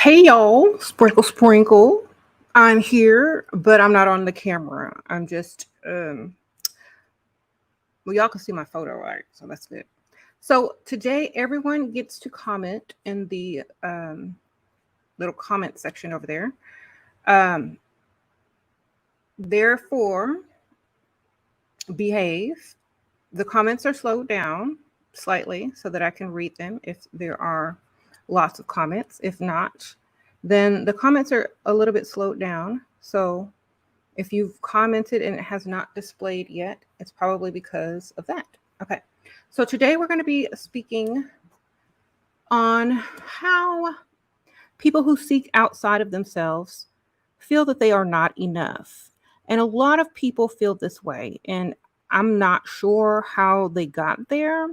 Hey y'all, sprinkle sprinkle. I'm here, but I'm not on the camera. I'm just well, y'all can see my photo, right? So that's good. So today everyone gets to comment in the little comment section over there. Um Therefore, behave. The comments are slowed down slightly so that I can read them if there are lots of comments. If not, then the comments are a little bit slowed down. So if you've commented and it has not displayed yet, it's probably because of that. Okay. So today we're going to be speaking on how people who seek outside of themselves feel that they are not enough. And a lot of people feel this way. And I'm not sure how they got there.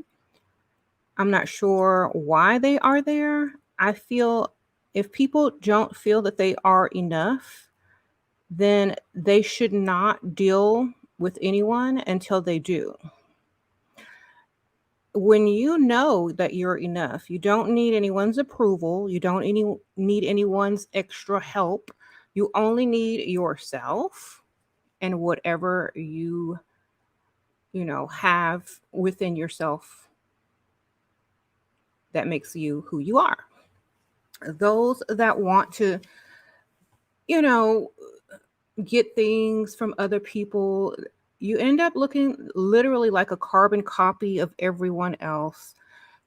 I'm not sure why they are there. I feel if people don't feel that they are enough, then they should not deal with anyone until they do. When you know that you're enough, you don't need anyone's approval, you don't need anyone's extra help. You only need yourself and whatever you have within yourself that makes you who you are. Those that want to, you know, get things from other people, you end up looking literally like a carbon copy of everyone else.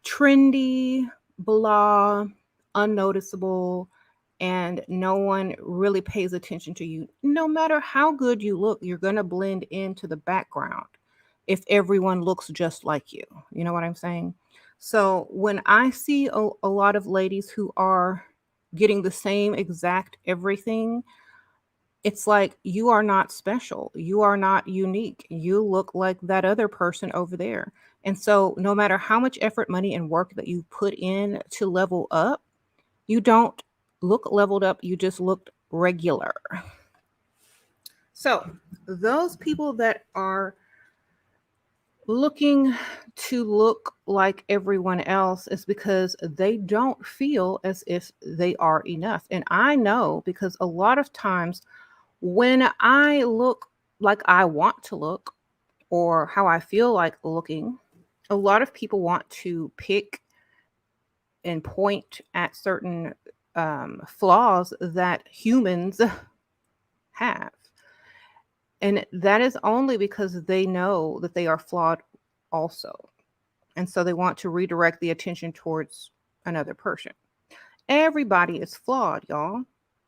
Trendy, blah, unnoticeable, and no one really pays attention to you. No matter how good you look, you're going to blend into the background if everyone looks just like you. You know what I'm saying? So when I see a lot of ladies who are getting the same exact everything, it's like you are not special. You are not unique. You look like that other person over there. And so, no matter how much effort, money, and work that you put in to level up, you don't look leveled up. You just look regular. So, those people that are looking to look like everyone else is because they don't feel as if they are enough. And I know because a lot of times when I look like I want to look or how I feel like looking, a lot of people want to pick and point at certain flaws that humans have. And that is only because they know that they are flawed also. And so they want to redirect the attention towards another person. Everybody is flawed, y'all.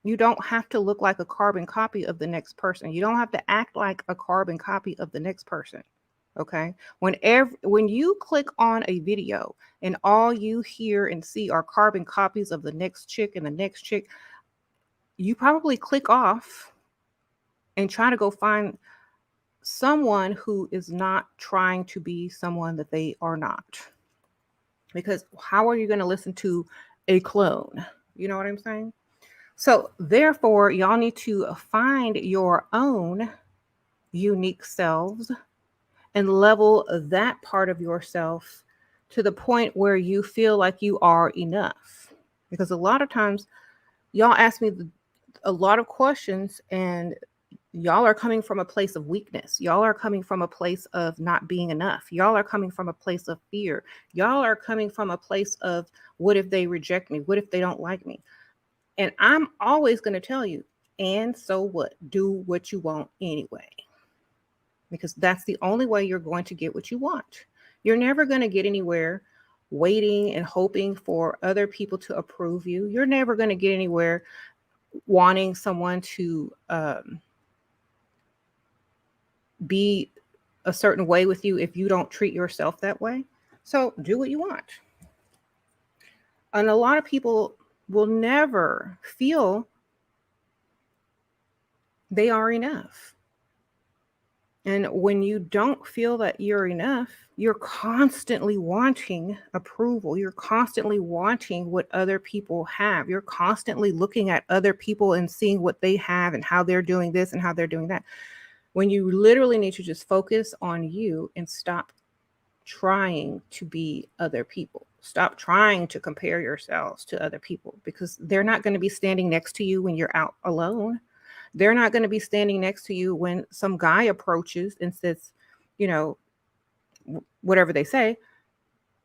You don't have to look like a carbon copy of the next person. You don't have to act like a carbon copy of the next person. Okay? When you click on a video and all you hear and see are carbon copies of the next chick and the next chick, you probably click off and try to go find someone who is not trying to be someone that they are not. Because how are you going to listen to a clone? You know what I'm saying? So, therefore, y'all need to find your own unique selves and level that part of yourself to the point where you feel like you are enough. Because a lot of times, y'all ask me a lot of questions, and y'all are coming from a place of weakness. Y'all are coming from a place of not being enough. Y'all are coming from a place of fear. Y'all are coming from a place of what if they reject me? What if they don't like me? And I'm always going to tell you, and so what? Do what you want anyway. Because that's the only way you're going to get what you want. You're never going to get anywhere waiting and hoping for other people to approve you. You're never going to get anywhere wanting someone to be a certain way with you if you don't treat yourself that way. So do what you want. And a lot of people will never feel they are enough. And when you don't feel that you're enough, you're constantly wanting approval. You're constantly wanting what other people have. You're constantly looking at other people and seeing what they have and how they're doing this and how they're doing that. When you literally need to just focus on you and stop trying to be other people. Stop trying to compare yourselves to other people, because they're not going to be standing next to you when you're out alone. They're not going to be standing next to you when some guy approaches and says, you know, whatever they say.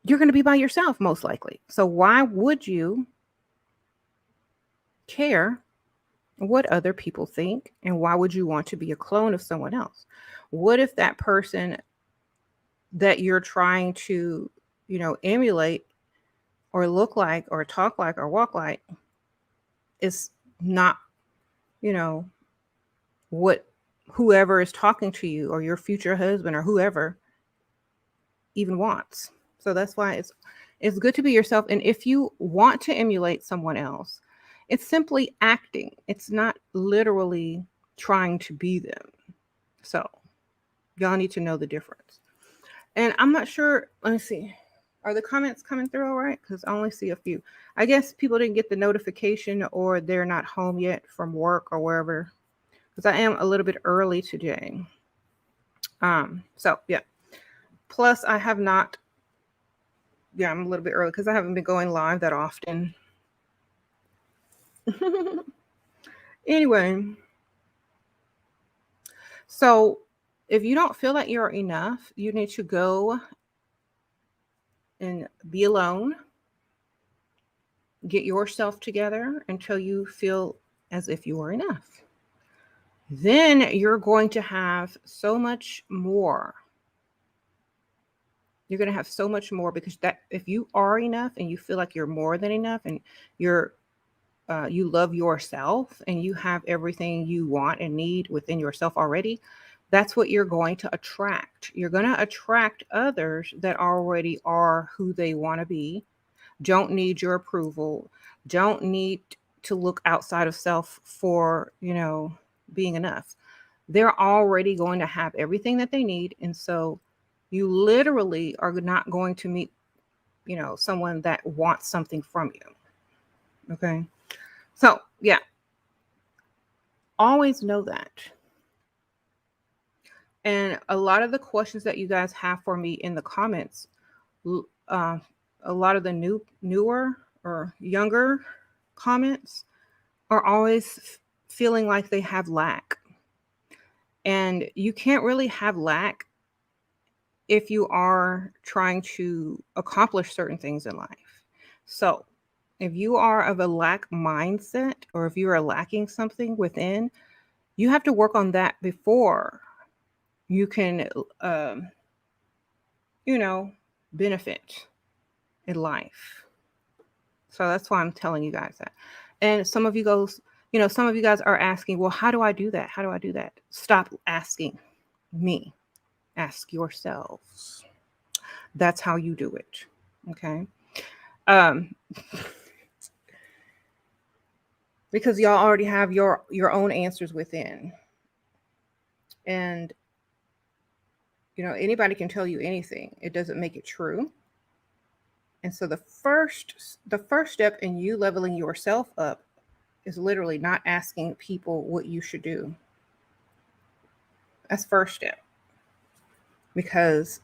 You're going to be by yourself, most likely. So why would you care what other people think? And why would you want to be a clone of someone else? What if that person that you're trying to, emulate or look like or talk like or walk like is not, you know, what whoever is talking to you or your future husband or whoever even wants? So that's why it's good to be yourself. And if you want to emulate someone else, it's simply acting. It's not literally trying to be them. So y'all need to know the difference. And I'm not sure. Let me see. Are the comments coming through all right? Because I only see a few. I guess people didn't get the notification, or they're not home yet from work or wherever. Because I am a little bit early today. So yeah. Plus, I have not. Yeah, I'm a little bit early because I haven't been going live that often. Anyway, so if you don't feel that you're enough, you need to go and be alone. Get yourself together until you feel as if you are enough. Then you're going to have so much more. You're going to have so much more, because that if you are enough and you feel like you're more than enough, and you love yourself and you have everything you want and need within yourself already, that's what you're going to attract. You're going to attract others that already are who they want to be, don't need your approval, don't need to look outside of self for, being enough. They're already going to have everything that they need. And so you literally are not going to meet, someone that wants something from you. Okay. So, yeah, always know that. And a lot of the questions that you guys have for me in the comments, a lot of the newer or younger comments are always feeling like they have lack. And you can't really have lack if you are trying to accomplish certain things in life. So, if you are of a lack mindset, or if you are lacking something within, you have to work on that before you can, um, benefit in life. So that's why I'm telling you guys that. And some of you guys are asking, well, how do I do that? How do I do that? Stop asking me. Ask yourselves. That's how you do it. Okay. Um, because y'all already have your own answers within. And anybody can tell you anything. It doesn't make it true. And so the first step in you leveling yourself up is literally not asking people what you should do. That's first step. Because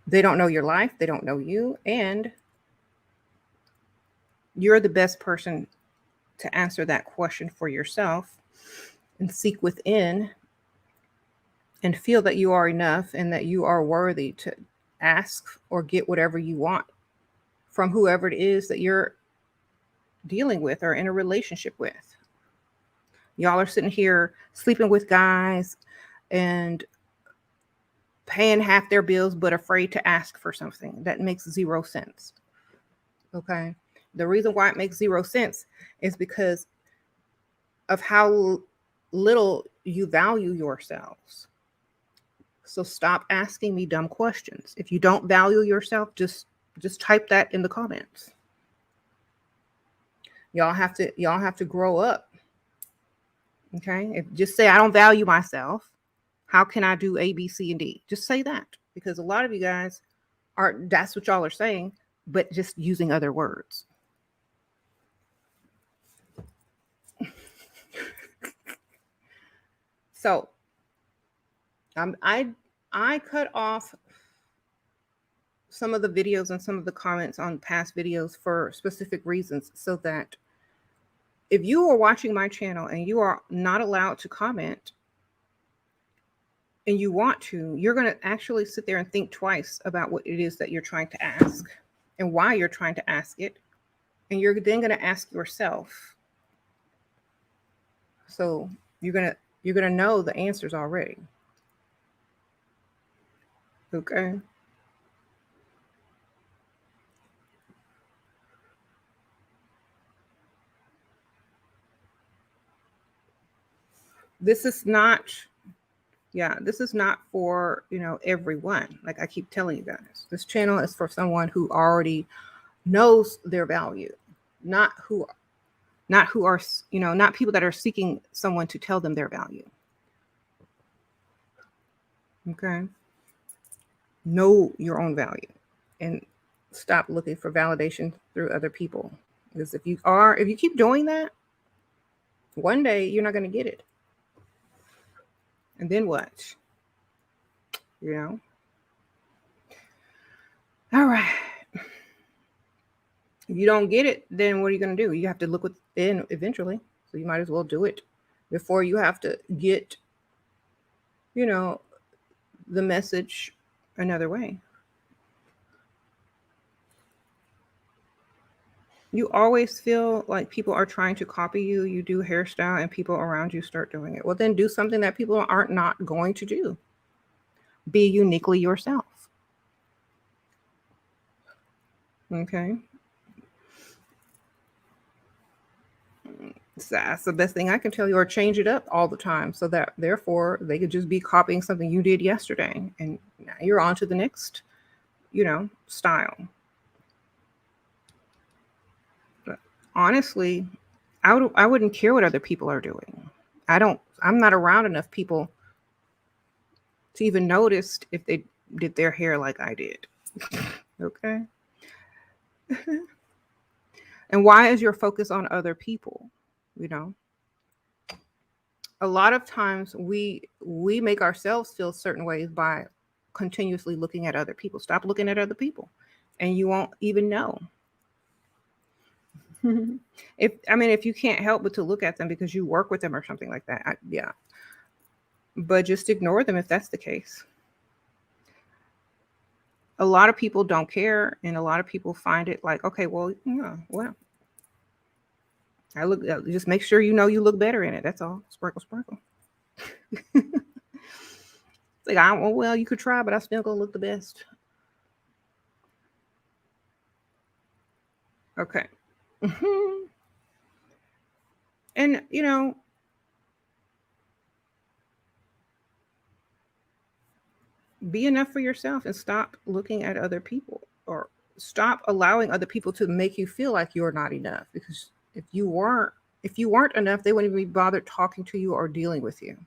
they don't know your life, they don't know you, and you're the best person to answer that question for yourself and seek within and feel that you are enough and that you are worthy to ask or get whatever you want from whoever it is that you're dealing with or in a relationship with. Y'all are sitting here sleeping with guys and paying half their bills but afraid to ask for something. That makes zero sense. Okay? The reason why it makes zero sense is because of how little you value yourselves. So stop asking me dumb questions. If you don't value yourself, just type that in the comments. Y'all have to grow up. Okay? If just say I don't value myself, how can I do A, B, C, and D? Just say that, because a lot of you guys that's what y'all are saying, but just using other words. So I cut off some of the videos and some of the comments on past videos for specific reasons, so that if you are watching my channel and you are not allowed to comment and you want to, you're going to actually sit there and think twice about what it is that you're trying to ask and why you're trying to ask it. And you're then going to ask yourself. So you're going to know the answers already. Okay. This is not, this is not for, everyone. Like I keep telling you guys, this channel is for someone who already knows their value, not who are, not people that are seeking someone to tell them their value. Okay. Know your own value and stop looking for validation through other people. Because if you keep doing that, one day you're not going to get it. And then what? All right. If you don't get it, then what are you going to do? You have to look within eventually. So you might as well do it before you have to get, the message another way. You always feel like people are trying to copy you. You do hairstyle and people around you start doing it. Well, then do something that people aren't not going to do. Be uniquely yourself. Okay. So that's the best thing I can tell you, or change it up all the time so that therefore they could just be copying something you did yesterday and now you're on to the next, style. But honestly, I wouldn't care what other people are doing. I'm not around enough people to even notice if they did their hair like I did. Okay. And why is your focus on other people? A lot of times we make ourselves feel certain ways by continuously looking at other people. Stop looking at other people and you won't even know. If you can't help but to look at them because you work with them or something like that, yeah. But just ignore them if that's the case. A lot of people don't care, and a lot of people find it like, okay, well, I look. Just make sure you look better in it. That's all. Sprinkle, sprinkle. It's like, well, you could try, but I still gonna look the best. Okay. And be enough for yourself and stop looking at other people, or stop allowing other people to make you feel like you're not enough. Because if you weren't enough, they wouldn't even be bothered talking to you or dealing with you.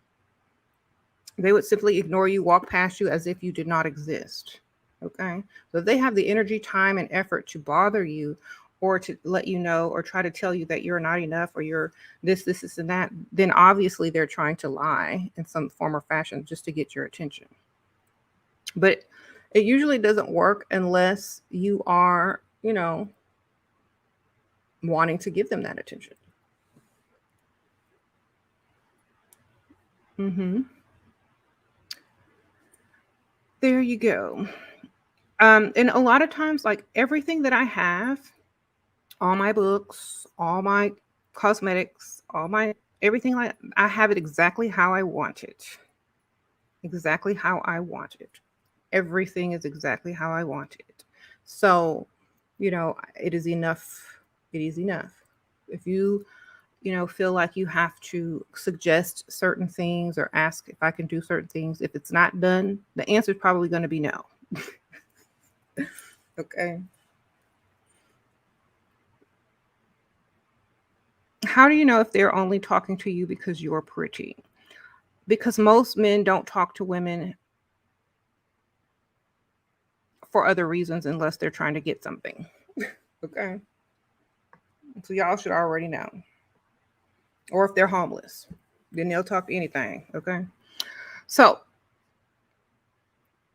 They would simply ignore you, walk past you as if you did not exist. Okay. So if they have the energy, time, and effort to bother you, or to let you know, or try to tell you that you're not enough, or you're this, and that, then obviously they're trying to lie in some form or fashion just to get your attention. But it usually doesn't work unless you are, wanting to give them that attention. There you go. And a lot of times, like everything that I have, all my books, all my cosmetics, all my everything, like I have it exactly how I want it. Exactly how I want it. Everything is exactly how I want it. So, it is enough. It is enough. If you, feel like you have to suggest certain things or ask if I can do certain things, if it's not done, the answer is probably going to be no. Okay. How do you know if they're only talking to you because you're pretty? Because most men don't talk to women for other reasons unless they're trying to get something. Okay. So y'all should already know. Or if they're homeless, then they'll talk to anything. Okay. So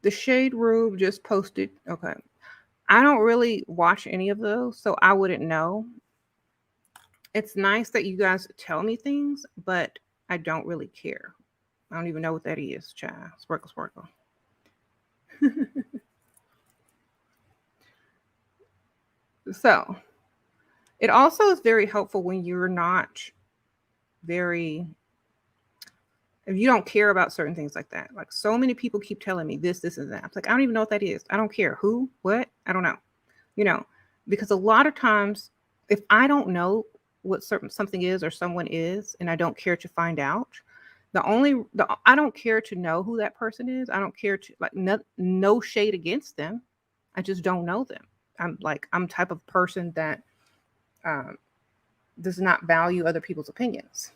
the Shade Room just posted. Okay. I don't really watch any of those, so I wouldn't know. It's nice that you guys tell me things, but I don't really care. I don't even know what that is, child. Sparkle, sparkle. So it also is very helpful when you're not very, if you don't care about certain things like that. Like so many people keep telling me this, and that. I'm like, I don't even know what that is. I don't care. Who? What? I don't know. You know, because a lot of times, if I don't know what something is or someone is, and I don't care to find out, I don't care to know who that person is. I don't care to like no shade against them. I just don't know them. I'm type of person that um, does not value other people's opinions,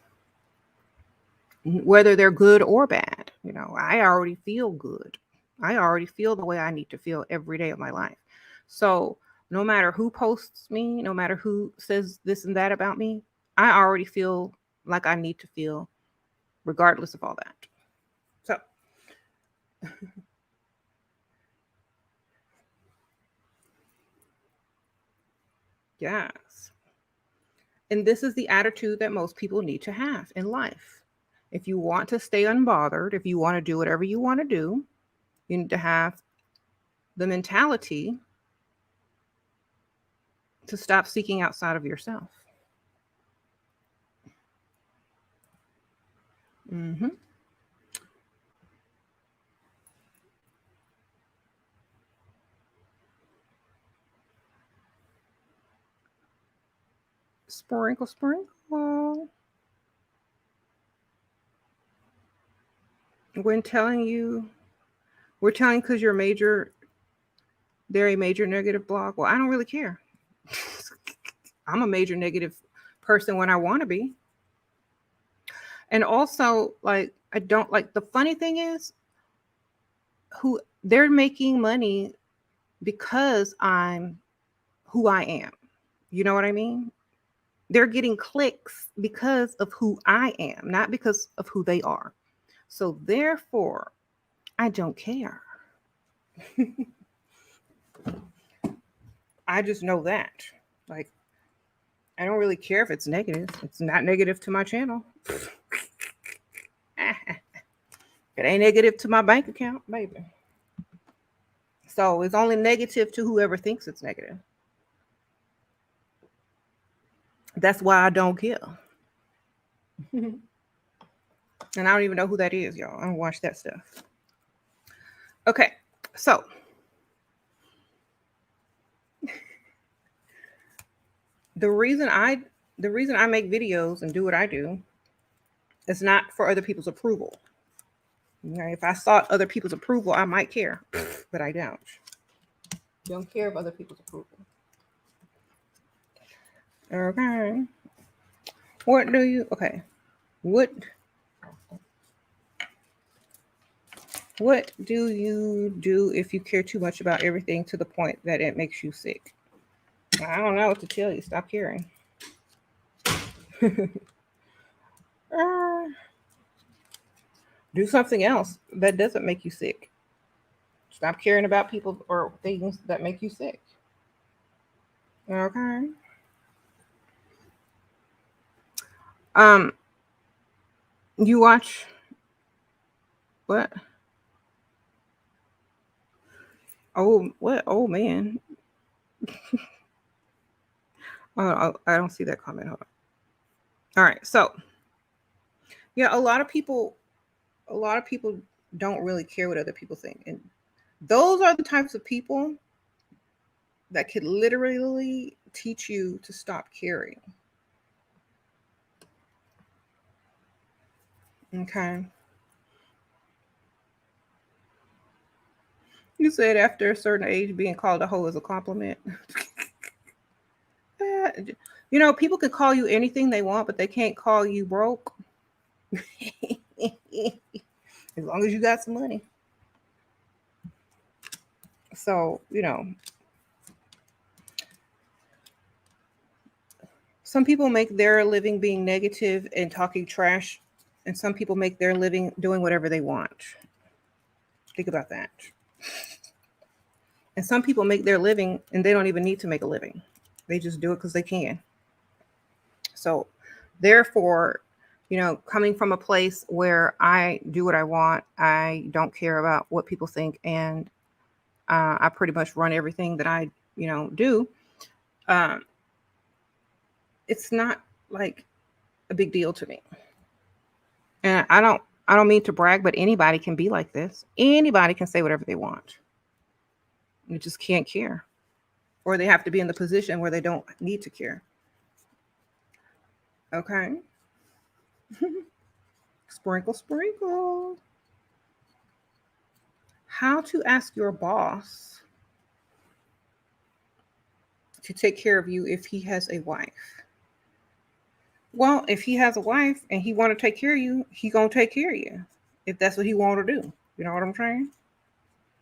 whether they're good or bad. I already feel good. I already feel the way I need to feel every day of my life. So no matter who posts me, no matter who says this and that about me, I already feel like I need to feel regardless of all that. So, yes. And this is the attitude that most people need to have in life. If you want to stay unbothered, if you want to do whatever you want to do, you need to have the mentality to stop seeking outside of yourself. Mm-hmm. Sprinkle, sprinkle. When telling you, we're telling because you're they're a major negative block. Well, I don't really care. I'm a major negative person when I want to be. And also, like, I don't like the funny thing is, who they're making money because I'm who I am. You know what I mean? They're getting clicks because of who I am, not because of who they are. So therefore, I don't care. I just know that. Like, I don't really care if it's negative. It's not negative to my channel. It ain't negative to my bank account, baby. So it's only negative to whoever thinks it's negative. That's why I don't care. And I don't even know who that is, y'all. I don't watch that stuff. Okay, so the reason I make videos and do what I do is not for other people's approval. Okay? If I sought other people's approval, I might care, but I don't. Don't care of other people's approval. Okay. What do you? Okay. What do you do if you care too much about everything to the point that it makes you sick? I don't know what to tell you. Stop caring. Do something else that doesn't make you sick. Stop caring about people or things that make you sick. Okay. Um, you watch what? Oh, what? Oh man. Oh, I don't see that comment. Hold on. All right. So yeah, a lot of people don't really care what other people think, and those are the types of people that could literally teach you to stop caring. Okay. You said after a certain age, being called a hoe is a compliment. People can call you anything they want, but they can't call you broke. As long as you got some money. So, some people make their living being negative and talking trash, and some people make their living doing whatever they want. Think about that. And some people make their living and they don't even need to make a living. They just do it because they can. So therefore, coming from a place where I do what I want, I don't care about what people think, and I pretty much run everything that I, do. Um, it's not like a big deal to me. And I don't mean to brag, but anybody can be like this. Anybody can say whatever they want. You just can't care. Or they have to be in the position where they don't need to care. Okay. Sprinkle, sprinkle. How to ask your boss to take care of you if he has a wife. Well, if he has a wife and he want to take care of you, he gonna take care of you. If that's what he want to do. You know what I'm saying?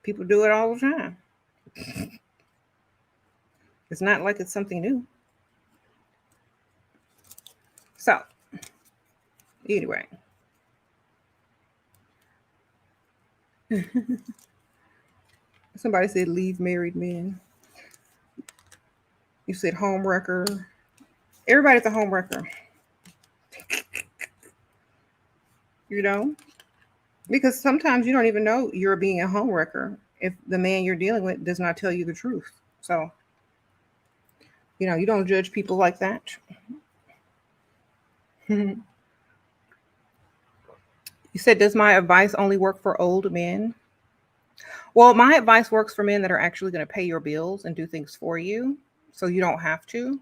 People do it all the time. It's not like it's something new. So, anyway. Somebody said leave married men. You said home wrecker. Everybody's a home wrecker. Because sometimes you don't even know you're being a home wrecker if the man you're dealing with does not tell you the truth. So, you don't judge people like that. You said, does my advice only work for old men? Well, my advice works for men that are actually going to pay your bills and do things for you, so you don't have to.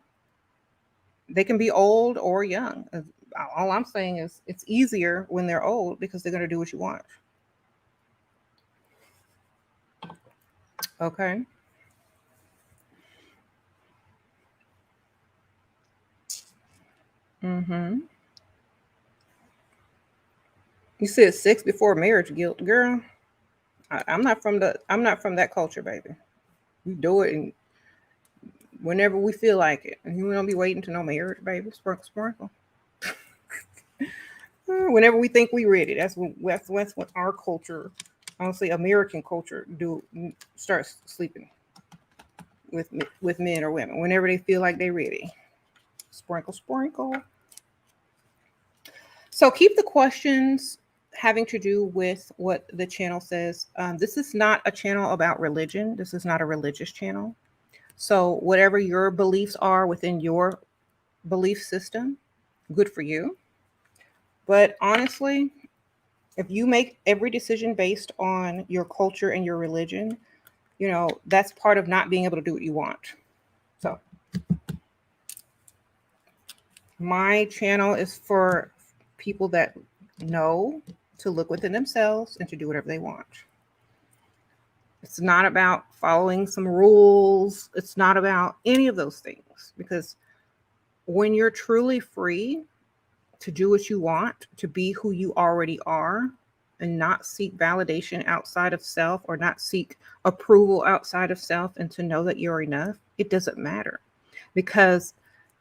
They can be old or young. All I'm saying is it's easier when they're old because they're going to do what you want. Okay. Mm-hmm. You said sex before marriage guilt, girl. I'm not from that culture, baby. We do it and whenever we feel like it, and we don't be waiting to no marriage, baby. Sprinkle, sprinkle. Whenever we think we ready, that's what our culture, honestly, American culture, do start sleeping with men or women whenever they feel like they're ready. Sprinkle, sprinkle. So keep the questions having to do with what the channel says. This is not a channel about religion. This is not a religious channel. So whatever your beliefs are within your belief system, good for you. But honestly, if you make every decision based on your culture and your religion, that's part of not being able to do what you want. So my channel is for people that know to look within themselves and to do whatever they want. It's not about following some rules. It's not about any of those things, because when you're truly free to do what you want, to be who you already are, and not seek validation outside of self or not seek approval outside of self, and to know that you're enough, it doesn't matter. Because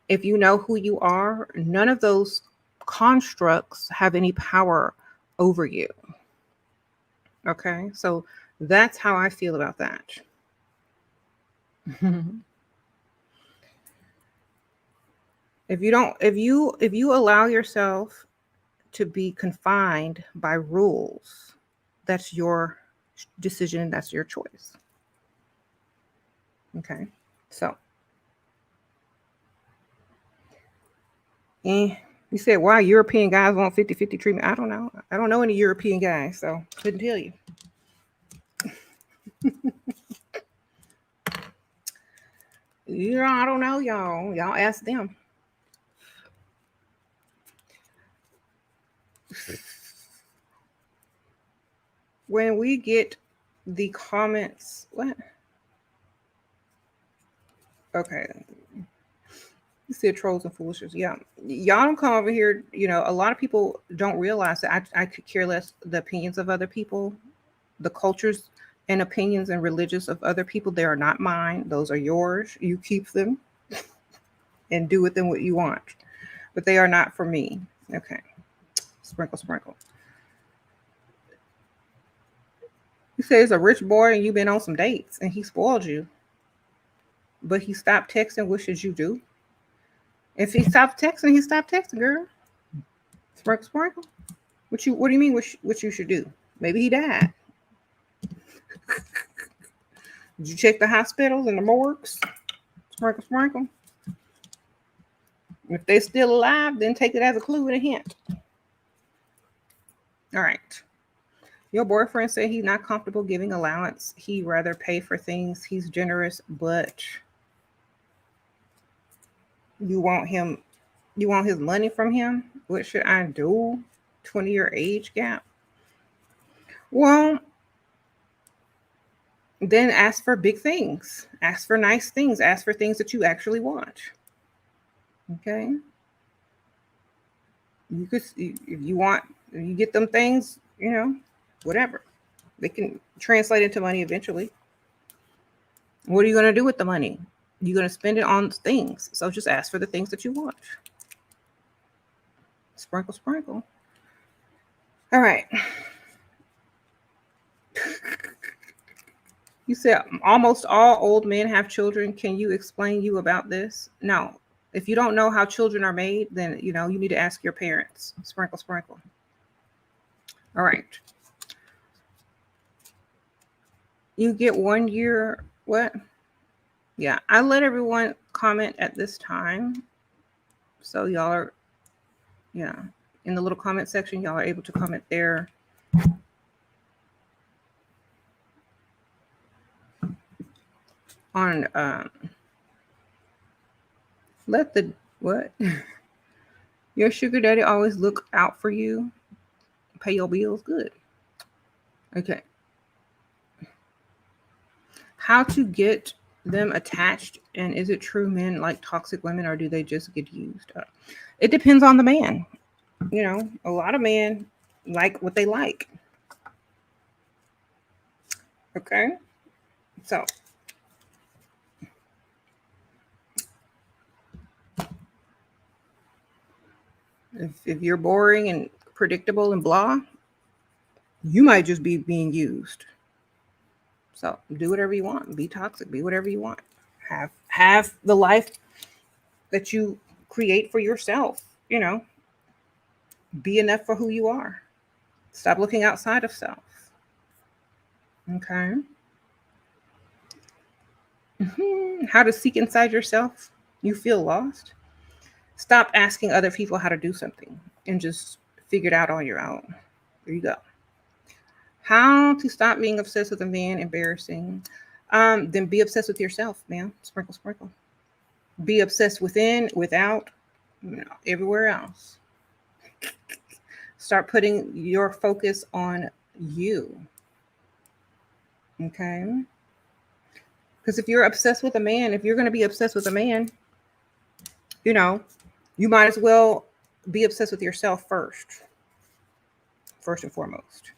if you know who you are, none of those constructs have any power over you. Okay, so that's how I feel about that. If you allow yourself to be confined by rules, that's your decision and that's your choice. Okay, so you said, why European guys want 50-50 treatment? I don't know. I don't know any European guys, so couldn't tell you. I don't know, y'all. Y'all ask them. When we get the comments, what? Okay. You said trolls and foolishness. Yeah. Y'all don't come over here. A lot of people don't realize that I could care less the opinions of other people, the cultures and opinions and religions of other people. They are not mine. Those are yours. You keep them and do with them what you want. But they are not for me. Okay. Sprinkle, sprinkle. You say it's a rich boy and you've been on some dates and he spoiled you, but he stopped texting. What should you do? If he stopped texting, he stopped texting, girl. Sprinkle, sprinkle. What do you mean? What you should do? Maybe he died. Did you check the hospitals and the morgues? Sprinkle, sprinkle. If they're still alive, then take it as a clue and a hint. All right. Your boyfriend said he's not comfortable giving allowance. He'd rather pay for things. He's generous, but you want his money from him? What should I do? 20-year age gap. Well, then ask for big things. Ask for nice things. Ask for things that you actually want. Okay? You could, if you want, you get them things, whatever. They can translate into money eventually. What are you going to do with the money? You're going to spend it on things. So just ask for the things that you want. Sprinkle, sprinkle. All right. You said almost all old men have children. Can you explain you about this? No. If you don't know how children are made, then, you need to ask your parents. Sprinkle, sprinkle. All right. You get 1 year. What? Yeah, I let everyone comment at this time. So y'all are, in the little comment section, y'all are able to comment there. On let the what? Your sugar daddy always look out for you, pay your bills. Good. Okay. How to get them attached, and is it true men like toxic women, or do they just get used? It depends on the man. A lot of men like what they like. Okay. So if you're boring and predictable and blah, you might just be being used. So do whatever you want. Be toxic. Be whatever you want. Have the life that you create for yourself. Be enough for who you are. Stop looking outside of self. Okay. How to seek inside yourself. You feel lost. Stop asking other people how to do something and just figure it out on your own. There you go. How to stop being obsessed with a man. Embarrassing. Then be obsessed with yourself, man. Sprinkle, sprinkle. Be obsessed within, without, everywhere else. Start putting your focus on you. Okay? Because if you're obsessed with a man, if you're going to be obsessed with a man, you might as well be obsessed with yourself first and foremost.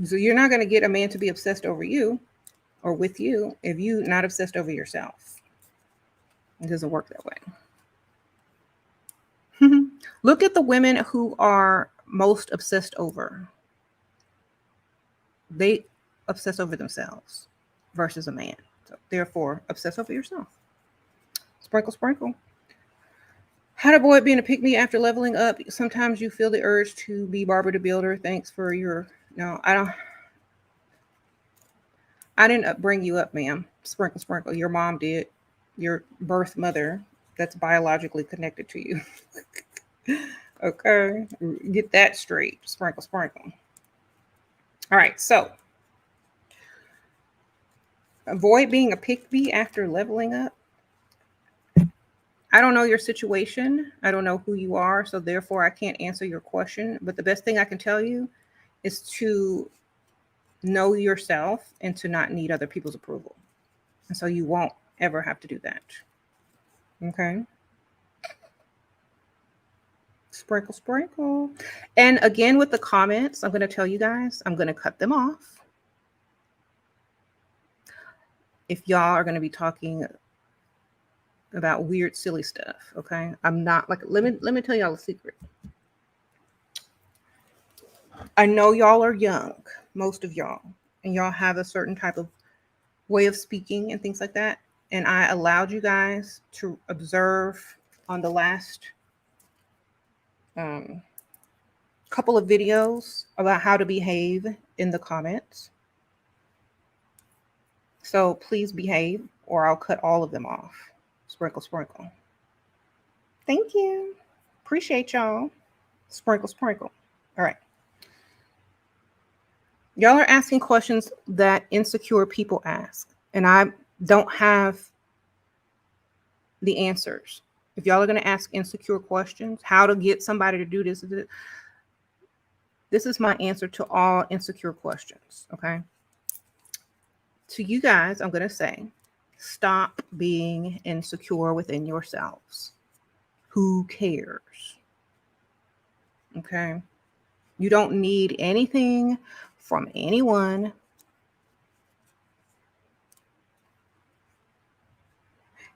So you're not going to get a man to be obsessed over you or with you if you're not obsessed over yourself. It doesn't work that way. Look at the women who are most obsessed over. They obsess over themselves versus a man. So therefore, obsess over yourself. Sprinkle, sprinkle. How to avoid being a pick-me after leveling up. Sometimes you feel the urge to be Barbara the Builder. Thanks for your... No, I didn't bring you up, ma'am. Sprinkle, sprinkle. Your mom did. Your birth mother that's biologically connected to you. Okay. Get that straight. Sprinkle, sprinkle. All right. So avoid being a pick-me after leveling up. I don't know your situation. I don't know who you are. So therefore, I can't answer your question. But the best thing I can tell you is to know yourself and to not need other people's approval. And so you won't ever have to do that. Okay. Sprinkle, sprinkle. And again, with the comments, I'm going to tell you guys, I'm going to cut them off. If y'all are going to be talking about weird, silly stuff. Okay. I'm not like, let me tell y'all a secret. I know y'all are young, most of y'all, and y'all have a certain type of way of speaking and things like that. And I allowed you guys to observe on the last um, couple of videos about how to behave in the comments. So please behave or I'll cut all of them off. Sprinkle, sprinkle. Thank you. Appreciate y'all. Sprinkle, sprinkle. All right. Y'all are asking questions that insecure people ask, and I don't have the answers. If y'all are going to ask insecure questions, how to get somebody to do this, this is my answer to all insecure questions, okay? To you guys, I'm going to say, stop being insecure within yourselves. Who cares? Okay? You don't need anything from anyone.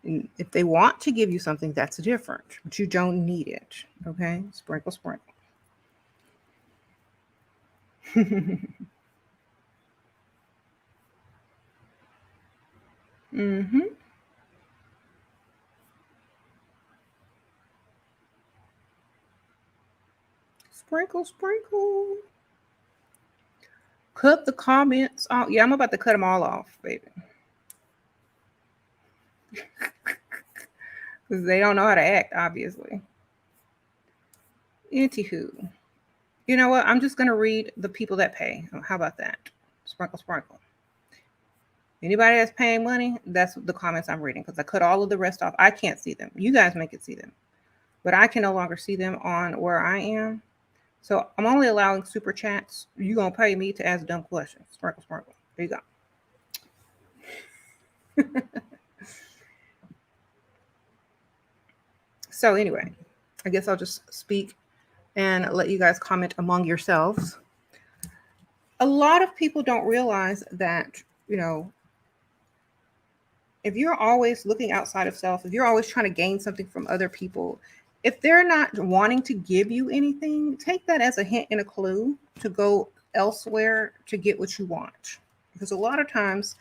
And if they want to give you something, that's different, but you don't need it. Okay? Sprinkle, sprinkle. Mm-hmm. Sprinkle, sprinkle. Cut the comments off. Yeah, I'm about to cut them all off, baby. Because they don't know how to act, obviously. Anywho. You know what? I'm just going to read the people that pay. How about that? Sprinkle, sprinkle. Anybody that's paying money, that's the comments I'm reading because I cut all of the rest off. I can't see them. You guys make it see them. But I can no longer see them on where I am. So I'm only allowing super chats. You're going to pay me to ask dumb questions. Sprinkle, sprinkle. There you go. So anyway, I guess I'll just speak and let you guys comment among yourselves. A lot of people don't realize that, if you're always looking outside of self, if you're always trying to gain something from other people, if they're not wanting to give you anything, take that as a hint and a clue to go elsewhere to get what you want. Because a lot of times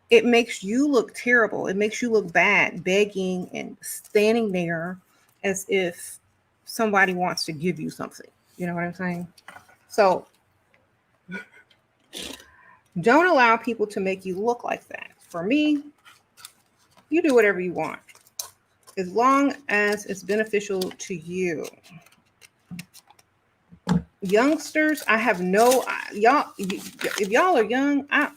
it makes you look terrible. It makes you look bad, begging and standing there as if somebody wants to give you something. You know what I'm saying? So don't allow people to make you look like that. For me, you do whatever you want, as long as it's beneficial to you. Youngsters, I have no, y'all, if y'all are young, I'm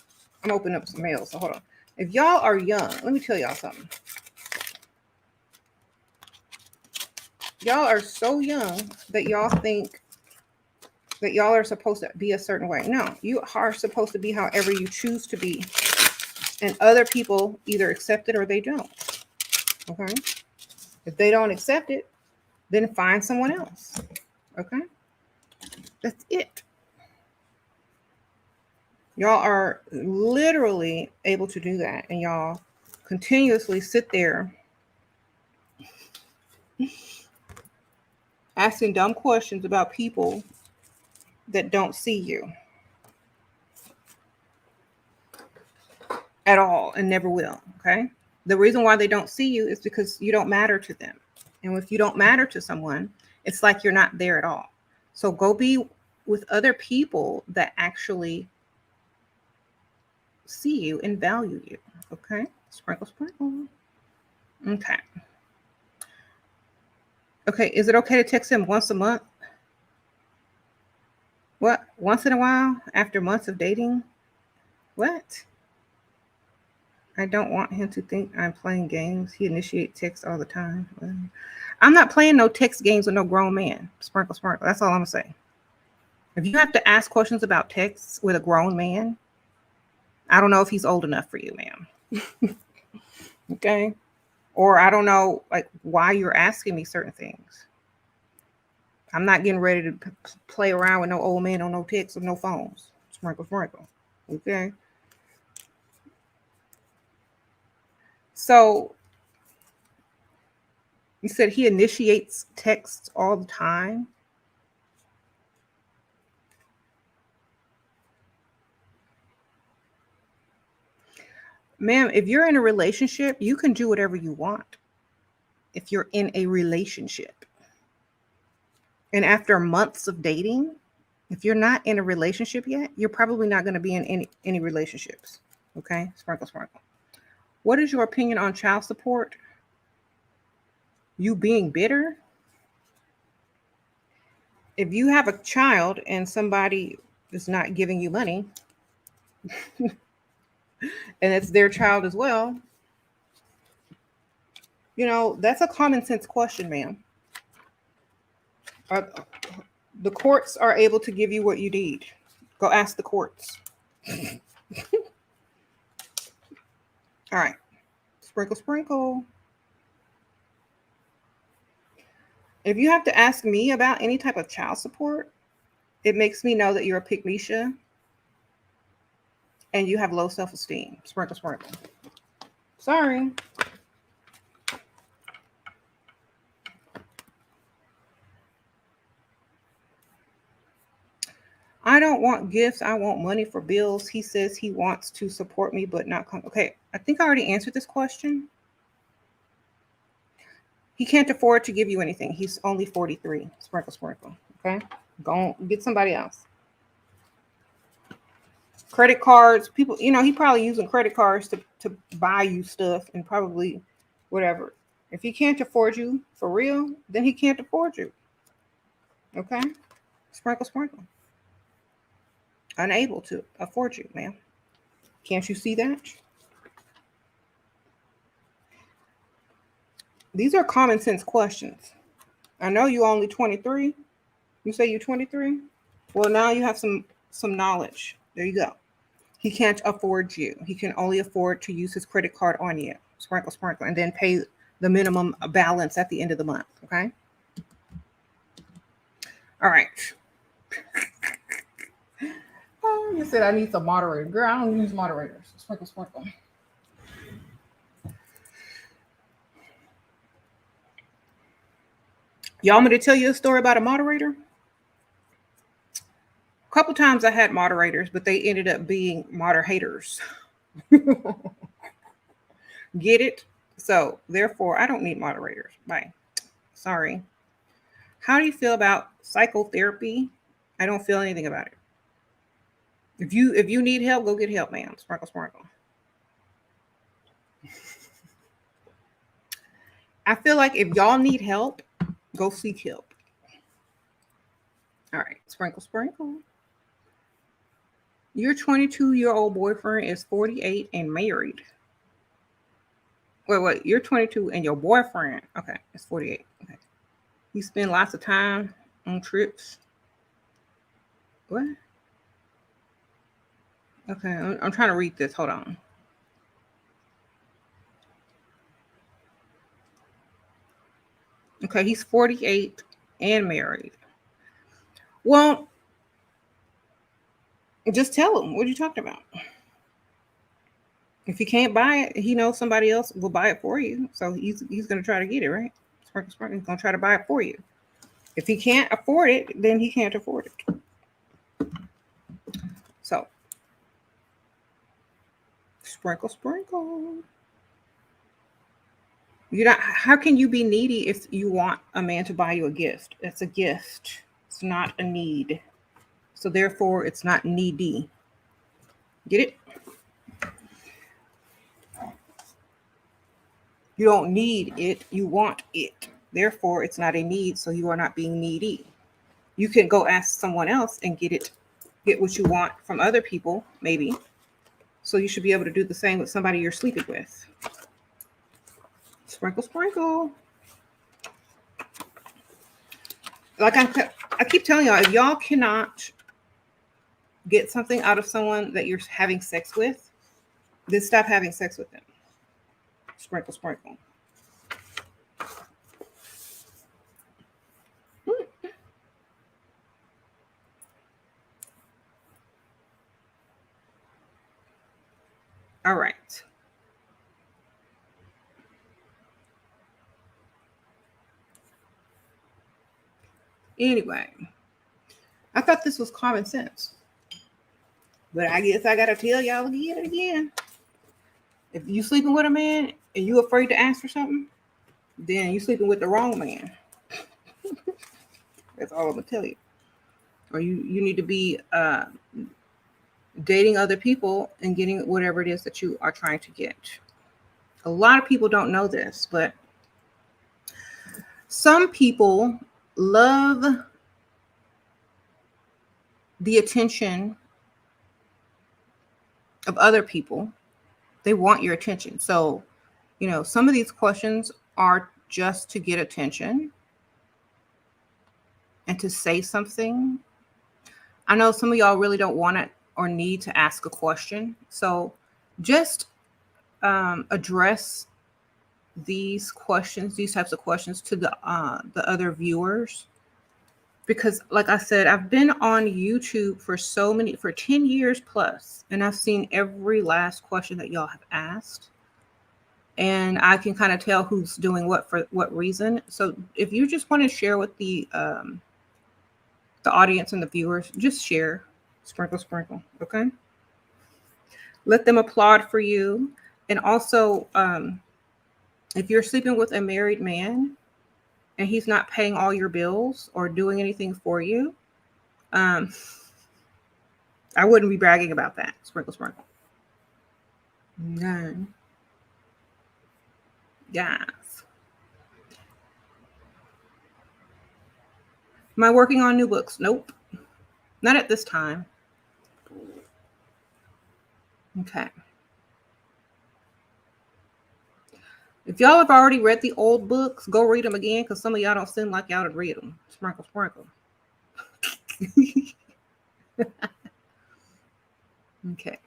opening up some mail, so hold on. If y'all are young, let me tell y'all something. Y'all are so young that y'all think that y'all are supposed to be a certain way. No, you are supposed to be however you choose to be. And other people either accept it or they don't. Okay? If they don't accept it, then find someone else. Okay? That's it. Y'all are literally able to do that. And y'all continuously sit there asking dumb questions about people that don't see you at all and never will. Okay? The reason why they don't see you is because you don't matter to them. And if you don't matter to someone, it's like you're not there at all. So go be with other people that actually see you and value you. Okay? Sprinkle, sprinkle. Okay. Okay, is it okay to text him once a month? What? Once in a while? After months of dating? What? I don't want him to think I'm playing games. He initiates texts all the time. I'm not playing no text games with no grown man. Sprinkle, sprinkle. That's all I'm going to say. If you have to ask questions about texts with a grown man, I don't know if he's old enough for you, ma'am. Okay? Or I don't know like why you're asking me certain things. I'm not getting ready to play around with no old man on no texts or no phones. Sprinkle, sprinkle. Okay? So you said he initiates texts all the time. Ma'am, if you're in a relationship, you can do whatever you want. If you're in a relationship. And after months of dating, if you're not in a relationship yet, you're probably not going to be in any relationships. Okay? Sprinkle, sprinkle. What is your opinion on child support? You being bitter? If you have a child and somebody is not giving you money, and it's their child as well, that's a common sense question, ma'am. The courts are able to give you what you need. Go ask the courts. All right. Sprinkle, sprinkle. If you have to ask me about any type of child support, it makes me know that you're a pygmisha and you have low self-esteem. Sprinkle, sprinkle. Sorry. I don't want gifts. I want money for bills. He says he wants to support me, but not come. Okay, I think I already answered this question. He can't afford to give you anything. He's only 43. Sprinkle, sprinkle. Okay, go get somebody else. Credit cards, people, he probably using credit cards to buy you stuff and probably whatever. If he can't afford you for real, then he can't afford you. Okay, sprinkle, sprinkle. Unable to afford you, ma'am. Can't you see that? These are common sense questions. I know you only 23. You say you're 23? Well, now you have some knowledge. There you go. He can't afford you. He can only afford to use his credit card on you. Sprinkle, sprinkle, and then pay the minimum balance at the end of the month. Okay? All right. Oh, you said I need some moderator. Girl, I don't use moderators. Sprinkle, sprinkle. Y'all want me to tell you a story about a moderator? A couple times I had moderators, but they ended up being moderators. Get it? So, therefore, I don't need moderators. Bye. Sorry. How do you feel about psychotherapy? I don't feel anything about it. If you need help, go get help, man. Sprinkle, sprinkle. I feel like if y'all need help, go seek help. All right, sprinkle, sprinkle. Your 22-year-old boyfriend is 48 and married. Wait, you're 22 and your boyfriend, okay, is 48. Okay. You spend lots of time on trips. What? Okay, I'm trying to read this. Hold on. Okay, he's 48 and married. Well, just tell him. What are you talking about? If he can't buy it, he knows somebody else will buy it for you. So he's going to try to get it, right? Sprinkle, sprinkle. He's going to try to buy it for you. If he can't afford it, then he can't afford it. So, sprinkle, sprinkle. How can you be needy if you want a man to buy you a gift? It's a gift. It's not a need. So therefore, it's not needy. Get it? You don't need it. You want it. Therefore, it's not a need. So you are not being needy. You can go ask someone else and get what you want from other people, maybe. So you should be able to do the same with somebody you're sleeping with. Sprinkle, sprinkle. Like I keep telling y'all, if y'all cannot get something out of someone that you're having sex with, then stop having sex with them. Sprinkle, sprinkle. All right. Anyway, I thought this was common sense. But I guess I got to tell y'all again and again. If you sleeping with a man and you afraid to ask for something, then you sleeping with the wrong man. That's all I'm gonna tell you. Or you need to be dating other people and getting whatever it is that you are trying to get. A lot of people don't know this, but some people love the attention of other people. They want your attention. So, some of these questions are just to get attention and to say something. I know some of y'all really don't want it or need to ask a question. So just address these questions, these types of questions to the other viewers. Because like I said, I've been on YouTube for 10 years plus, and I've seen every last question that y'all have asked. And I can kind of tell who's doing what for what reason. So if you just want to share with the audience and the viewers, just share, sprinkle, sprinkle, okay? Let them applaud for you. And also, if you're sleeping with a married man and he's not paying all your bills or doing anything for you, I wouldn't be bragging about that. Sprinkle, sprinkle. None. Yes. Am I working on new books? Nope. Not at this time. Okay. If y'all have already read the old books, go read them again, because some of y'all don't seem like y'all to read them. Sprinkle, sprinkle. Okay.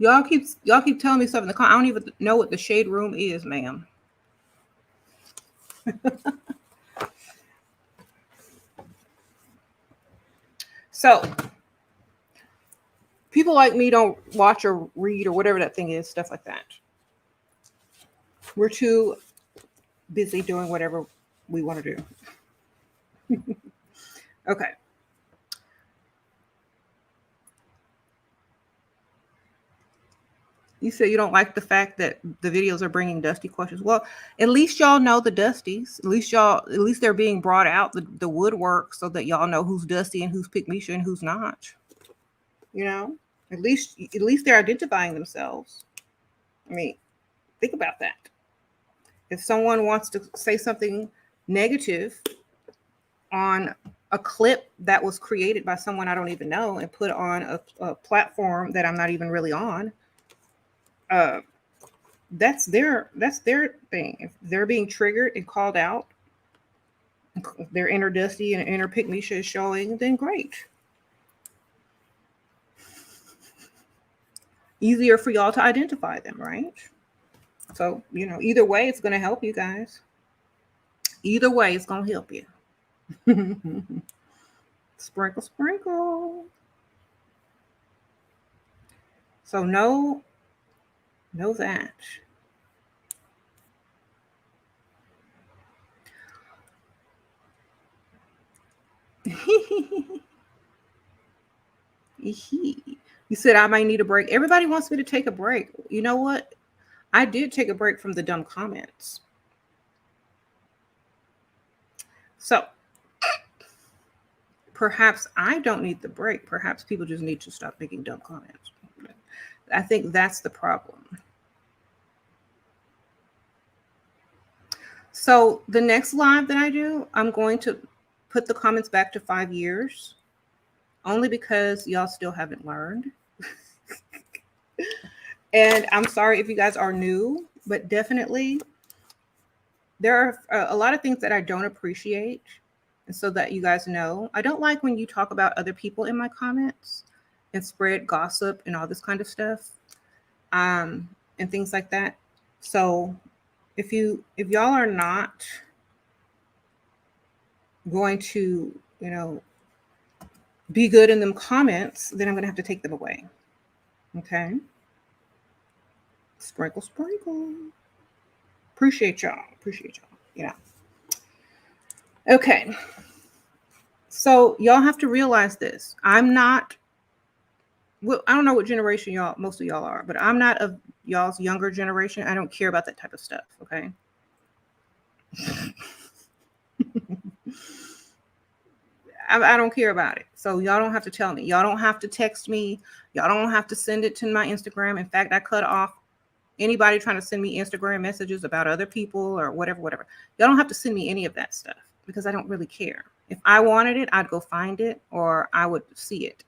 Y'all keep telling me stuff in the I don't even know what the shade room is, ma'am. So people like me don't watch or read or whatever that thing is, stuff like that. We're too busy doing whatever we want to do. Okay. You said you don't like the fact that the videos are bringing dusty questions. Well, at least y'all know the dusties. At least they're being brought out the woodwork so that y'all know who's dusty and who's pick Misha and who's not. At least they're identifying themselves. I mean, think about that. If someone wants to say something negative on a clip that was created by someone I don't even know and put on a platform that I'm not even really on, that's their thing. If they're being triggered and called out, their inner Dusty and inner Pick Misha is showing, then great. Easier for y'all to identify them, right? So, either way, it's going to help you guys. Either way, it's going to help you. Sprinkle, sprinkle. So know that. You said I might need a break. Everybody wants me to take a break. You know what? I did take a break from the dumb comments. So perhaps I don't need the break. Perhaps people just need to stop making dumb comments. I think that's the problem. So the next live that I do, I'm going to put the comments back to 5 years, only because y'all still haven't learned. And I'm sorry if you guys are new, but definitely there are a lot of things that I don't appreciate. And so that you guys know, I don't like when you talk about other people in my comments and spread gossip and all this kind of stuff, and things like that. So if y'all are not going to, be good in them comments, then I'm going to have to take them away. Okay. Sprinkle, sprinkle. Appreciate y'all. Appreciate y'all. Okay. So y'all have to realize this. I'm not, well, I don't know what generation most of y'all are, but I'm not of y'all's younger generation. I don't care about that type of stuff. Okay. I don't care about it. So y'all don't have to tell me. Y'all don't have to text me. Y'all don't have to send it to my Instagram. In fact, I cut off anybody trying to send me Instagram messages about other people or whatever. Y'all don't have to send me any of that stuff because I don't really care. If I wanted it, I'd go find it or I would see it.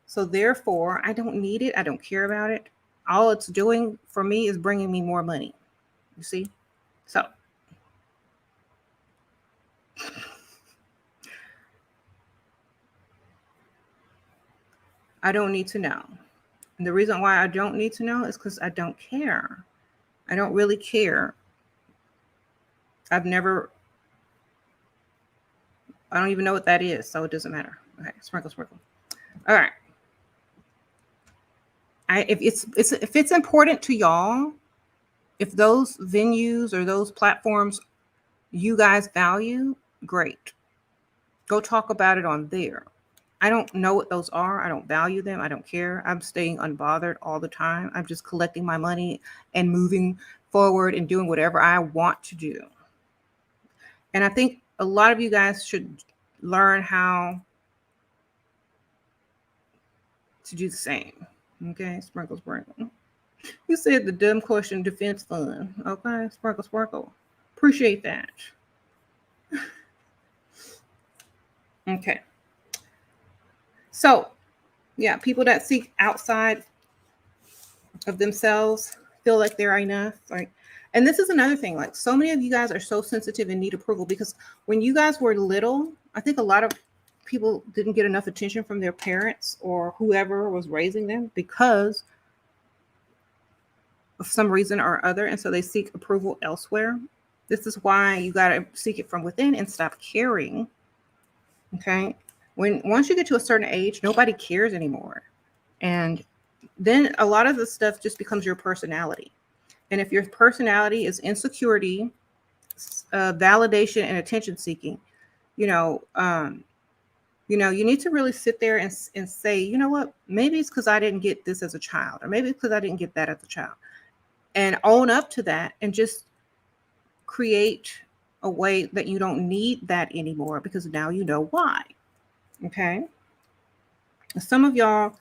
So therefore, I don't need it. I don't care about it. All it's doing for me is bringing me more money. You see? So I don't need to know. And the reason why I don't need to know is because I don't care. I don't really care. I don't even know what that is, so it doesn't matter. Okay, sprinkle, sprinkle. All right. If it's important to y'all, if those venues or those platforms you guys value, great. Go talk about it on there. I don't know what those are. I don't value them. I don't care. I'm staying unbothered all the time. I'm just collecting my money and moving forward and doing whatever I want to do. And I think a lot of you guys should learn how to do the same. Okay, sprinkle, sprinkle. You said the dumb question defense fund. Okay, sprinkle, sprinkle. Appreciate that. Okay. So, yeah, people that seek outside of themselves feel like they're enough. Like, and this is another thing. Like, so many of you guys are so sensitive and need approval because when you guys were little, I think a lot of people didn't get enough attention from their parents or whoever was raising them because of some reason or other, and so they seek approval elsewhere. This is why you got to seek it from within and stop caring. Okay. Once you get to a certain age, nobody cares anymore. And then a lot of the stuff just becomes your personality. And if your personality is insecurity, validation, and attention seeking, you know, you need to really sit there and say, you know what, maybe it's because I didn't get this as a child, or maybe it's because I didn't get that as a child, and own up to that and just create a way that you don't need that anymore because now you know why. Okay. Some of y'all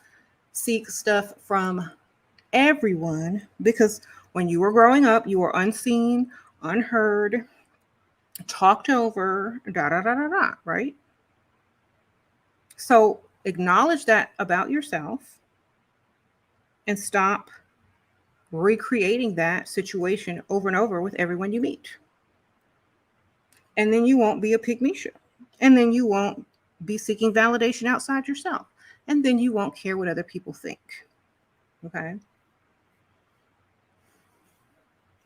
seek stuff from everyone because when you were growing up, you were unseen, unheard, talked over, right? So acknowledge that about yourself and stop recreating that situation over and over with everyone you meet. And then you won't be a pygmy. And then you won't be seeking validation outside yourself. And then you won't care what other people think. Okay.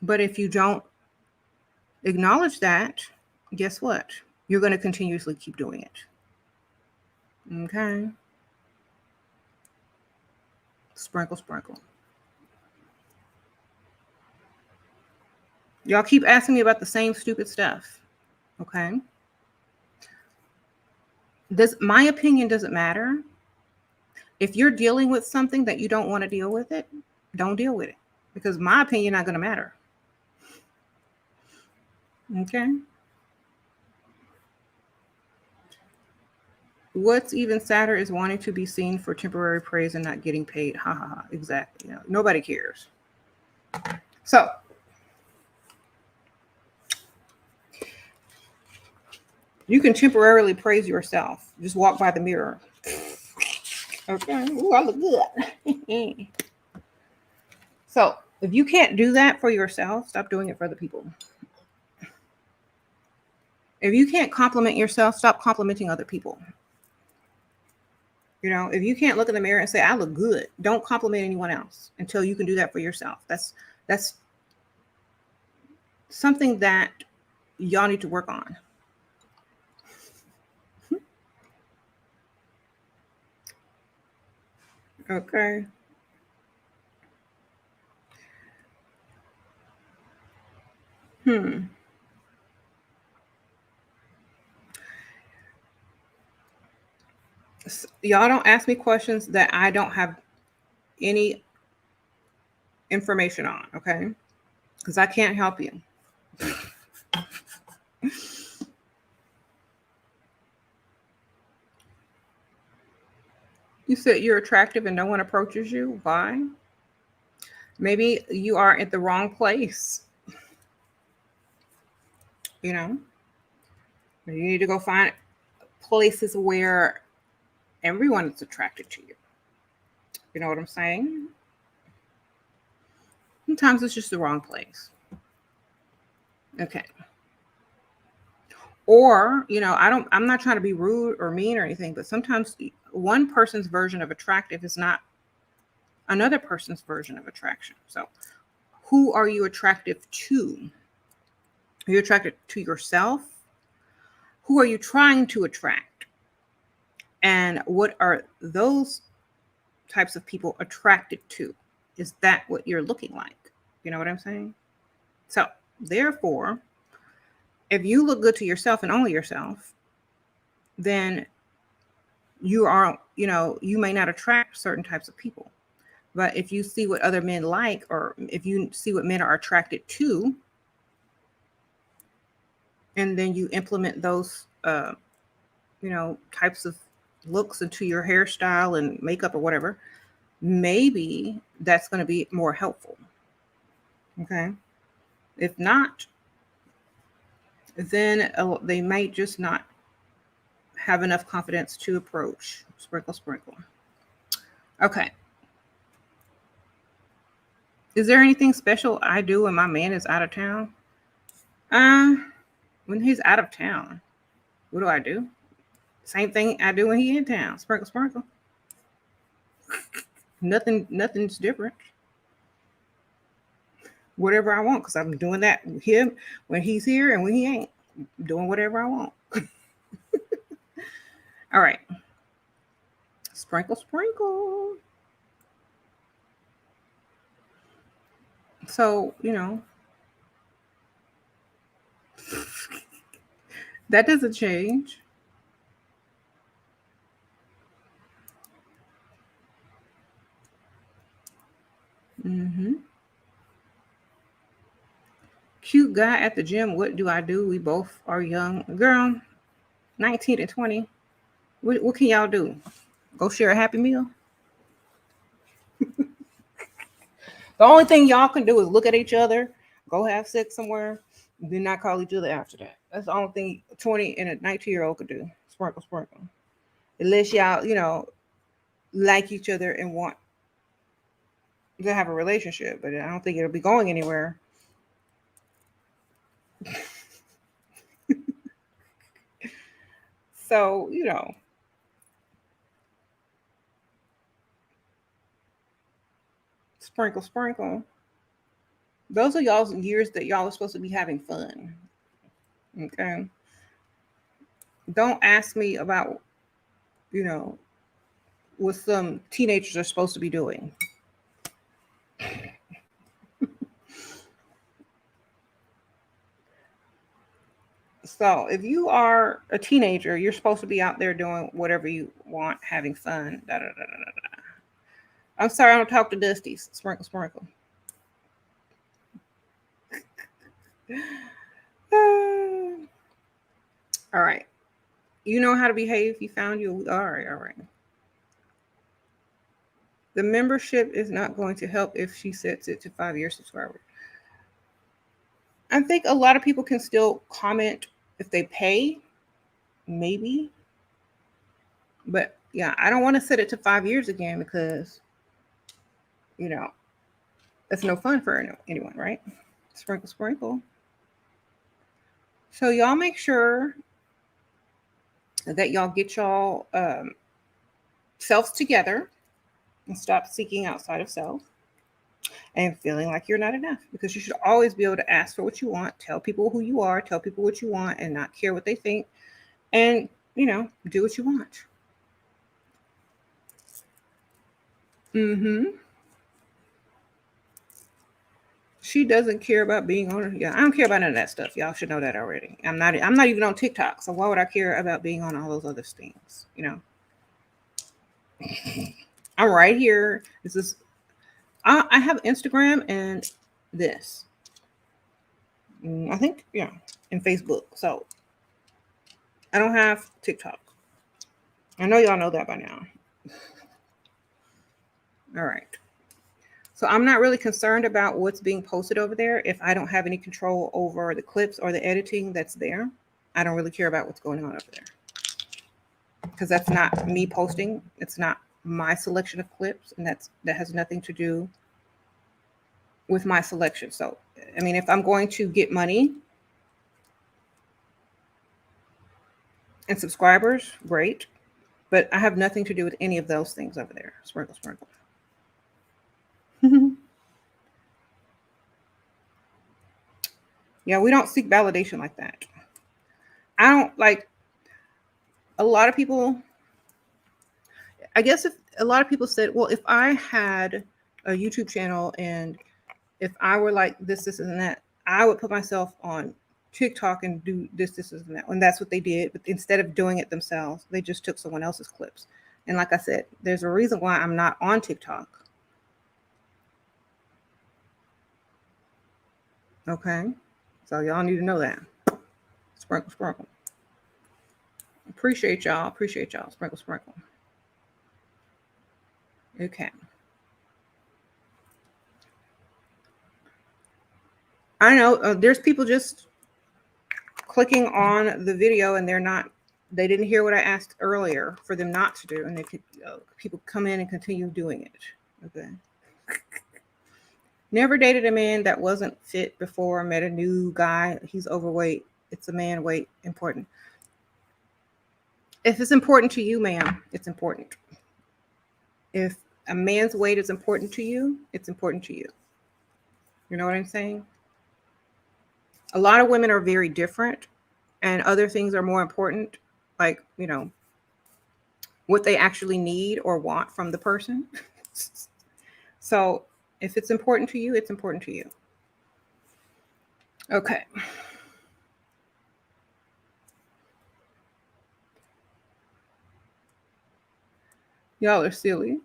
But if you don't acknowledge that, guess what? You're going to continuously keep doing it. Okay. Sprinkle, sprinkle. Y'all keep asking me about the same stupid stuff. Okay. My opinion doesn't matter. If you're dealing with something that you don't want to deal with it, don't deal with it because my opinion not going to matter. Okay. What's even sadder is wanting to be seen for temporary praise and not getting paid. Ha ha ha. Exactly. Nobody cares. So you can temporarily praise yourself. Just walk by the mirror. Okay. Ooh, I look good. So if you can't do that for yourself, stop doing it for other people. If you can't compliment yourself, stop complimenting other people. If you can't look in the mirror and say, I look good, don't compliment anyone else until you can do that for yourself. That's something that y'all need to work on. Okay. Hmm. Y'all don't ask me questions that I don't have any information on, okay? Because I can't help you. You said you're attractive and no one approaches you. Why? Maybe you are at the wrong place. You know, you need to go find places where everyone is attracted to you. You know what I'm saying? Sometimes it's just the wrong place. Okay. Or, I'm not trying to be rude or mean or anything, but sometimes one person's version of attractive is not another person's version of attraction. So, who are you attractive to? Are you attracted to yourself? Who are you trying to attract? And what are those types of people attracted to? Is that what you're looking like? You know what I'm saying? So, therefore, if you look good to yourself and only yourself, then you may not attract certain types of people. But if you see what other men like, or if you see what men are attracted to, and then you implement those, types of looks into your hairstyle and makeup or whatever, maybe that's going to be more helpful. Okay. If not, then they might just not have enough confidence to approach. Sprinkle, sprinkle. Okay. Is there anything special I do when my man is out of town? Uh, when he's out of town, what do I do? Same thing I do when he in town. Sprinkle, sprinkle. Nothing's different. Whatever I want, because I'm doing that with him when he's here and when he ain't. Doing whatever I want. All right. Sprinkle, sprinkle. So, that doesn't change. Mm-hmm. Cute guy at the gym. What do I do? We both are young. Girl, 19 and 20. What can y'all do? Go share a Happy Meal? The only thing y'all can do is look at each other, go have sex somewhere, then not call each other after that. That's the only thing 20 and a 19-year-old could do. Sprinkle, sprinkle. Unless y'all, like each other and want to have a relationship, but I don't think it'll be going anywhere. So, sprinkle, sprinkle. Those are y'all's years that y'all are supposed to be having fun. Okay. Don't ask me about, you know, what some teenagers are supposed to be doing. So if you are a teenager, you're supposed to be out there doing whatever you want, having fun. Da, da, da, da, da. I'm sorry, I don't talk to Dusties. Sprinkle, sprinkle. All right. You know how to behave. You found you. All right. All right. The membership is not going to help if she sets it to 5-year subscriber. I think a lot of people can still comment if they pay, maybe. But yeah, I don't want to set it to 5 years again because, you know, that's no fun for anyone, right? Sprinkle, sprinkle. So y'all make sure that y'all get y'all selves together and stop seeking outside of self and feeling like you're not enough, because you should always be able to ask for what you want, tell people who you are, tell people what you want, and not care what they think, and do what you want. She doesn't care about being on. Yeah, I don't care about none of that stuff. Y'all should know that already. I'm not even on TikTok. So why would I care about being on all those other things? You know. I'm right here. This is. I have Instagram and this. I think yeah, and Facebook. So I don't have TikTok. I know y'all know that by now. All right. So I'm not really concerned about what's being posted over there if I don't have any control over the clips or the editing that's there. I don't really care about what's going on over there because that's not me posting. It's not my selection of clips, and that has nothing to do with my selection. So, I mean, if I'm going to get money and subscribers, great, but I have nothing to do with any of those things over there. Sprinkle, sprinkle. Yeah, we don't seek validation like that. I don't like a lot of people. I guess if a lot of people said, well, if I had a YouTube channel and if I were like this, and that, I would put myself on TikTok and do this, and that. And that's what they did. But instead of doing it themselves, they just took someone else's clips. And like I said, there's a reason why I'm not on TikTok. Okay. So y'all need to know that. Sprinkle, sprinkle. Appreciate y'all. Appreciate y'all. Sprinkle, sprinkle. Okay. I know there's people just clicking on the video and they didn't hear what I asked earlier for them not to do, and they could people come in and continue doing it. Okay. Never dated a man that wasn't fit before. Met a new guy. He's overweight. It's a man weight important. If it's important to you, ma'am, it's important. If a man's weight is important to you, it's important to you. You know what I'm saying? A lot of women are very different, and other things are more important, like, you know, what they actually need or want from the person. So if it's important to you, it's important to you. Okay. Y'all are silly.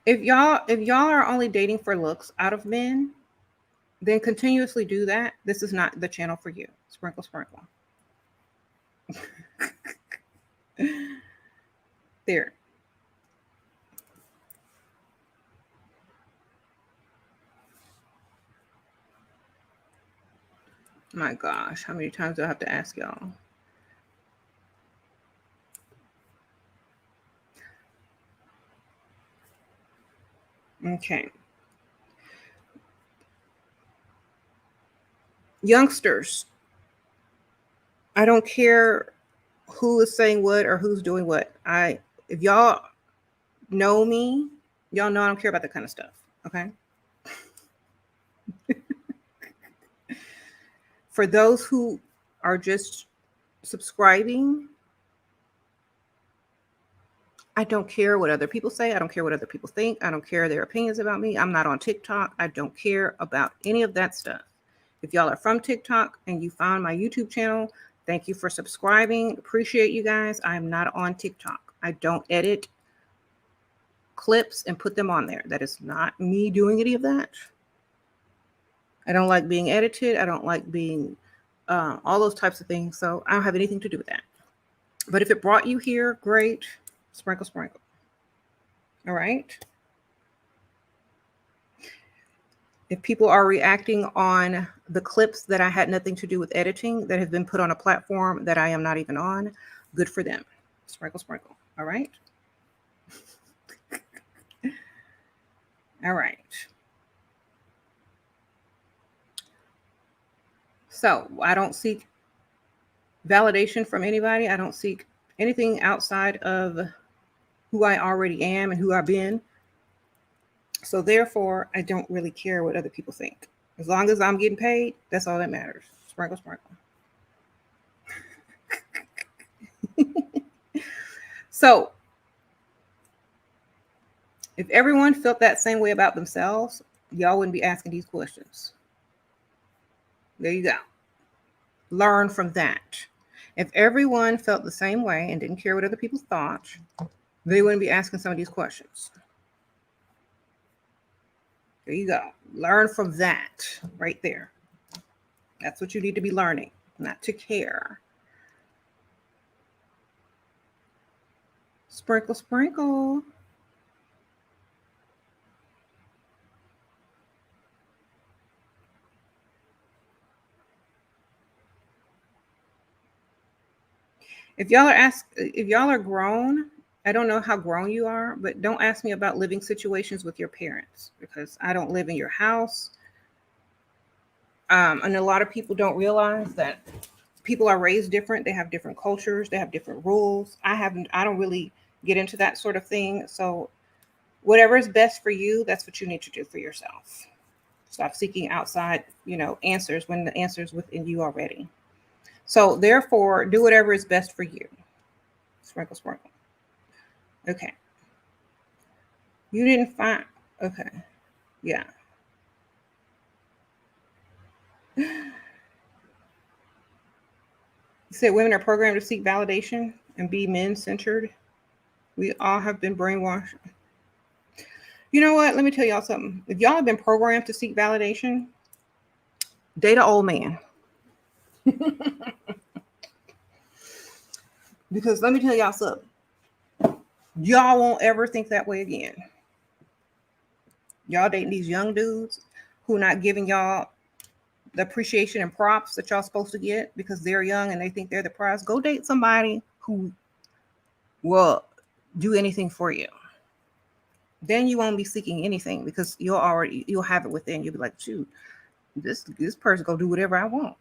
If y'all are only dating for looks out of men, then continuously do that. This is not the channel for you. Sprinkle, sprinkle. There. My gosh, how many times do I have to ask y'all? Okay. Youngsters, I don't care who is saying what or who's doing what. If y'all know me, y'all know I don't care about that kind of stuff. Okay. For those who are just subscribing, I don't care what other people say. I don't care what other people think. I don't care their opinions about me. I'm not on TikTok. I don't care about any of that stuff. If y'all are from TikTok and you found my YouTube channel, thank you for subscribing. Appreciate you guys. I'm not on TikTok. I don't edit clips and put them on there. That is not me doing any of that. I don't like being edited. I don't like being all those types of things. So I don't have anything to do with that. But if it brought you here, great. Sprinkle, sprinkle. All right. If people are reacting on the clips that I had nothing to do with editing that have been put on a platform that I am not even on, good for them. Sprinkle, sprinkle. All right. All right. So I don't seek validation from anybody. I don't seek anything outside of who I already am and who I've been. So therefore, I don't really care what other people think. As long as I'm getting paid, that's all that matters. Sprinkle, sprinkle. So if everyone felt that same way about themselves, y'all wouldn't be asking these questions. There you go. Learn from that. If everyone felt the same way and didn't care what other people thought, they wouldn't be asking some of these questions. There you go. Learn from that right there. That's what you need to be learning, not to care. Sprinkle, sprinkle. If y'all are grown, I don't know how grown you are, but don't ask me about living situations with your parents because I don't live in your house. And a lot of people don't realize that people are raised different. They have different cultures. They have different rules. I don't really get into that sort of thing. So whatever is best for you, that's what you need to do for yourself. Stop seeking outside, answers when the answer is within you already. So therefore, do whatever is best for you. Sprinkle, sprinkle. Okay. You didn't find. Okay. Yeah. You said women are programmed to seek validation and be men centered. We all have been brainwashed. You know what? Let me tell y'all something. If y'all have been programmed to seek validation, date an old man. Because let me tell y'all something. Y'all won't ever think that way again. Y'all dating these young dudes who not giving y'all the appreciation and props that y'all supposed to get because they're young and they think they're the prize. Go date somebody who will do anything for you. Then you won't be seeking anything because you'll have it within. You'll be like, shoot, this person go do whatever I want.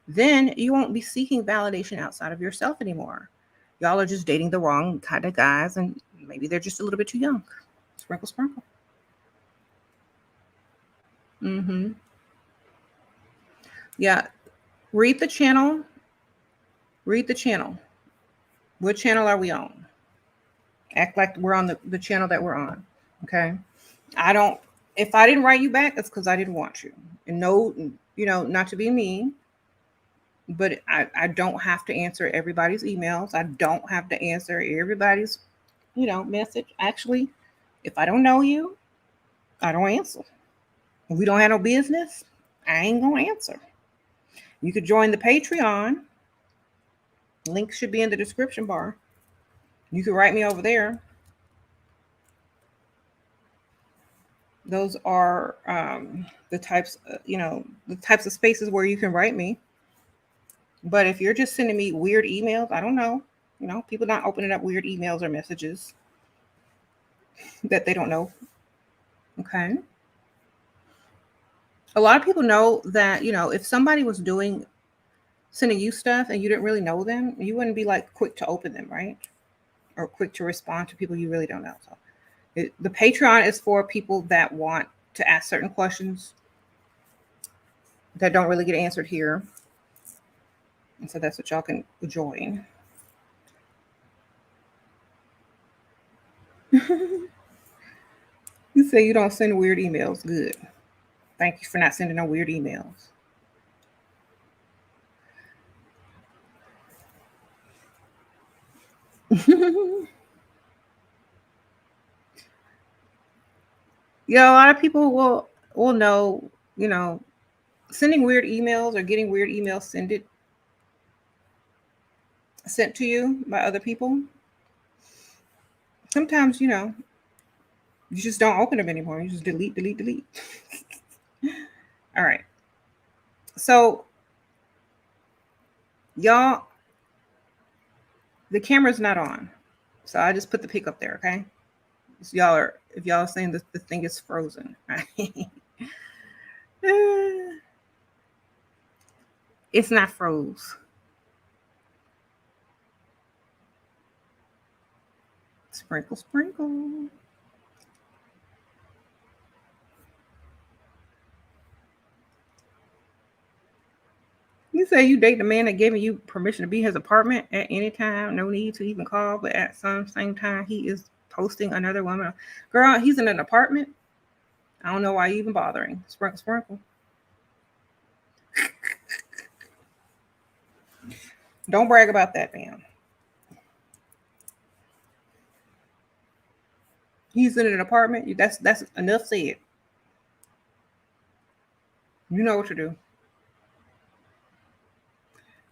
Then you won't be seeking validation outside of yourself anymore. Y'all are just dating the wrong kind of guys, and maybe they're just a little bit too young. Sprinkle, sprinkle. Mm-hmm. Yeah. Read the channel. Read the channel. What channel are we on? Act like we're on the channel that we're on. Okay. If I didn't write you back, it's because I didn't want you. And no, not to be mean, but I don't have to answer everybody's emails. I don't have to answer everybody's, message. Actually, if I don't know you, I don't answer. If we don't have no business, I ain't gonna answer. You could join the Patreon. Link should be in the description bar. You can write me over there. Those are the types, the types of spaces where you can write me. But if you're just sending me weird emails, I don't know. People not opening up weird emails or messages that they don't know. Okay. A lot of people know that, if somebody was sending you stuff and you didn't really know them, you wouldn't be like quick to open them, right? Or quick to respond to people you really don't know. So the Patreon is for people that want to ask certain questions that don't really get answered here. And so that's what y'all can join. You say you don't send weird emails. Good. Thank you for not sending no weird emails. Yeah, a lot of people will know, sending weird emails or getting weird emails sent to you by other people. Sometimes, you just don't open them anymore. You just delete, delete, delete. All right. So, y'all, the camera's not on. So I just put the pic up there, okay? So if y'all are saying the thing is frozen, right? It's not froze. Sprinkle, sprinkle. You say you date the man that giving you permission to be in his apartment at any time, no need to even call, but at some same time he is posting another woman. Girl, he's in an apartment. I don't know why you even bothering. Sprinkle, sprinkle. Don't brag about that, man. He's in an apartment. That's enough said. You know what to do.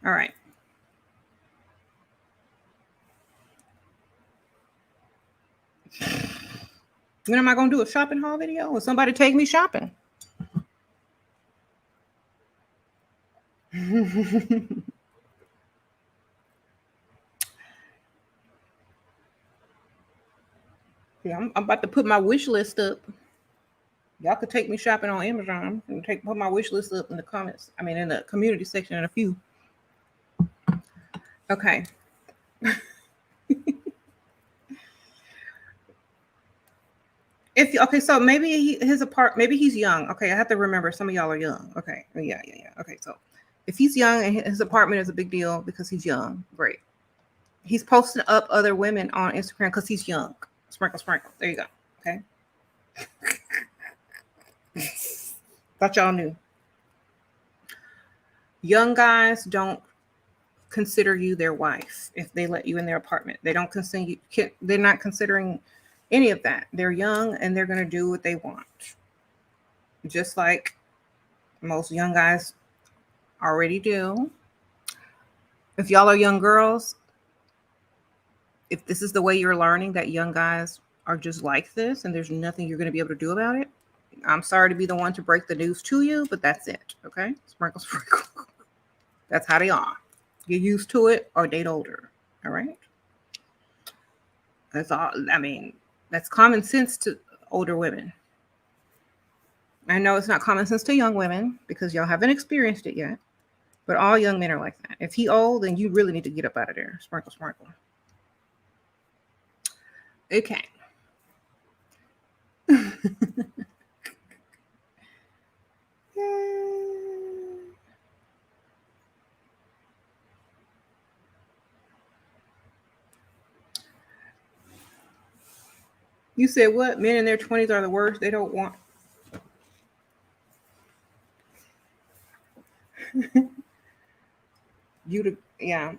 All right. When am I gonna do a shopping haul video? Will somebody take me shopping? Yeah, I'm about to put my wish list up. Y'all could take me shopping on Amazon and put my wish list up in the comments. I mean, in the community section in a few. Okay. So maybe maybe he's young. Okay, I have to remember some of y'all are young. Okay, yeah. Okay, so if he's young and his apartment is a big deal because he's young, great. He's posting up other women on Instagram because he's young. Sprinkle, sprinkle. There you go. Okay. Thought y'all knew. Young guys don't consider you their wife if they let you in their apartment. They don't consider you. They're not considering any of that. They're young and they're going to do what they want. Just like most young guys already do. If y'all are young girls, if this is the way you're learning that young guys are just like this and there's nothing you're going to be able to do about it, I'm sorry to be the one to break the news to you, but that's it. Okay? Sprinkle, sprinkle. That's how they are. Get used to it or date older. All right? That's all. I mean, that's common sense to older women. I know it's not common sense to young women because y'all haven't experienced it yet. But all young men are like that. If he old, then you really need to get up out of there. Sprinkle, sprinkle. Okay. You said what? Men in their 20s are the worst. They don't want. You to, yeah.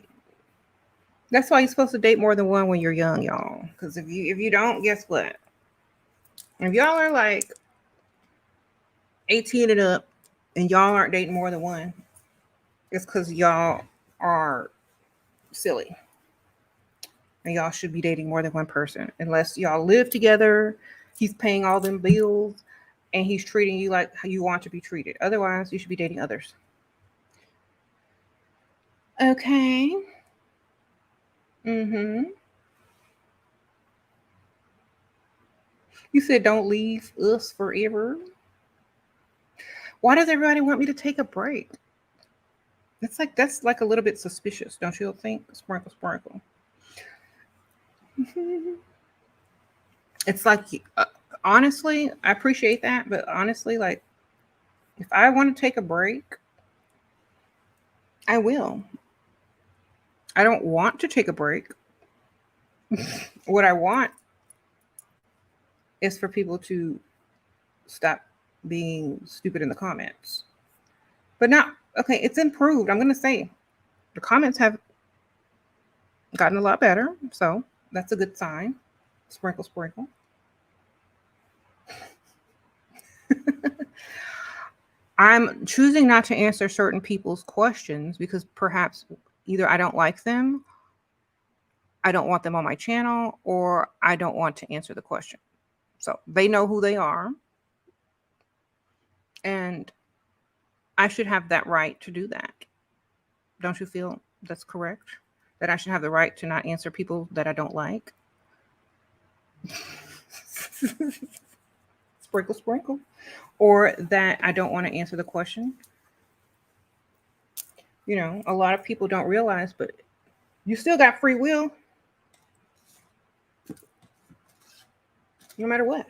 That's why you're supposed to date more than one when you're young, y'all. Because if you don't, guess what? If y'all are like 18 and up and y'all aren't dating more than one, it's because y'all are silly. And y'all should be dating more than one person. Unless y'all live together, he's paying all them bills, and he's treating you like how you want to be treated. Otherwise, you should be dating others. Okay. Mm-hmm. You said don't leave us forever. Why does everybody want me to take a break? That's like a little bit suspicious, don't you think? Sprinkle, sprinkle. It's like, honestly, I appreciate that, but honestly, like, if I want to take a break, I will. I don't want to take a break. What I want is for people to stop being stupid in the comments. But not, okay, it's improved. I'm going to say the comments have gotten a lot better. So that's a good sign. Sprinkle, sprinkle. I'm choosing not to answer certain people's questions because perhaps either I don't like them, I don't want them on my channel, or I don't want to answer the question. So they know who they are. And I should have that right to do that. Don't you feel that's correct? That I should have the right to not answer people that I don't like? Sprinkle, sprinkle. Or that I don't want to answer the question. You know, a lot of people don't realize, but you still got free will. No matter what.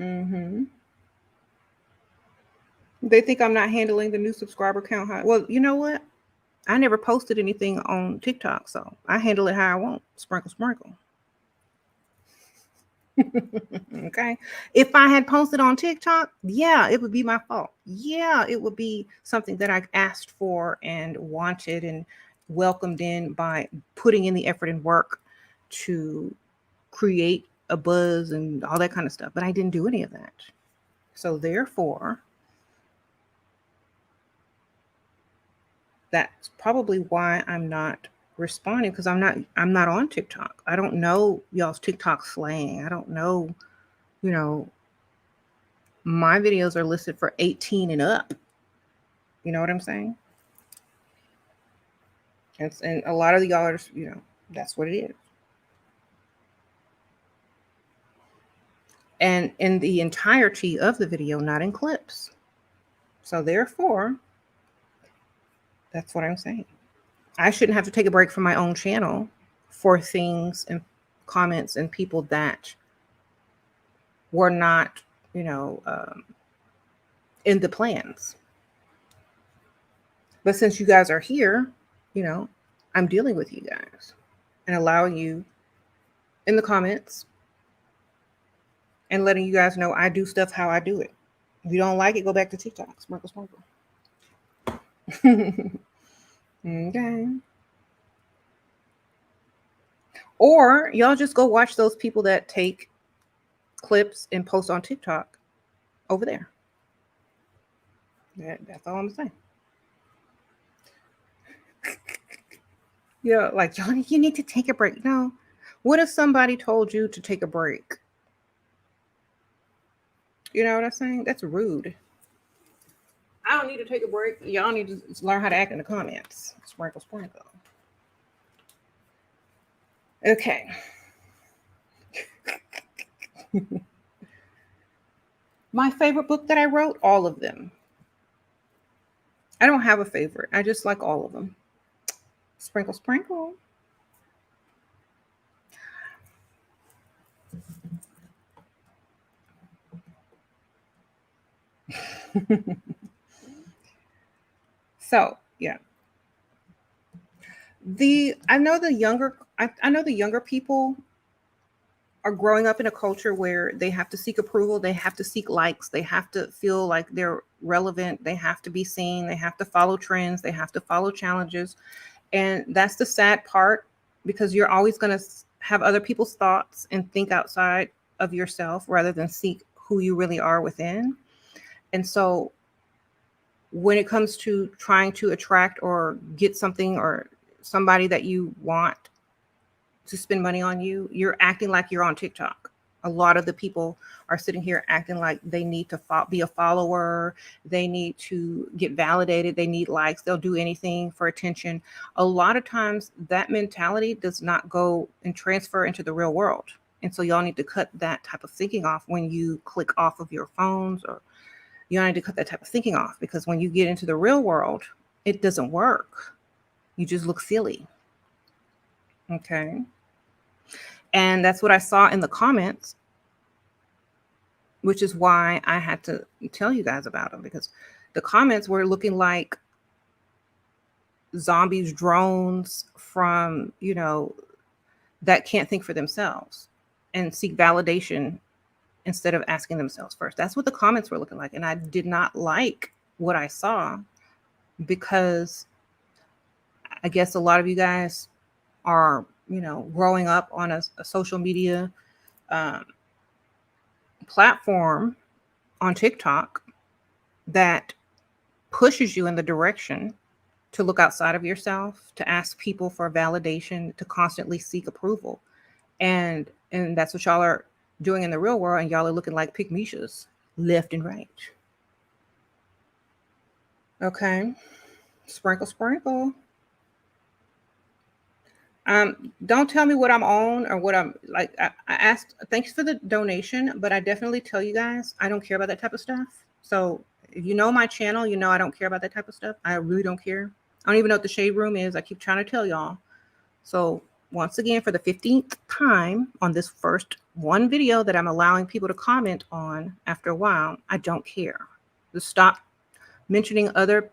Mm-hmm. They think I'm not handling the new subscriber count high. Well, you know what? I never posted anything on TikTok, so I handle it how I want. Sprinkle, sprinkle. Okay. If I had posted on TikTok, yeah, it would be my fault. Yeah, it would be something that I asked for and wanted and welcomed in by putting in the effort and work to create a buzz and all that kind of stuff. But I didn't do any of that. So therefore, that's probably why I'm not responding, because I'm not on TikTok. I don't know y'all's TikTok slang. I don't know, you know, my videos are listed for 18 and up. You know what I'm saying? And a lot of y'all are, that's what it is. And in the entirety of the video, not in clips. So therefore, that's what I'm saying. I shouldn't have to take a break from my own channel for things and comments and people that were not, you know, in the plans. But since you guys are here, I'm dealing with you guys and allowing you in the comments and letting you guys know I do stuff how I do it. If you don't like it, go back to TikTok. Sprinkle, sprinkle. Okay. Or y'all just go watch those people that take clips and post on TikTok over there. That's all I'm saying. Yeah, like, Johnny, you need to take a break. No. What if somebody told you to take a break? You know what I'm saying? That's rude. I don't need to take a break. Y'all need to learn how to act in the comments. Sprinkle, sprinkle. Okay. My favorite book that I wrote, all of them. I don't have a favorite. I just like all of them. Sprinkle, sprinkle. So yeah, I know the younger people are growing up in a culture where they have to seek approval, they have to seek likes, they have to feel like they're relevant, they have to be seen, they have to follow trends, they have to follow challenges. And that's the sad part, because you're always going to have other people's thoughts and think outside of yourself rather than seek who you really are within. And so when it comes to trying to attract or get something or somebody that you want to spend money on you, you're acting like you're on TikTok. A lot of the people are sitting here acting like they need to be a follower. They need to get validated. They need likes. They'll do anything for attention. A lot of times that mentality does not go and transfer into the real world. And so y'all need to cut that type of thinking off when you click off of your phones, or you need to cut that type of thinking off, because when you get into the real world, it doesn't work. You just look silly. Okay. And that's what I saw in the comments, which is why I had to tell you guys about them, because the comments were looking like zombies, drones from, that can't think for themselves and seek validation instead of asking themselves first. That's what the comments were looking like. And I did not like what I saw, because I guess a lot of you guys are, growing up on a social media platform on TikTok that pushes you in the direction to look outside of yourself, to ask people for validation, to constantly seek approval. And that's what y'all are doing in the real world, and y'all are looking like pygmishas left and right. Okay. Sprinkle, sprinkle. Don't tell me what I'm on or what I'm like. I asked, thanks for the donation, but I definitely tell you guys, I don't care about that type of stuff. So if you know my channel, I don't care about that type of stuff. I really don't care. I don't even know what the shade room is. I keep trying to tell y'all. So once again, for the 15th time on this first one video that I'm allowing people to comment on after a while, I don't care. Just stop mentioning other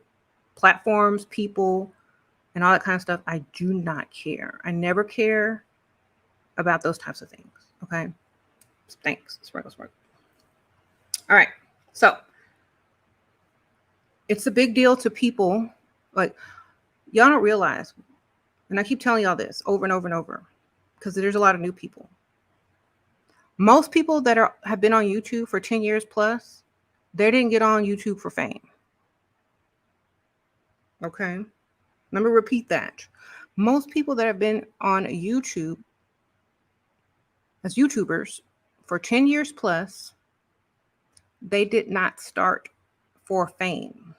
platforms, people, and all that kind of stuff. I do not care. I never care about those types of things. Okay. Thanks. Sprinkle, sprinkle. All right. So it's a big deal to people. Like, y'all don't realize, and I keep telling y'all this over and over and over, because there's a lot of new people. Most people that have been on YouTube for 10 years plus, they didn't get on YouTube for fame. Okay. Let me repeat that. Most people that have been on YouTube as YouTubers for 10 years plus, they did not start for fame.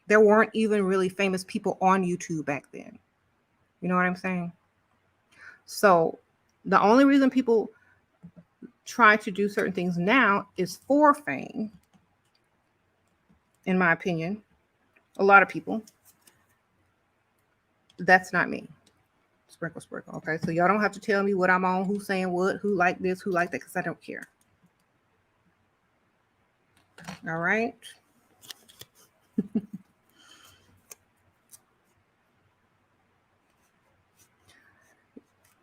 There weren't even really famous people on YouTube back then. You know what I'm saying? So the only reason people try to do certain things now is for fame, in my opinion. A lot of people. That's not me. Sprinkle, sprinkle. Okay, so y'all don't have to tell me what I'm on, who's saying what, who like this, who like that, because I don't care. All right.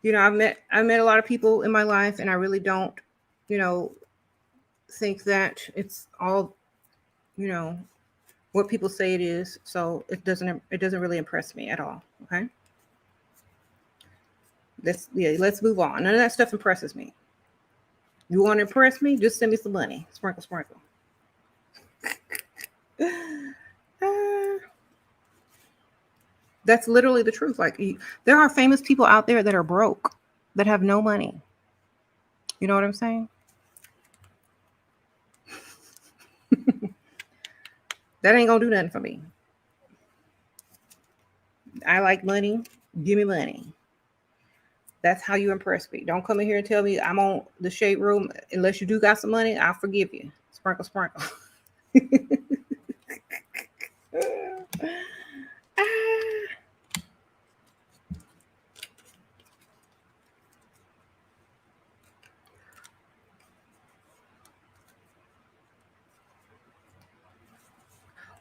You know, I've met a lot of people in my life, and I really don't, you know, think that it's all, you know, what people say it is. So it doesn't really impress me at all. Okay. Let's move on. None of that stuff impresses me. You want to impress me? Just send me some money. Sprinkle, sprinkle. That's literally the truth. Like, there are famous people out there that are broke, that have no money. You know what I'm saying? That ain't gonna do nothing for me. I like money. Give me money. That's how you impress me. Don't come in here and tell me I'm on the shade room. Unless you do got some money, I'll forgive you. Sprinkle, sprinkle.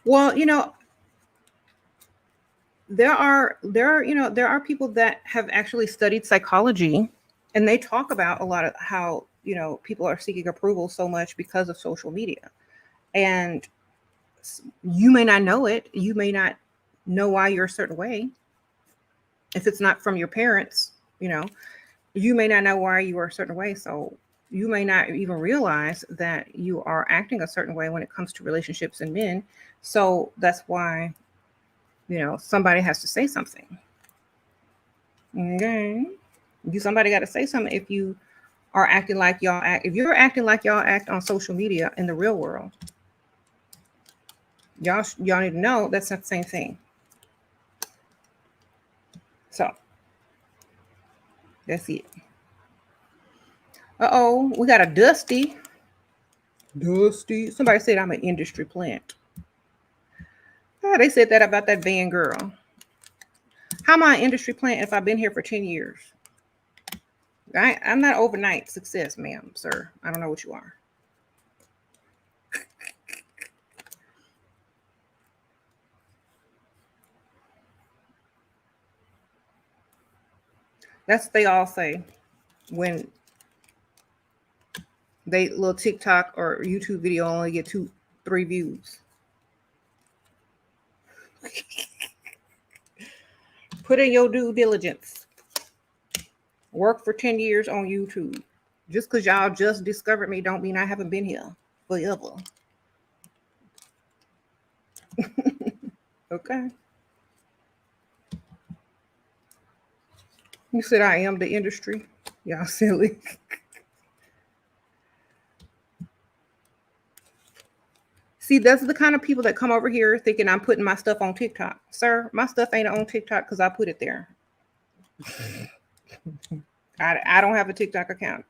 Well, you know, there are people that have actually studied psychology, and they talk about a lot of how, you know, people are seeking approval so much because of social media. And you may not know it. You may not know why you're a certain way. If it's not from your parents, you know, you may not know why you are a certain way. So you may not even realize that you are acting a certain way when it comes to relationships and men. So that's why, you know, somebody has to say something. Okay. Somebody got to say something if you are acting like y'all act. If you're acting like y'all act on social media in the real world, y'all need to know that's not the same thing. So that's it. Uh-oh, we got a Dusty. Dusty. Somebody said I'm an industry plant. Oh, they said that about that van girl. How am I an industry plant if I've been here for 10 years? I'm not overnight success, ma'am, sir. I don't know what you are. That's what they all say when they little TikTok or YouTube video only get 2-3 views. Put in your due diligence. Work for 10 years on YouTube. Just because y'all just discovered me don't mean I haven't been here forever. Okay. You said I am the industry. Y'all silly. See, that's the kind of people that come over here thinking I'm putting my stuff on TikTok. Sir, my stuff ain't on TikTok because I put it there. I don't have a TikTok account.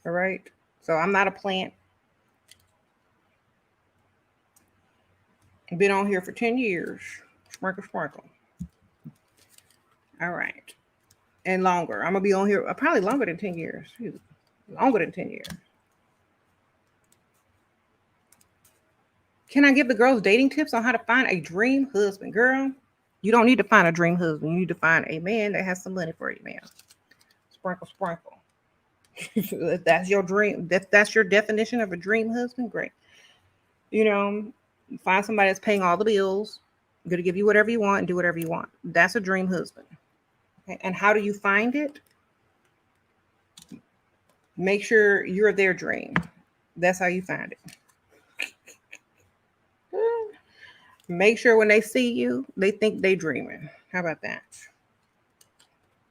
All right. So I'm not a plant. I've been on here for 10 years. Sprinkle, sprinkle. All right. and longer. I'm gonna be on here probably longer than 10 years. Shoot, longer than 10 years. Can I give the girls dating tips on how to find a dream husband? Girl, you don't need to find a dream husband. You need to find a man that has some money for you, man. Sprinkle, sprinkle. If that's your dream, that's your definition of a dream husband, great. You know, find somebody that's paying all the bills, going to give you whatever you want and do whatever you want. That's a dream husband. Okay? And how do you find it? Make sure you're their dream. That's how you find it. Make sure when they see you, they think they dreaming. How about that?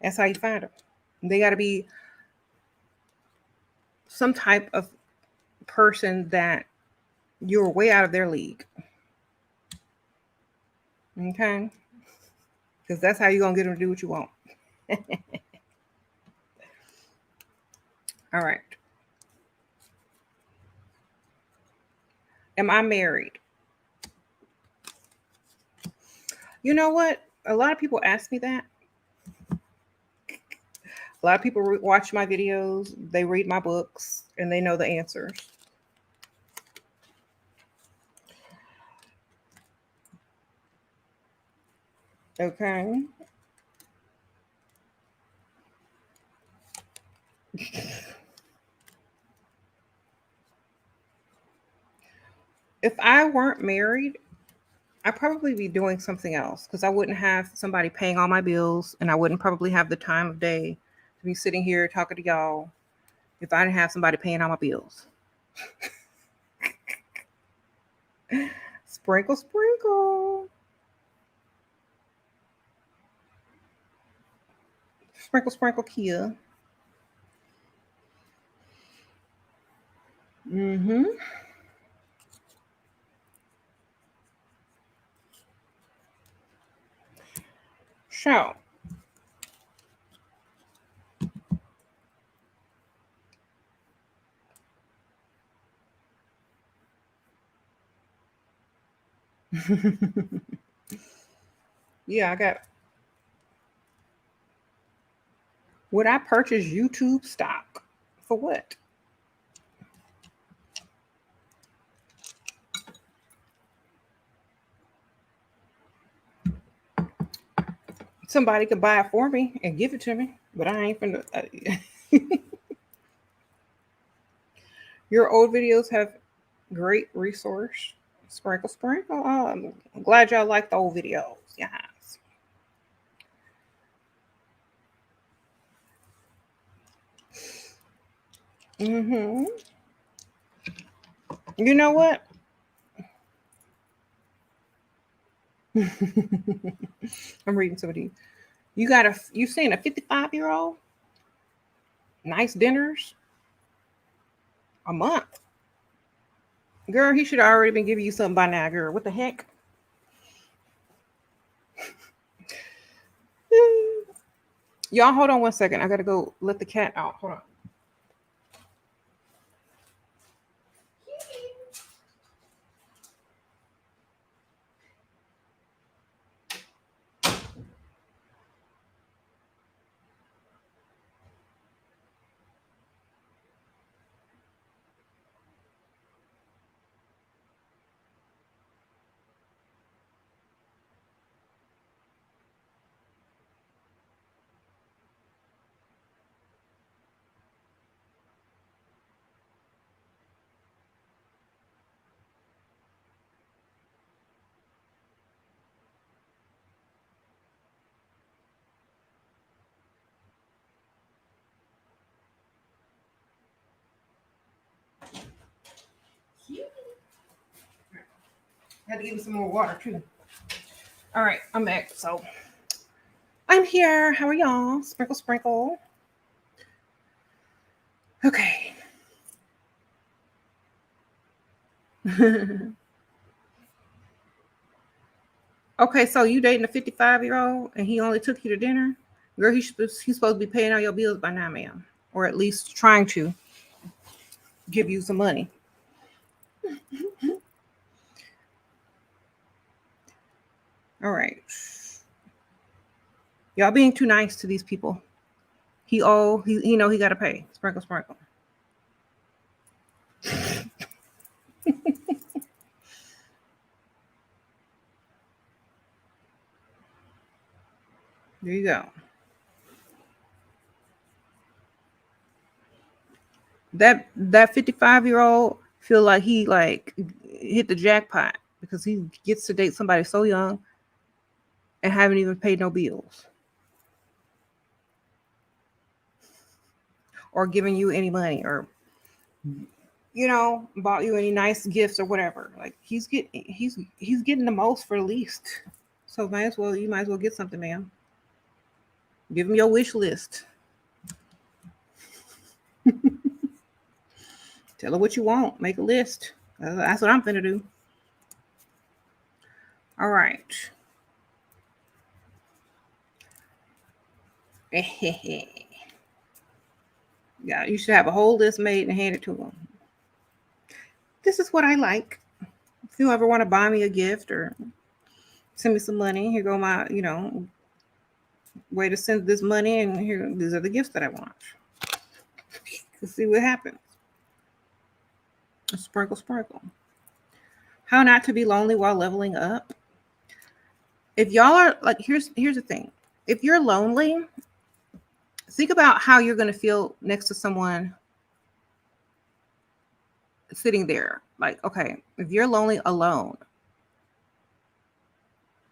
That's how you find them. They got to be some type of person that you're way out of their league. Okay? Because that's how you're going to get them to do what you want. All right. Am I married? You know what? A lot of people ask me that. A lot of people watch my videos, they read my books, and they know the answers. Okay. If I weren't married, I'd probably be doing something else because I wouldn't have somebody paying all my bills and I wouldn't probably have the time of day to be sitting here talking to y'all if I didn't have somebody paying all my bills. Sprinkle, sprinkle. Sprinkle, sprinkle, Kia. Mm-hmm. So, yeah, I got. Would I purchase YouTube stock? For what? Somebody could buy it for me and give it to me, but I ain't finna. Your old videos have great resource. Sprinkle, sprinkle. I'm glad y'all like the old videos. Yes. Mm-hmm. You know what? I'm reading some of these. You seen a 55-year-old? Nice dinners? A month? Girl, he should have already been giving you something by now, girl. What the heck? Y'all, hold on one second. I gotta go let the cat out. Hold on. I had to give him some more water too. All right, I'm back. So I'm here. How are y'all? Sprinkle, sprinkle. Okay. Okay, so you dating a 55-year-old and he only took you to dinner? Girl, he's supposed to be paying all your bills by now, ma'am. Or at least trying to give you some money. All right. Y'all being too nice to these people. he know he got to pay. Sprinkle, sprinkle. There you go. That 55-year-old feel like he like hit the jackpot because he gets to date somebody so young and haven't even paid no bills or given you any money or bought you any nice gifts or whatever. Like he's getting the most for the least. So you might as well get something, man. Give him your wish list. Tell her what you want. Make a list. That's what I'm finna do. All right. Yeah, you should have a whole list made and hand it to them. This is what I like. If you ever want to buy me a gift or send me some money, here go my, way to send this money, and here these are the gifts that I want. Let's see what happens. Sprinkle, sprinkle. How not to be lonely while leveling up. If y'all are like, here's the thing. If you're lonely, think about how you're going to feel next to someone sitting there. Like, okay, if you're lonely alone,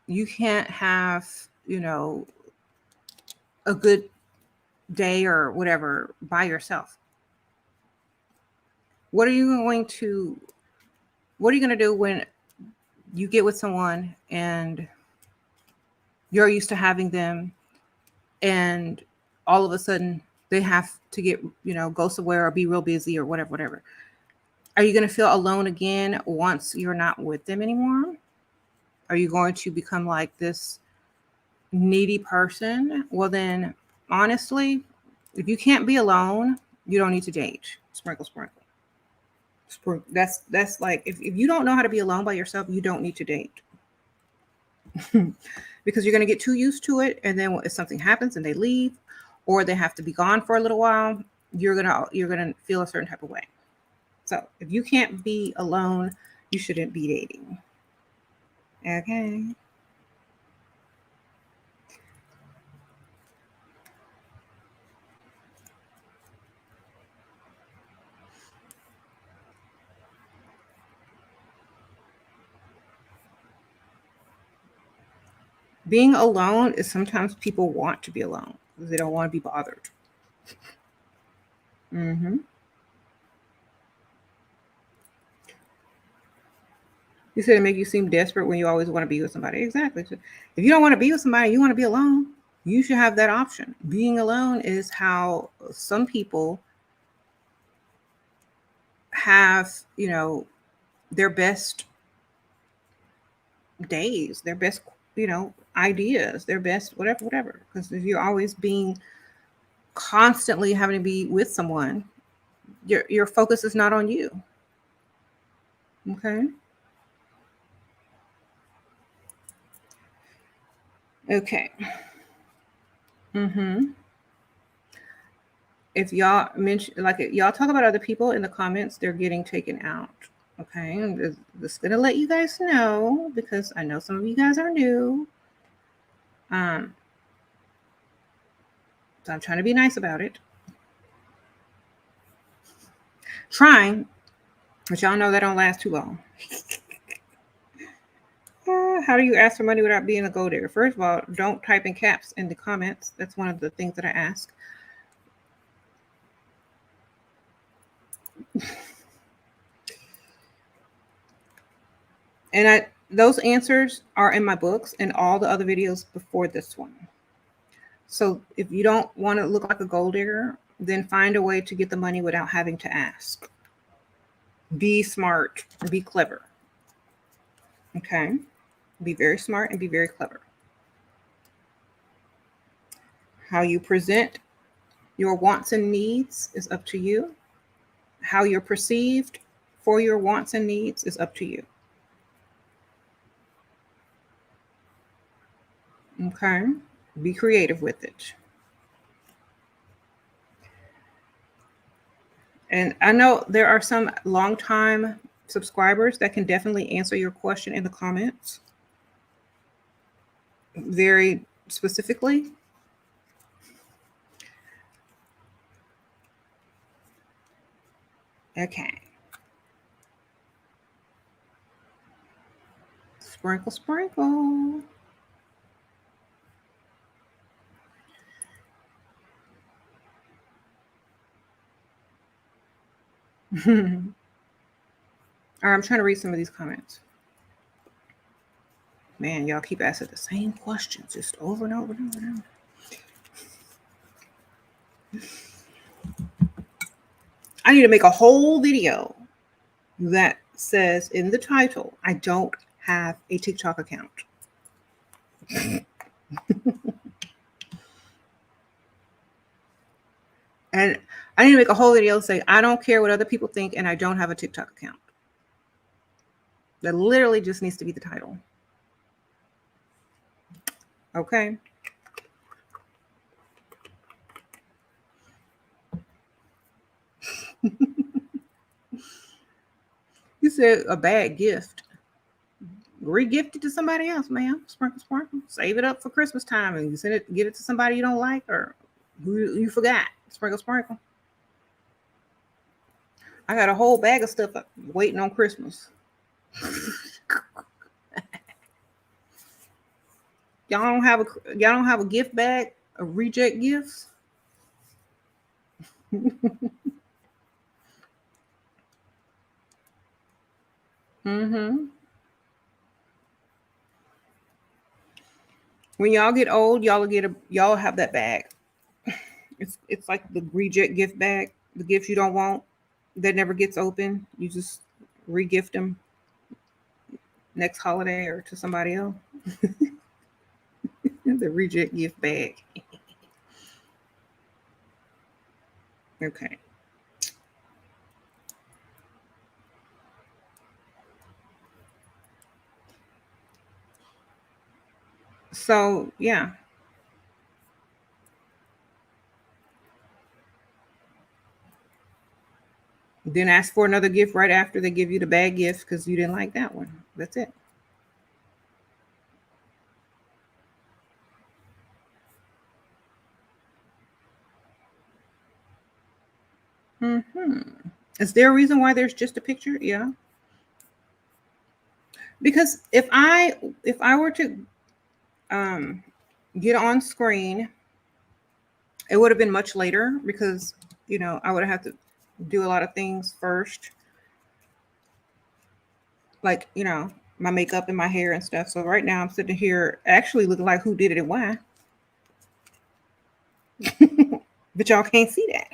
you can't have, a good day or whatever by yourself. What are you going to do when you get with someone and you're used to having them and all of a sudden they have to get, go somewhere or be real busy or whatever. Are you going to feel alone again once you're not with them anymore? Are you going to become like this needy person? Well, then, honestly, if you can't be alone, you don't need to date. Sprinkle, sprinkle. That's like if you don't know how to be alone by yourself, you don't need to date. Because you're going to get too used to it, and then if something happens and they leave or they have to be gone for a little while, you're going to feel a certain type of way. So, if you can't be alone, you shouldn't be dating. Okay? Being alone is sometimes people want to be alone because they don't want to be bothered. Mm-hmm. You said it make you seem desperate when you always want to be with somebody. Exactly. So if you don't want to be with somebody, you want to be alone. You should have that option. Being alone is how some people have, their best days, their best, ideas, their best whatever. Because if you're always being constantly having to be with someone, your focus is not on you. Okay. Okay. Mm-hmm. If y'all mention like if y'all talk about other people in the comments, they're getting taken out. Okay. I'm just gonna let you guys know because I know some of you guys are new. Um, so I'm trying to be nice about it. Trying, but y'all know that don't last too long. How do you ask for money without being a gold digger? First of all, don't type in caps in the comments. That's one of the things that I ask. And those answers are in my books and all the other videos before this one. So if you don't want to look like a gold digger, then find a way to get the money without having to ask. Be smart, be clever. Okay? Be very smart and be very clever. How you present your wants and needs is up to you. How you're perceived for your wants and needs is up to you. Okay? Be creative with it. And I know there are some longtime subscribers that can definitely answer your question in the comments very specifically. Okay. Sprinkle, sprinkle. All right, I'm trying to read some of these comments. Man, y'all keep asking the same questions just over and over and over and over. I need to make a whole video that says in the title, I don't have a TikTok account. And I need to make a whole video say, I don't care what other people think and I don't have a TikTok account. That literally just needs to be the title. Okay. You said a bad gift. Re-gift it to somebody else, ma'am. Sprinkle, sprinkle. Save it up for Christmas time and you send it, give it to somebody you don't like or who you forgot. Sprinkle, sprinkle. I got a whole bag of stuff waiting on Christmas. Y'all don't have a gift bag of reject gifts? Mm-hmm. When y'all get old, y'all have that bag. It's like the reject gift bag, the gifts you don't want that never gets open. You just re-gift them next holiday or to somebody else. The reject gift bag. Okay. So yeah. Then ask for another gift right after they give you the bad gift because you didn't like that one. That's it. Mm-hmm. Is there a reason why there's just a picture? Yeah. Because if I were to get on screen, it would have been much later because I would have to do a lot of things first, like my makeup and my hair and stuff. So right now I'm sitting here actually looking like who did it and why, but y'all can't see that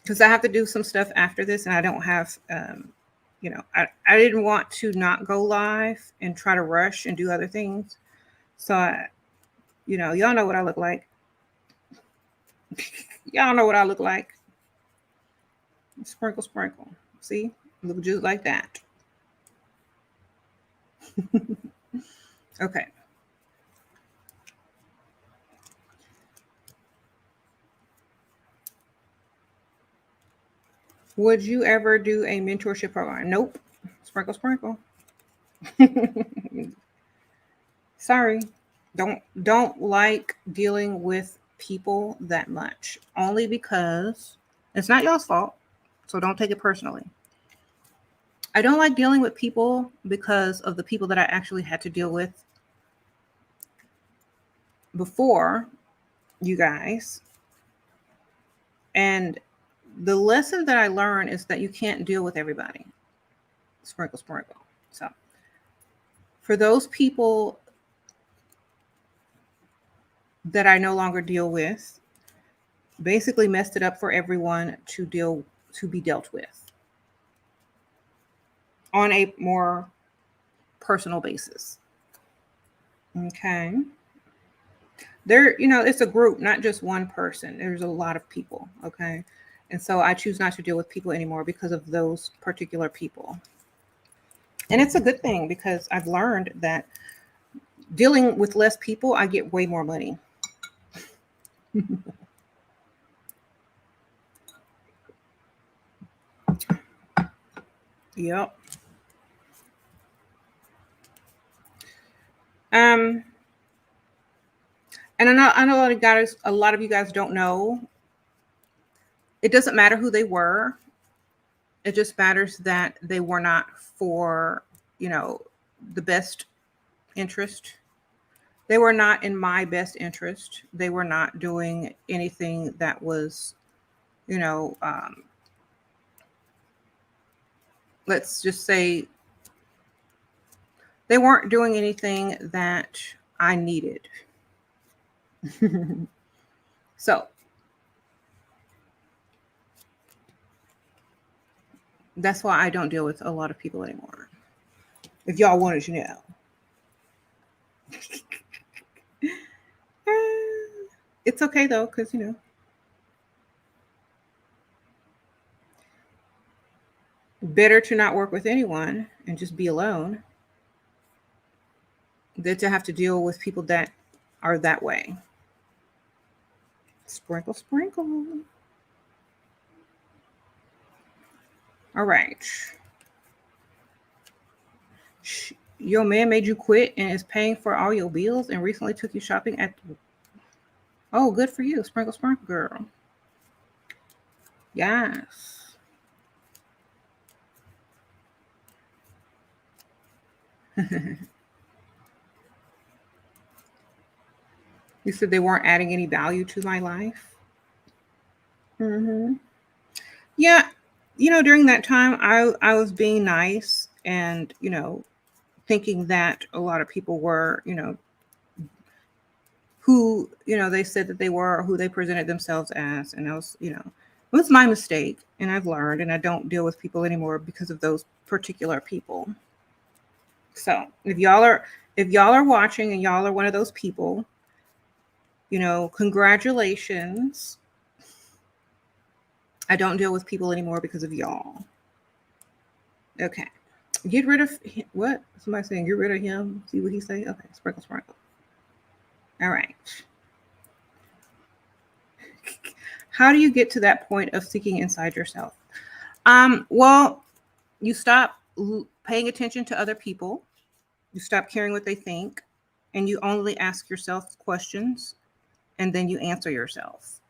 because I have to do some stuff after this, and I don't have I didn't want to not go live and try to rush and do other things. So y'all know what I look like. Y'all know what I look like. Sprinkle, sprinkle. See? Look just like that. Okay. Would you ever do a mentorship program? Nope. Sprinkle, sprinkle. Sorry. Don't like dealing with people that much. Only because it's not y'all's fault. So don't take it personally. I don't like dealing with people because of the people that I actually had to deal with before you guys. And the lesson that I learned is that you can't deal with everybody. Sprinkle, sprinkle. So for those people that I no longer deal with, basically messed it up for everyone to be dealt with on a more personal basis. Okay. It's a group, not just one person. There's a lot of people. Okay. And so I choose not to deal with people anymore because of those particular people. And it's a good thing because I've learned that dealing with less people, I get way more money. Yep. Um, and I know a lot of you guys don't know. It doesn't matter who they were. It just matters that they were not for, you know, the best interest. They were not in my best interest. They were not doing anything that was, you know, let's just say they weren't doing anything that I needed. So that's why I don't deal with a lot of people anymore. If y'all wanted to know. It's okay though, because, you know, better to not work with anyone and just be alone than to have to deal with people that are that way. Sprinkle, sprinkle. All right. Your man made you quit and is paying for all your bills and recently took you shopping at. Oh, good for you. Sprinkle, sprinkle, girl. Yes. You said they weren't adding any value to my life. Mm-hmm. Yeah. You know, during that time, I was being nice and, you know, thinking that a lot of people were, you know, who, you know, they said that they were or who they presented themselves as. And I was, you know, it was my mistake. And I've learned and I don't deal with people anymore because of those particular people. So if y'all are watching and y'all are one of those people, you know, congratulations. I don't deal with people anymore because of y'all. Okay. Get rid of what? Somebody saying get rid of him. See what he say? Okay, sprinkle, sprinkle. All right. How do you get to that point of seeking inside yourself? Well, you stop paying attention to other people. You stop caring what they think, and you only ask yourself questions, and then you answer yourself,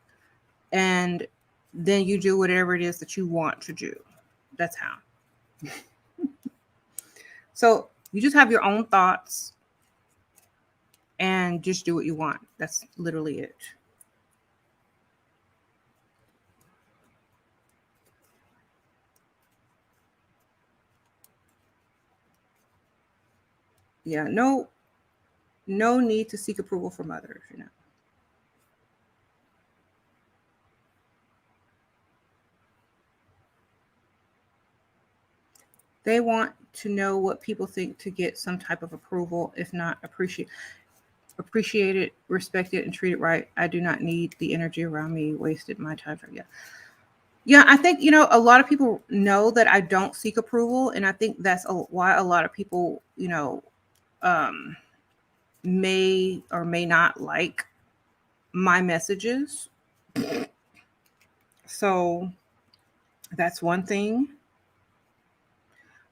and then you do whatever it is that you want to do. That's how. So you just have your own thoughts and just do what you want. That's literally it. Yeah, no need to seek approval from others, you know. They want to know what people think to get some type of approval, if not appreciate it, respect it, and treat it right. I do not need the energy around me wasted my time for. Yeah. Yeah, I think, you know, a lot of people know that I don't seek approval, and I think that's why a lot of people, you know, um, may or may not like my messages. So that's one thing.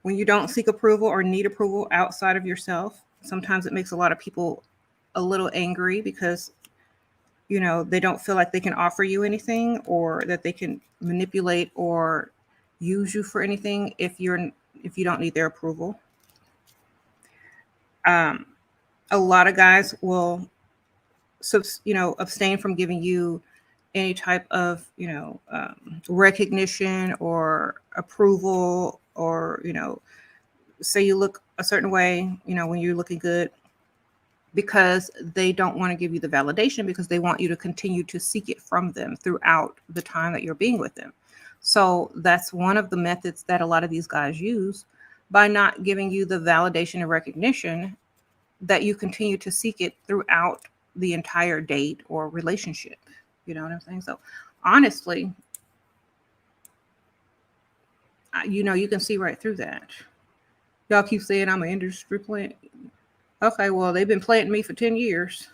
When you don't seek approval or need approval outside of yourself, sometimes it makes a lot of people a little angry because, you know, they don't feel like they can offer you anything or that they can manipulate or use you for anything if you don't need their approval. Um, a lot of guys will, you know, abstain from giving you any type of, you know, recognition or approval, or, you know, say you look a certain way, you know, when you're looking good, because they don't want to give you the validation because they want you to continue to seek it from them throughout the time that you're being with them. So that's one of the methods that a lot of these guys use, by not giving you the validation and recognition, that you continue to seek it throughout the entire date or relationship. You know what I'm saying? So honestly, you know, you can see right through that. Y'all keep saying I'm an industry plant. Okay, well, they've been planting me for 10 years.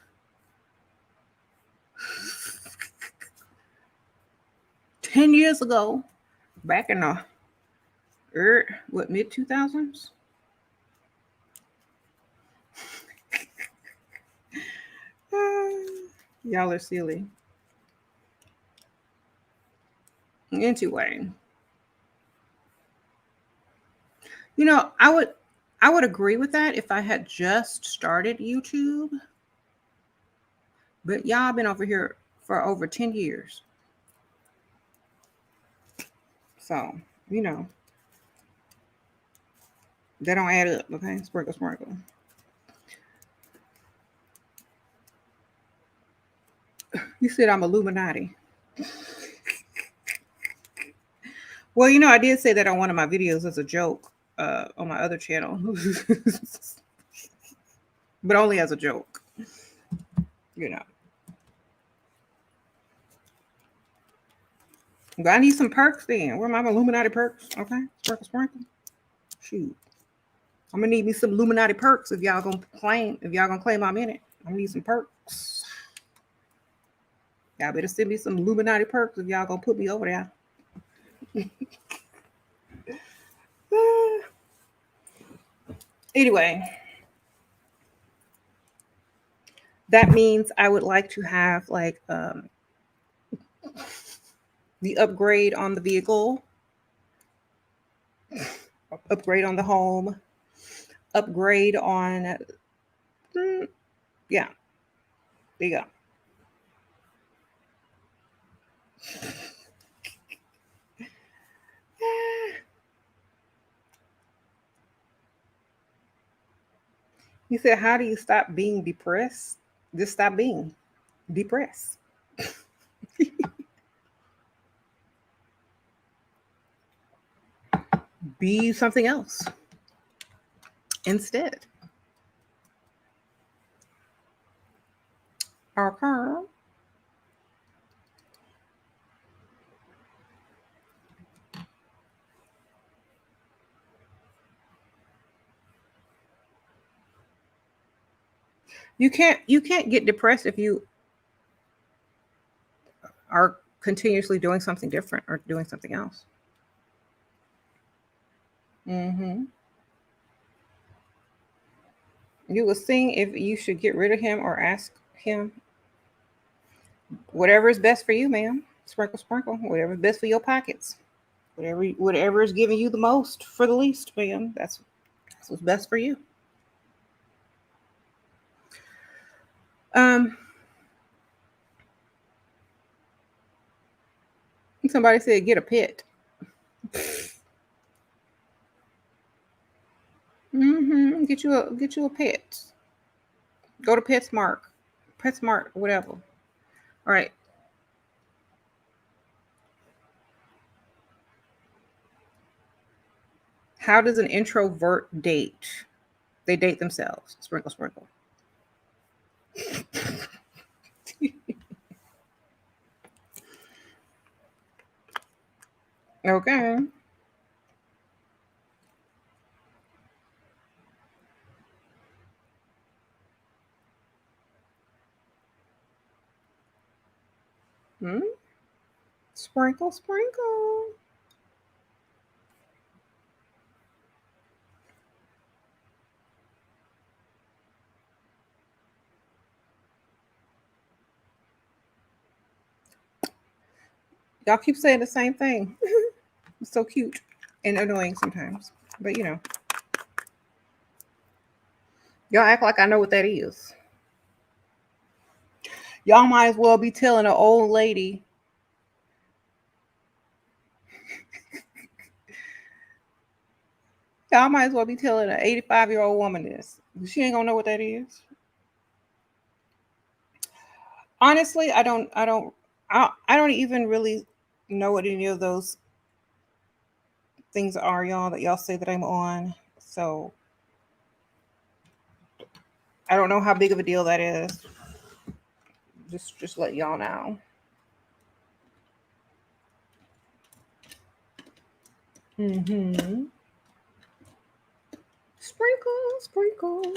10 years ago, back in the What, mid 2000s? Y'all are silly. Anyway, you know, I would agree with that if I had just started YouTube. But y'all been over here for over 10 years. So, you know, they don't add up, okay? Sprinkle, sprinkle. You said I'm Illuminati. Well, you know, I did say that on one of my videos as a joke on my other channel, but only as a joke, you know. But I need some perks then. Where are my Illuminati perks? Okay, sprinkle, sprinkle. Shoot, I'm gonna need me some Illuminati perks if y'all gonna claim. If y'all gonna claim I'm in it, I'm gonna need some perks. Y'all better send me some Illuminati perks if y'all gonna put me over there. Anyway, that means I would like to have like the upgrade on the vehicle, upgrade on the home, upgrade on yeah, there you go. He said, how do you stop being depressed? Just stop being depressed. Be something else instead. Okay. You can't get depressed if you are continuously doing something different or doing something else. Mm-hmm. You will sing if you should get rid of him or ask him. Whatever is best for you, ma'am. Sprinkle, sprinkle. Whatever is best for your pockets. Whatever is giving you the most for the least, ma'am. That's what's best for you. Um, somebody said get a pet. Mm-hmm. Get you a pet. Go to PetSmart, whatever. All right. How does an introvert date? They date themselves. Sprinkle, sprinkle. Okay. Hmm? Sprinkle, sprinkle. Y'all keep saying the same thing. It's so cute and annoying sometimes. But you know, y'all act like I know what that is. Y'all might as well be telling an old lady. Y'all might as well be telling an 85-year-old woman this. She ain't gonna know what that is. Honestly, I don't even really know what any of those things are, y'all, that y'all say that I'm on. So I don't know how big of a deal that is. Just let y'all know. Mm-hmm. Sprinkle, sprinkle.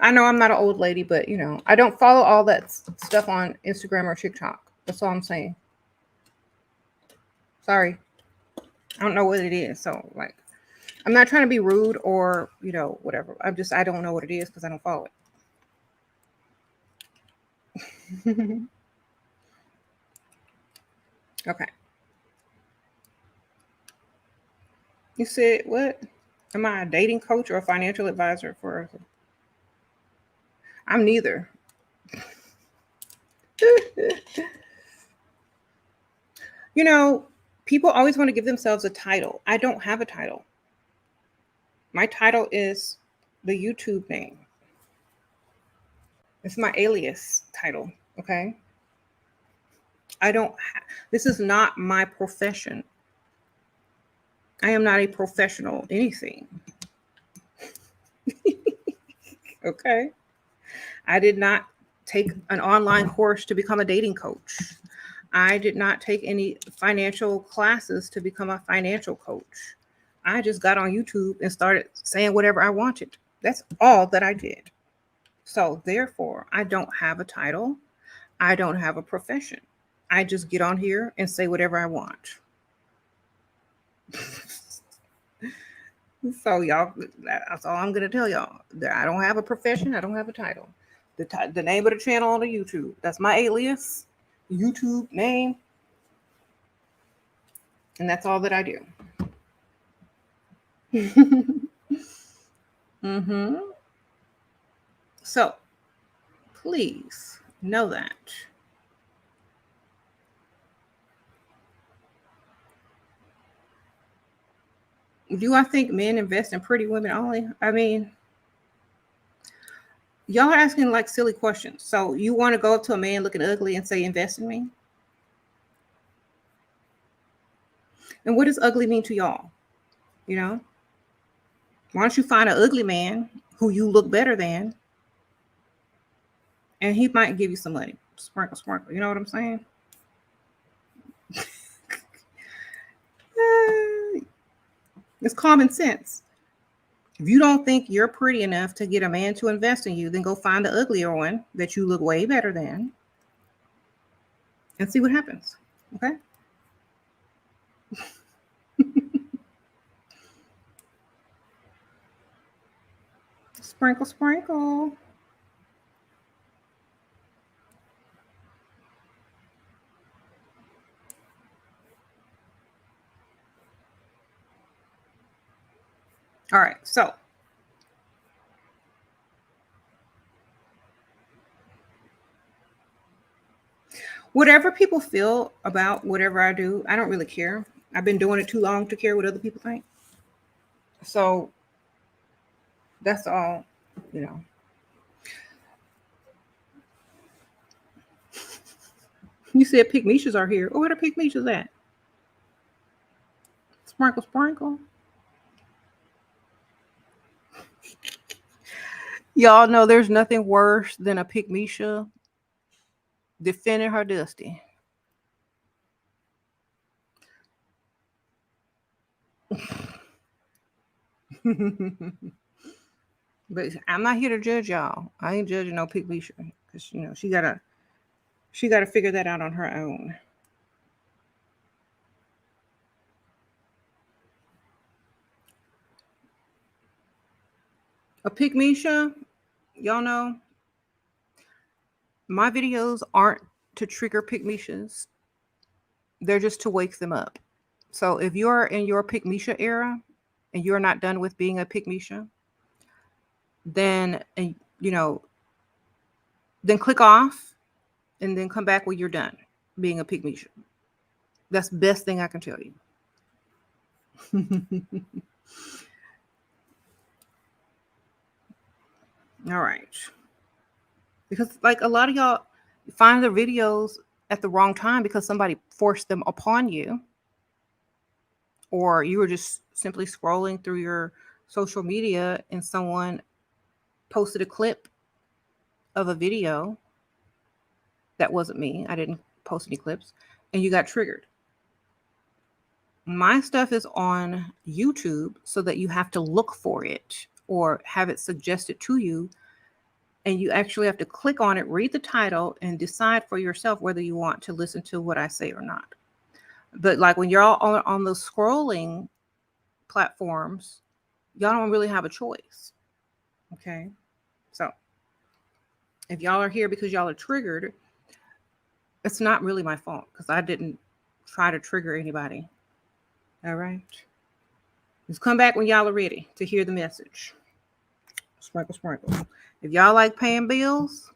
I know I'm not an old lady, but you know, I don't follow all that stuff on Instagram or TikTok. That's all I'm saying. Sorry. I don't know what it is. So, like, I'm not trying to be rude or, whatever. I don't know what it is because I don't follow it. Okay. You said what? Am I a dating coach or a financial advisor for? I'm neither. You know, people always want to give themselves a title. I don't have a title. My title is the YouTube name. It's my alias title. Okay. This is not my profession. I am not a professional anything. Okay. I did not take an online course to become a dating coach. I did not take any financial classes to become a financial coach. I just got on YouTube and started saying whatever I wanted. That's all that I did. So, therefore, I don't have a title. I don't have a profession. I just get on here and say whatever I want. So, y'all, that's all I'm going to tell y'all. I don't have a profession. I don't have a title. The name of the channel on the YouTube, that's my alias, YouTube name. And that's all that I do. Mm-hmm. So, please know that. Do I think men invest in pretty women only? I mean, y'all are asking like silly questions. So you want to go up to a man looking ugly and say, invest in me? And what does ugly mean to y'all? You know? Why don't you find an ugly man who you look better than, and he might give you some money. Sprinkle, sprinkle. You know what I'm saying? It's common sense. If you don't think you're pretty enough to get a man to invest in you, then go find the uglier one that you look way better than and see what happens. Okay? Sprinkle, sprinkle. All right. So, whatever people feel about whatever I do, I don't really care. I've been doing it too long to care what other people think. So, that's all, you know. You said pygmishas are here. Oh, where the pygmishas at? Sprinkle, sprinkle. Y'all know there's nothing worse than a pygmisha defending her dusty. But I'm not here to judge y'all. I ain't judging no pygmisha because she gotta figure that out on her own. A pygmisha, y'all know, my videos aren't to trigger pygmishas. They're just to wake them up. So if you're in your pygmisha era and you're not done with being a pygmisha, then you know, then click off and then come back when you're done being a pygmisha. That's the best thing I can tell you. All right. Because like a lot of y'all find the videos at the wrong time because somebody forced them upon you, or you were just simply scrolling through your social media and someone posted a clip of a video that wasn't me. I didn't post any clips, and you got triggered. My stuff is on YouTube so that you have to look for it or have it suggested to you And you actually have to click on it, read the title, and decide for yourself whether you want to listen to what I say or not. But like when you're all on the scrolling platforms, y'all don't really have a choice. Okay. So if y'all are here because y'all are triggered, it's not really my fault because I didn't try to trigger anybody. All right. Just come back when y'all are ready to hear the message. Sprinkle, sprinkle. If y'all like paying bills,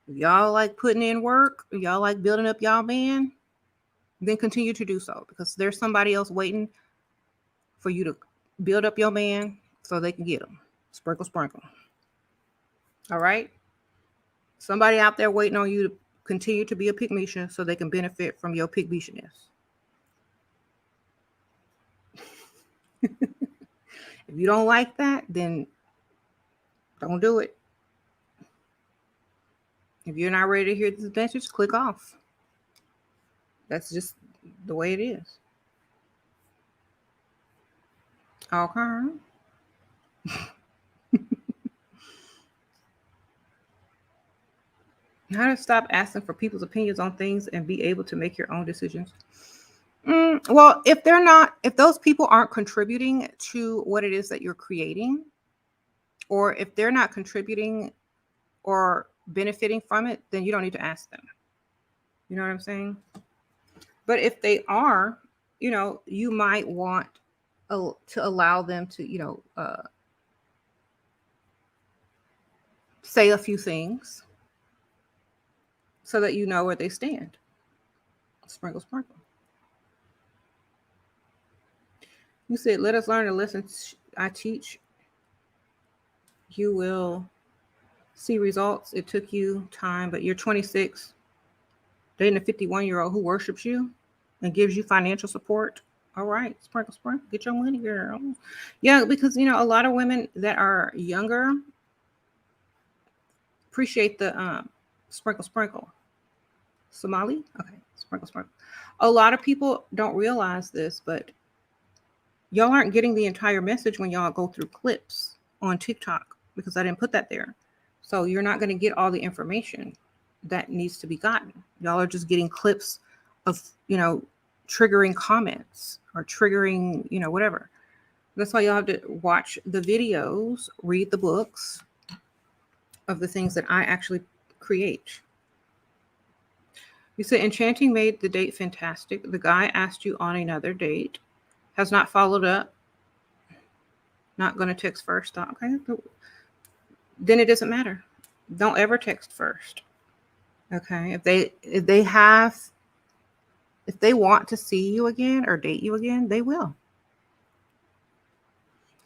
if y'all like putting in work, if y'all like building up y'all man, then continue to do so because there's somebody else waiting for you to build up your man so they can get them. Sprinkle, sprinkle. All right. Somebody out there waiting on you to continue to be a pygmisha so they can benefit from your pygmishness. If you don't like that, then don't do it. If you're not ready to hear this message, click off. That's just the way it is. Okay. How to stop asking for people's opinions on things and be able to make your own decisions. Well, if those people aren't contributing to what it is that you're creating, or if they're not contributing or benefiting from it, then you don't need to ask them. You know what I'm saying? But if they are, you might want to allow them to, say a few things so that you know where they stand. Sprinkle, sprinkle. You said, let us learn the lessons I teach. You will see results. It took you time, but you're 26, dating a 51-year-old who worships you and gives you financial support. All right, sprinkle, sprinkle. Get your money, girl. Yeah, because, a lot of women that are younger appreciate the sprinkle, sprinkle. Somali? Okay, sprinkle, sprinkle. A lot of people don't realize this, but y'all aren't getting the entire message when y'all go through clips on TikTok because I didn't put that there. So you're not going to get all the information that needs to be gotten. Y'all are just getting clips of, triggering comments or triggering, whatever. That's why y'all have to watch the videos, read the books of the things that I actually create. You said enchanting made the date fantastic. The guy asked you on another date, has not followed up, not going to text first. Okay, then it doesn't matter. Don't ever text first. Okay, if they want to see you again or date you again, they will.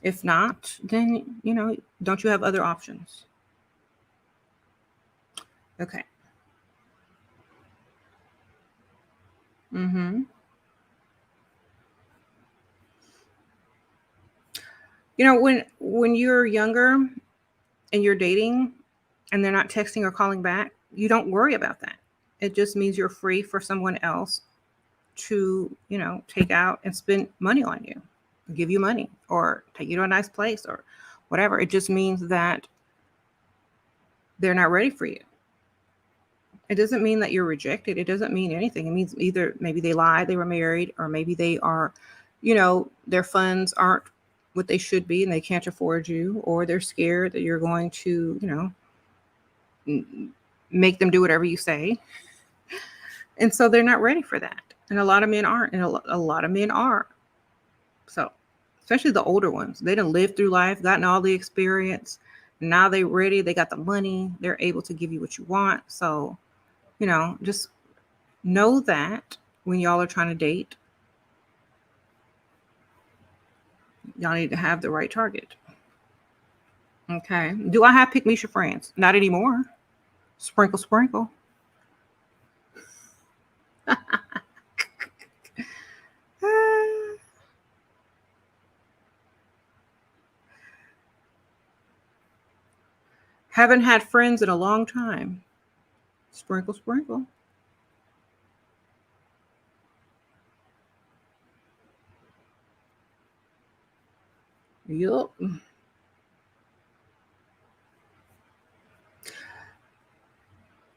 If not, then don't you have other options? Okay. Mm-hmm. When you're younger and you're dating and they're not texting or calling back, you don't worry about that. It just means you're free for someone else to, take out and spend money on you, give you money, or take you to a nice place or whatever. It just means that they're not ready for you. It doesn't mean that you're rejected. It doesn't mean anything. It means either maybe they lied, they were married, or maybe they are, their funds aren't what they should be and they can't afford you, or they're scared that you're going to, make them do whatever you say. And so they're not ready for that. And a lot of men aren't. And a lot of men are. So, especially the older ones, they done lived through life, gotten all the experience. Now they're ready. They got the money. They're able to give you what you want. So, just know that when y'all are trying to date, y'all need to have the right target. Okay. Do I have Pick Misha friends? Not anymore. Sprinkle, sprinkle. Haven't had friends in a long time. Sprinkle, sprinkle. Yup.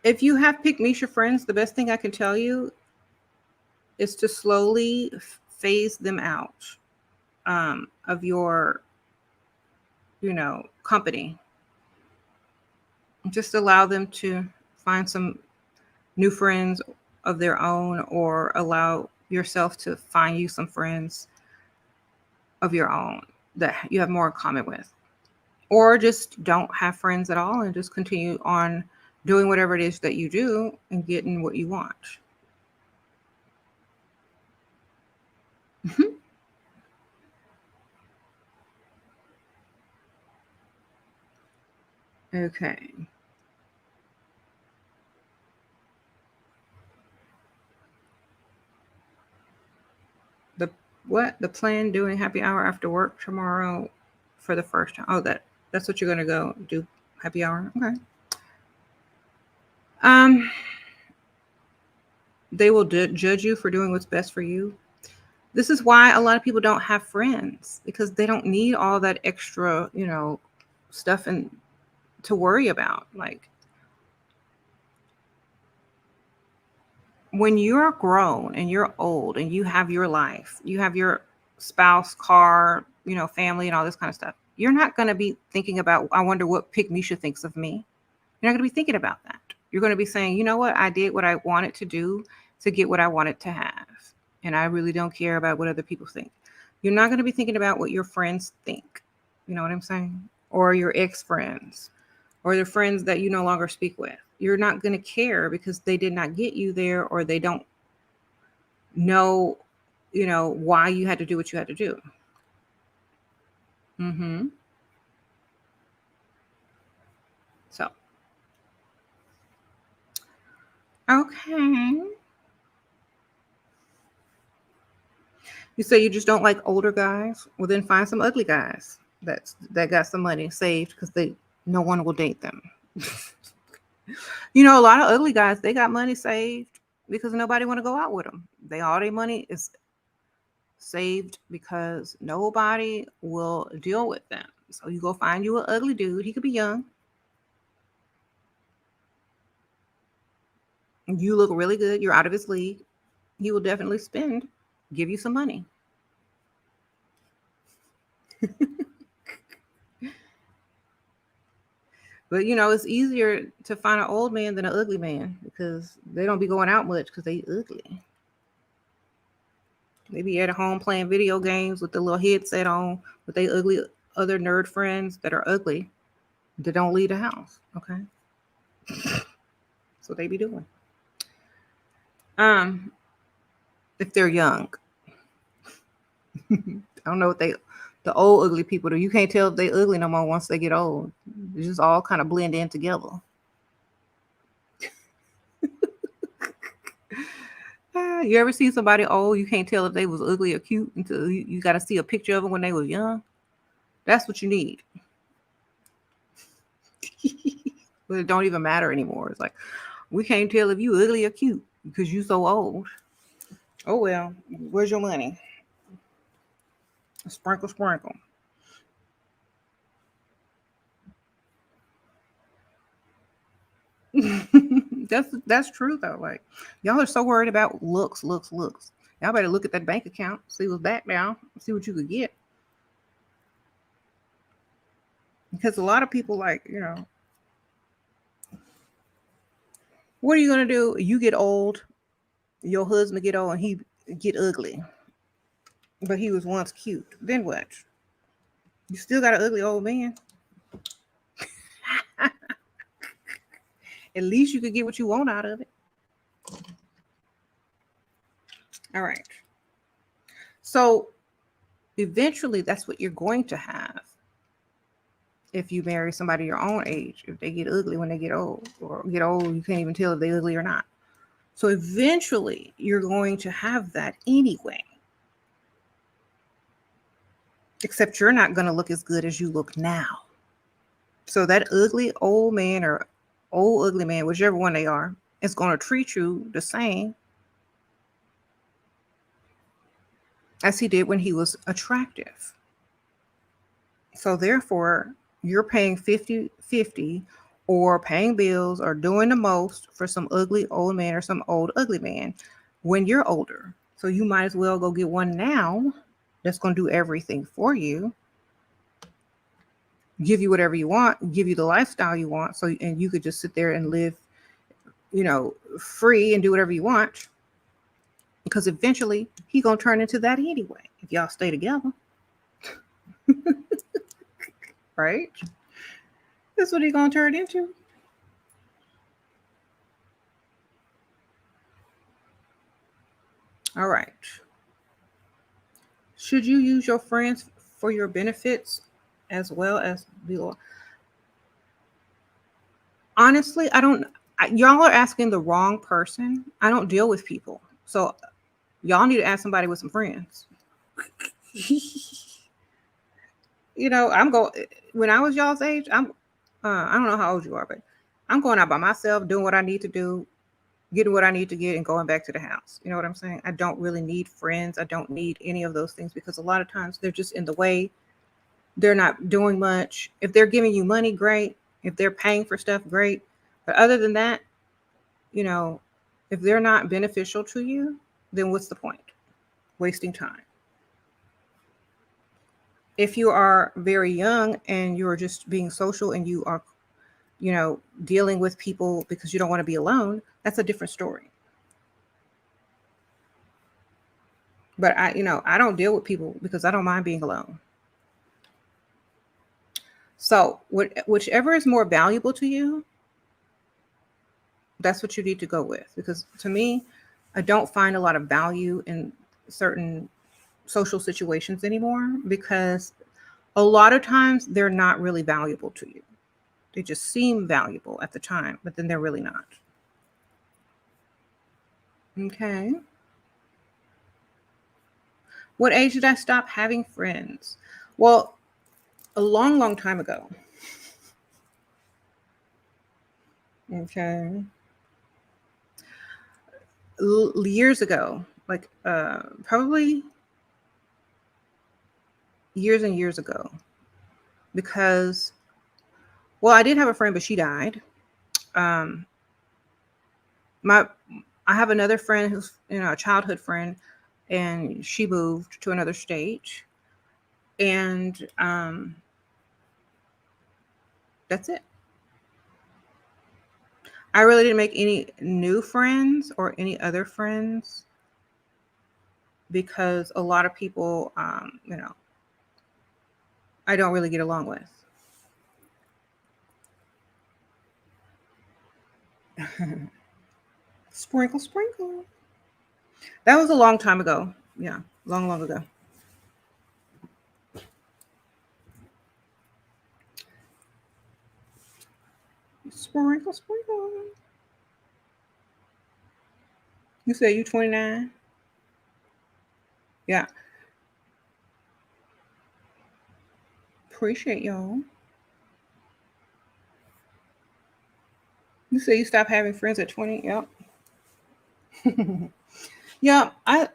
If you have pick Misha friends, the best thing I can tell you is to slowly phase them out of your, company. Just allow them to find some new friends of their own, or allow yourself to find you some friends of your own that you have more in common with. Or just don't have friends at all and just continue on doing whatever it is that you do and getting what you want. Okay. The what? The plan doing happy hour after work tomorrow for the first time. Oh, that's what you're gonna go do, happy hour. Okay. Um, they will judge you for doing what's best for you. This is why a lot of people don't have friends, because they don't need all that extra, stuff and to worry about. Like, when you're grown and you're old and you have your life, you have your spouse, car, family, and all this kind of stuff, you're not going to be thinking about, I wonder what Pick Misha thinks of me. You're not going to be thinking about that. You're going to be saying, you know what? I did what I wanted to do to get what I wanted to have. And I really don't care about what other people think. You're not going to be thinking about what your friends think. You know what I'm saying? Or your ex friends, or the friends that you no longer speak with. You're not going to care because they did not get you there, or they don't know, why you had to do what you had to do. Mm-hmm. So, okay. You say you just don't like older guys? Well, then find some ugly guys that got some money saved, because no one will date them. A lot of ugly guys, they got money saved because nobody want to go out with them. All their money is saved because nobody will deal with them. So you go find you an ugly dude. He could be young. You look really good. You're out of his league. He will definitely give you some money. But it's easier to find an old man than an ugly man, because they don't be going out much because they ugly. They be at home playing video games with the little headset on with they ugly other nerd friends that are ugly that don't leave the house. Okay. That's what they be doing. Um, if they're young. I don't know what the old ugly people do. You can't tell if they ugly no more once they get old. They just all kind of blend in together. You ever see somebody old, you can't tell if they was ugly or cute until you got to see a picture of them when they were young? That's what you need. But it don't even matter anymore. It's like, we can't tell if you ugly or cute because you so old. Oh well, where's your money? Sprinkle, sprinkle. That's true though. Like, y'all are so worried about looks, looks, looks. Y'all better look at that bank account, see what's back now, see what you could get. Because a lot of people, like, what are you gonna do? You get old, your husband get old, and he get ugly, but he was once cute. Then what? You still got an ugly old man. At least you could get what you want out of it. All right. So eventually, that's what you're going to have if you marry somebody your own age. If they get ugly when they get old, or get old, you can't even tell if they're ugly or not. So eventually, you're going to have that anyway. Except you're not going to look as good as you look now. So that ugly old man or old ugly man, whichever one they are, is going to treat you the same as he did when he was attractive. So therefore, you're paying 50-50 or paying bills or doing the most for some ugly old man or some old ugly man when you're older. So you might as well go get one now that's going to do everything for you, give you whatever you want, give you the lifestyle you want. So, and you could just sit there and live, free and do whatever you want, because eventually he going to turn into that anyway if y'all stay together. Right? That's what he going to turn into. All right. Should you use your friends for your benefits as well as the? Honestly, I don't. Y'all are asking the wrong person. I don't deal with people, so y'all need to ask somebody with some friends. I'm going. When I was y'all's age, I'm. I don't know how old you are, but I'm going out by myself, doing what I need to do, getting what I need to get, and going back to the house. You know what I'm saying? I don't really need friends. I don't need any of those things, because a lot of times they're just in the way. They're not doing much. If they're giving you money, great. If they're paying for stuff, great. But other than that, you know, if they're not beneficial to you, then what's the point? Wasting time. If you are very young and you're just being social and you are, dealing with people because you don't want to be alone, that's a different story. But I don't deal with people because I don't mind being alone. So whichever is more valuable to you, that's what you need to go with. Because to me, I don't find a lot of value in certain social situations anymore, because a lot of times they're not really valuable to you. They just seem valuable at the time, but then they're really not. Okay. What age did I stop having friends? Well, a long, long time ago. Okay. Years ago, like probably years and years ago, because, well, I did have a friend, but she died. Um, my I have another friend who's, a childhood friend, and she moved to another state, and that's it. I really didn't make any new friends or any other friends, because a lot of people, I don't really get along with. Sprinkle, sprinkle. That was a long time ago. Yeah, long, long ago. Sprinkle, sprinkle. You say you 29? Yeah. Appreciate y'all. You say you stopped having friends at 20? Yep. Yeah, I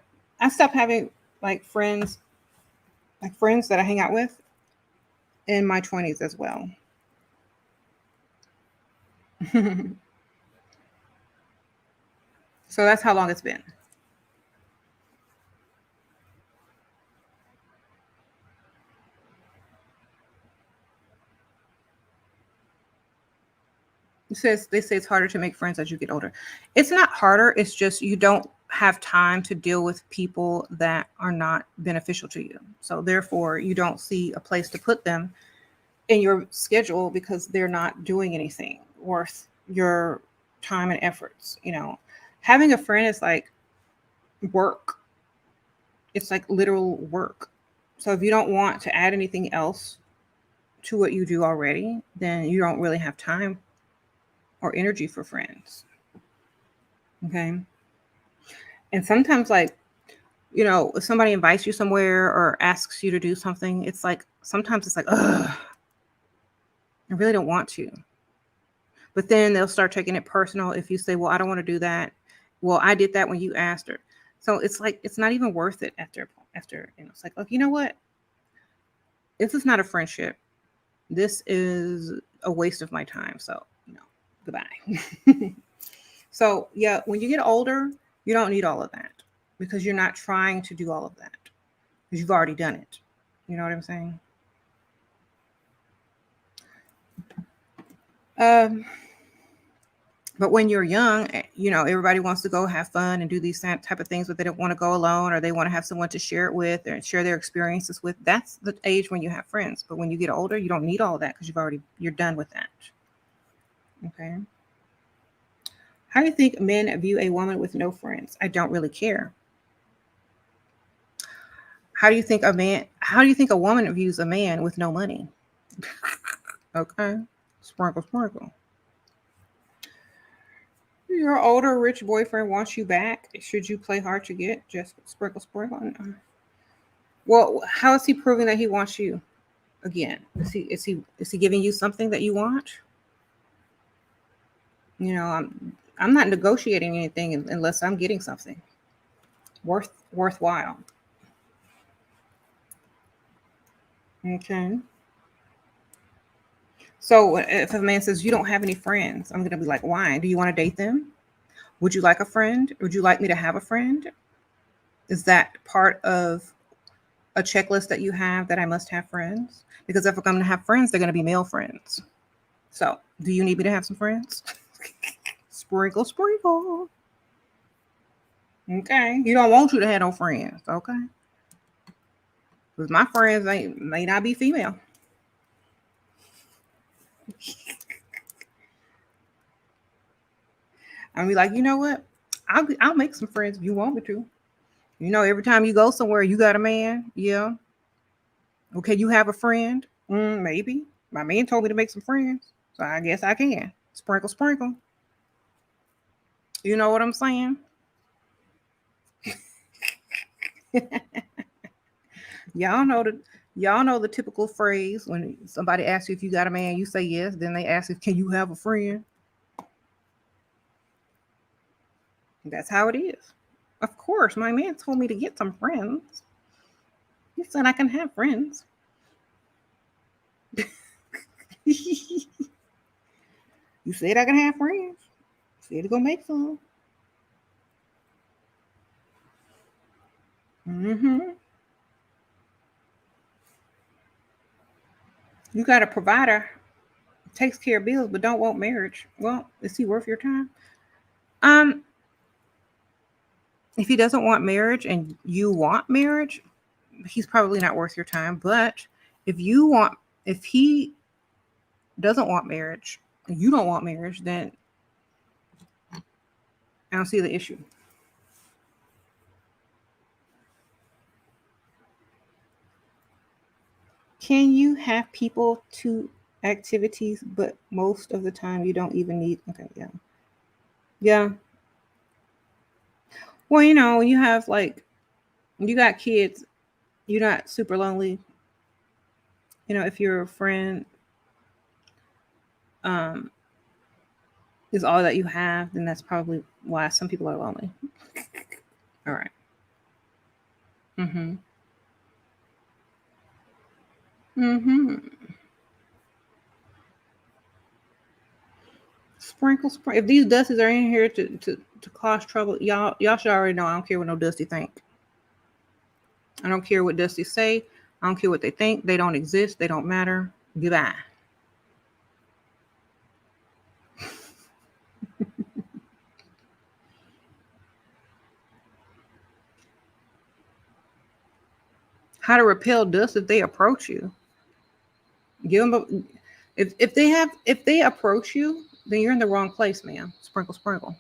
stopped having like friends that I hang out with in my 20s as well. So that's how long it's been. They say it's harder to make friends as you get older. It's not harder, it's just you don't have time to deal with people that are not beneficial to you. So therefore, you don't see a place to put them in your schedule because they're not doing anything worth your time and efforts. Having a friend is like work. It's like literal work. So if you don't want to add anything else to what you do already, then you don't really have time or energy for friends. Okay. And sometimes, like, if somebody invites you somewhere or asks you to do something, it's like, sometimes it's like, ugh, I really don't want to. But then they'll start taking it personal if you say, well, I don't want to do that. Well, I did that when you asked her. So it's like, it's not even worth it after, it's like, you know what? This is not a friendship. This is a waste of my time. So Goodbye. So yeah, when you get older, you don't need all of that because you're not trying to do all of that because you've already done it. You know what I'm saying? Um, but when you're young, everybody wants to go have fun and do these type of things, but they don't want to go alone or they want to have someone to share it with or share their experiences with. That's the age when you have friends. But when you get older, you don't need all of that because you're done with that. Okay. How do you think men view a woman with no friends? I don't really care. How do you think a woman views a man with no money? Okay. Sprinkle, sprinkle. Your older rich boyfriend wants you back. Should you play hard to get? Just sprinkle, sprinkle. Well, how is he proving that he wants you again? Is he giving you something that you want? I'm not negotiating anything unless I'm getting something worthwhile. Okay. So if a man says you don't have any friends, I'm gonna be like, why? Do you want to date them? Would you like a friend? Would you like me to have a friend? Is that part of a checklist that you have that I must have friends? Because if I'm going to have friends, they're going to be male friends. So, do you need me to have some friends? Sprinkle, sprinkle. Okay. You don't want you to have no friends. Okay. Because my friends may not be female. I'll be like, you know what? I'll make some friends if you want me to. Every time you go somewhere, you got a man. Yeah. Okay, you have a friend? Maybe. My man told me to make some friends, so I guess I can. Sprinkle, sprinkle. You know what I'm saying? y'all know the y'all know the typical phrase when somebody asks you if you got a man, you say yes. Then they ask if can you have a friend? That's how it is. Of course, my man told me to get some friends. He said I can have friends. You said I can have friends. Said to go make some. Mm-hmm. You got a provider, takes care of bills, but don't want marriage. Well, is he worth your time? Um, if he doesn't want marriage and you want marriage, he's probably not worth your time. But if you want, if he doesn't want marriage and you don't want marriage, then I don't see the issue. Can you have people to activities, but most of the time you don't even need? Okay, yeah, yeah. Well, when you have you got kids, you're not super lonely. If your friend um is all that you have, then that's probably why some people are lonely. All right. Mm-hmm. Mm-hmm. Sprinkle, sprinkle. If these dusties are in here to cause trouble, y'all should already know I don't care what no dusty think. I don't care what dusty say. I don't care what they think. They don't exist. They don't matter. Goodbye. How to repel dust if they approach you? Give them if they approach you, then you're in the wrong place, ma'am. Sprinkle, sprinkle.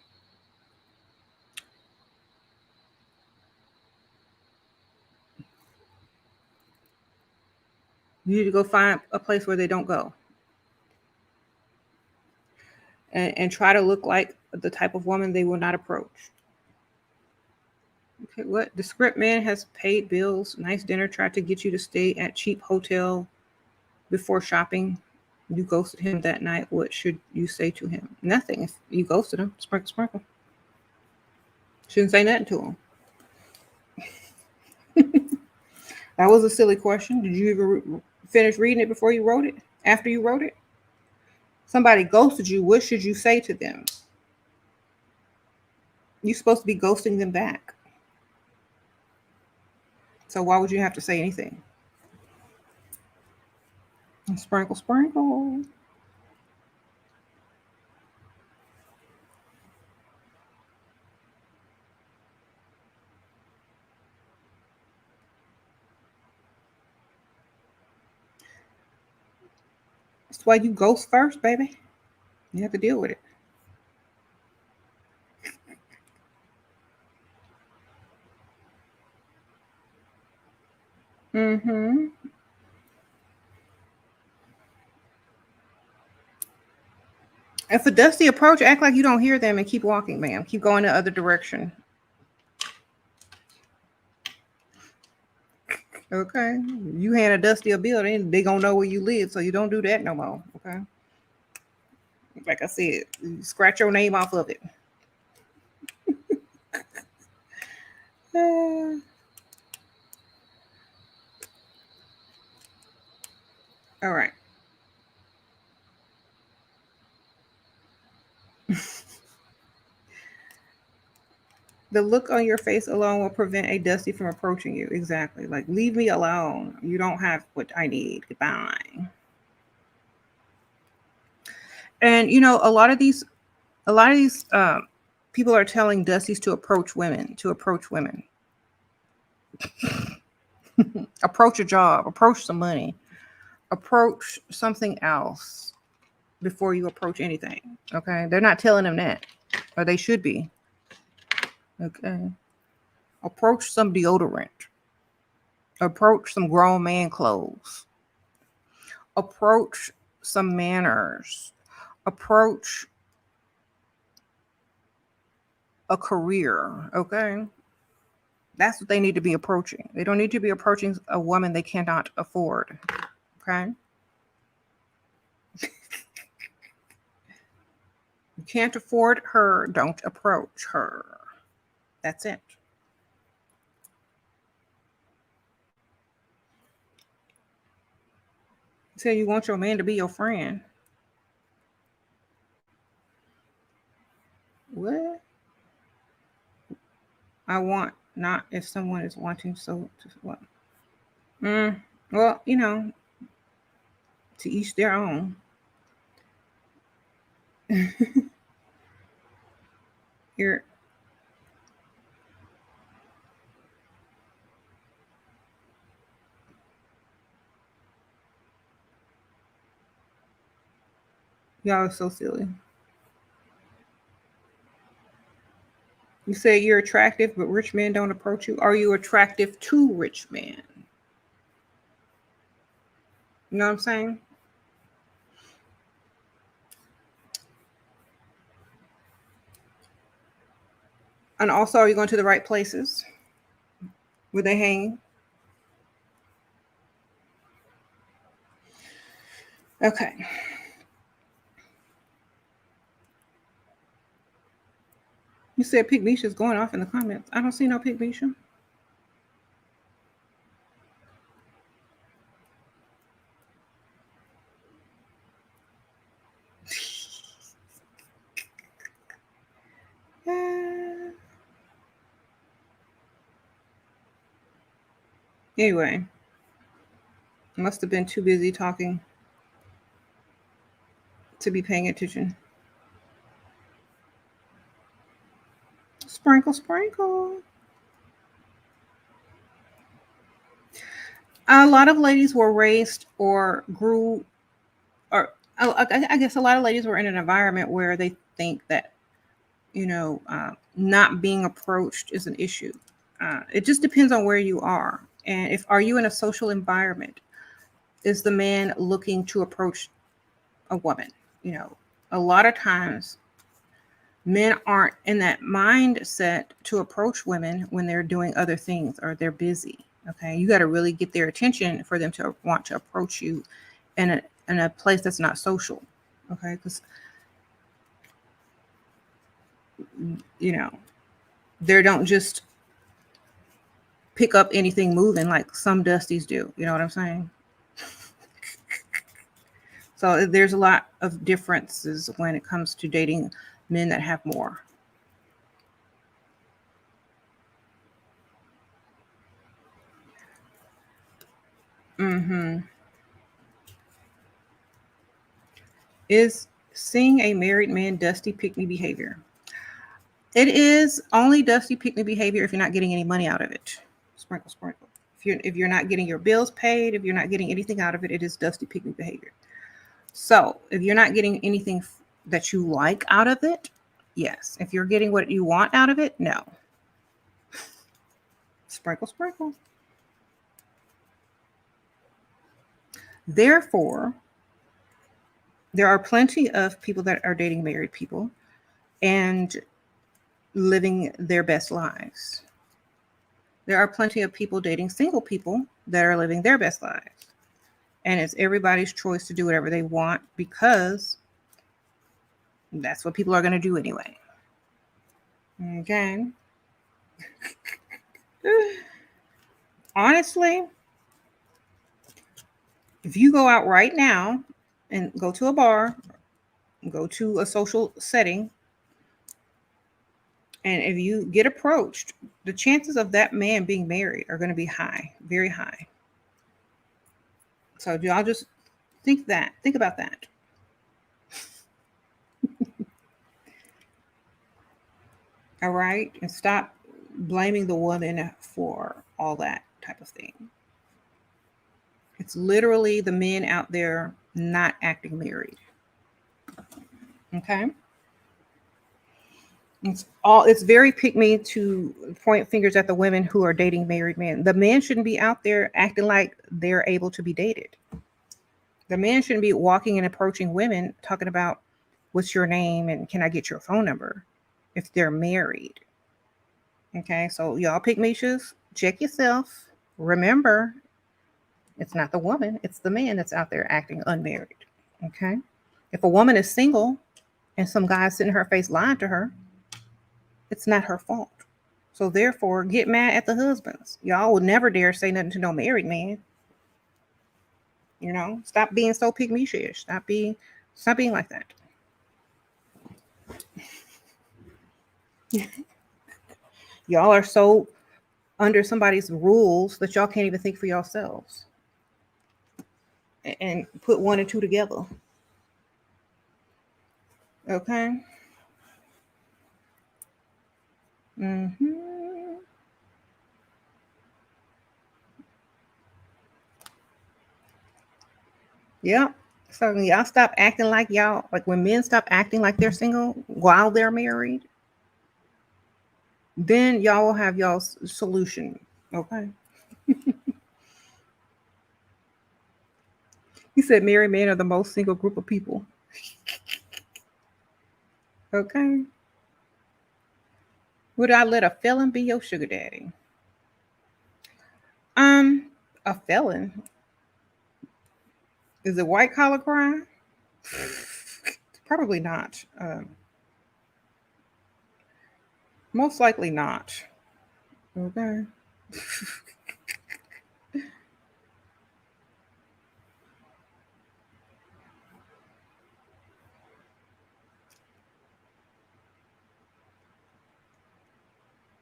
You need to go find a place where they don't go, and try to look like the type of woman they will not approach. Okay, what? The script man has paid bills, nice dinner, tried to get you to stay at cheap hotel before shopping. You ghosted him that night. What should you say to him? Nothing. If you ghosted him, sprinkle, sprinkle. Shouldn't say nothing to him. That was a silly question. Did you ever finish reading it before you wrote it? After you wrote it? Somebody ghosted you, what should you say to them? You're supposed to be ghosting them back. So why would you have to say anything? Sprinkle, sprinkle. That's why you ghost first, baby. You have to deal with it. Mm-hmm. If a dusty approach, act like you don't hear them and keep walking, ma'am. Keep going the other direction. Okay. You hand a dusty a bill, they gonna know where you live, so you don't do that no more. Okay. Like I said, you scratch your name off of it. All right. The look on your face alone will prevent a dusty from approaching you. Exactly. Like, leave me alone. You don't have what I need. Goodbye. And a lot of these people are telling dusties to approach women. Approach a job. Approach some money. Approach something else before you approach anything. Okay, they're not telling them that, or they should be. Okay, approach some deodorant. Approach some grown man clothes. Approach some manners. Approach a career. Okay, that's what they need to be approaching. They don't need to be approaching a woman they cannot afford. Okay, you can't afford her, don't approach her. That's it. You say you want your man to be your friend. What? I want, not if someone is wanting, so what? Well, to each their own. Here, y'all are so silly. You say you're attractive, but rich men don't approach you. Are you attractive to rich men? You know what I'm saying? And also, are you going to the right places? Were they hanging? Okay. You said Pig Misha's going off in the comments. I don't see no Pig Misha. Anyway, must have been too busy talking to be paying attention. Sprinkle, sprinkle. A lot of ladies were raised or grew, or I guess a lot of ladies were in an environment where they think that, not being approached is an issue. It just depends on where you are. And are you in a social environment? Is the man looking to approach a woman? A lot of times men aren't in that mindset to approach women when they're doing other things or they're busy. Okay, you got to really get their attention for them to want to approach you in a place that's not social. Okay, because they don't just pick up anything moving like some dusties do. You know what I'm saying? So there's a lot of differences when it comes to dating men that have more. Mm-hmm. Is seeing a married man dusty pick-me behavior? It is only dusty pick-me behavior if you're not getting any money out of it. Sprinkle, sprinkle. If you're not getting your bills paid, if you're not getting anything out of it, it is dusty pick-me behavior. So if you're not getting anything that you like out of it, yes. If you're getting what you want out of it, no. Sprinkle, sprinkle. Therefore, there are plenty of people that are dating married people and living their best lives. There are plenty of people dating single people that are living their best lives. And it's everybody's choice to do whatever they want because that's what people are going to do anyway. Okay. Honestly, if you go out right now and go to a bar, go to a social setting, and if you get approached, the chances of that man being married are going to be high, very high. So y'all just think about that. All right. And stop blaming the woman for all that type of thing. It's literally the men out there not acting married. Okay. It's very pick me to point fingers at the women who are dating married men. The men shouldn't be out there acting like they're able to be dated. The men shouldn't be walking and approaching women talking about what's your name and can I get your phone number if they're married. Okay, so y'all pick me shoes, check yourself. Remember, it's not the woman, it's the man that's out there acting unmarried. Okay, if a woman is single and some guy sitting in her face lying to her, it's not her fault. So therefore, get mad at the husbands. Y'all will never dare say nothing to no married man. You know, stop being so pygmy-ish. Stop being like that. Y'all are so under somebody's rules that y'all can't even think for yourselves and put one and two together. Okay. Mm-hmm. Yep. So y'all stop acting like when men stop acting like they're single while they're married, then y'all will have y'all's solution. Okay. He said married men are the most single group of people. Okay. Would I let a felon be your sugar daddy? A felon? Is it white collar crime? Probably not. Most likely not. Okay.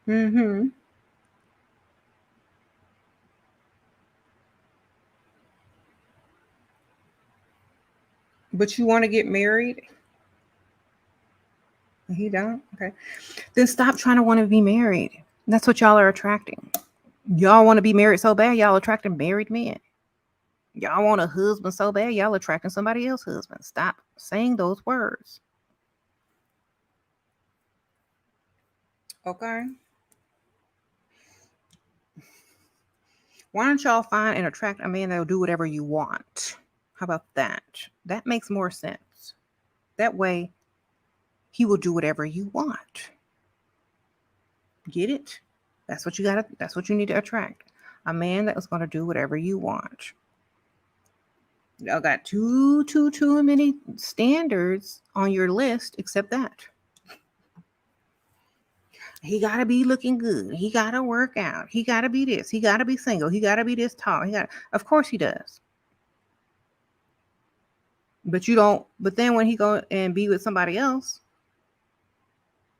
Mm-hmm. But you want to get married? He don't? Okay. Then stop trying to want to be married. That's what y'all are attracting. Y'all want to be married so bad, y'all attracting married men. Y'all want a husband so bad, y'all attracting somebody else's husband. Stop saying those words. Okay. Why don't y'all find and attract a man that'll do whatever you want? How about that? That makes more sense. That way, he will do whatever you want. Get it? That's what you need to attract. A man that is going to do whatever you want. Y'all got too many standards on your list except that. He got to be looking good. He got to work out. He got to be this. He got to be single. He got to be this tall. Of course he does. But you don't. But then when he go and be with somebody else,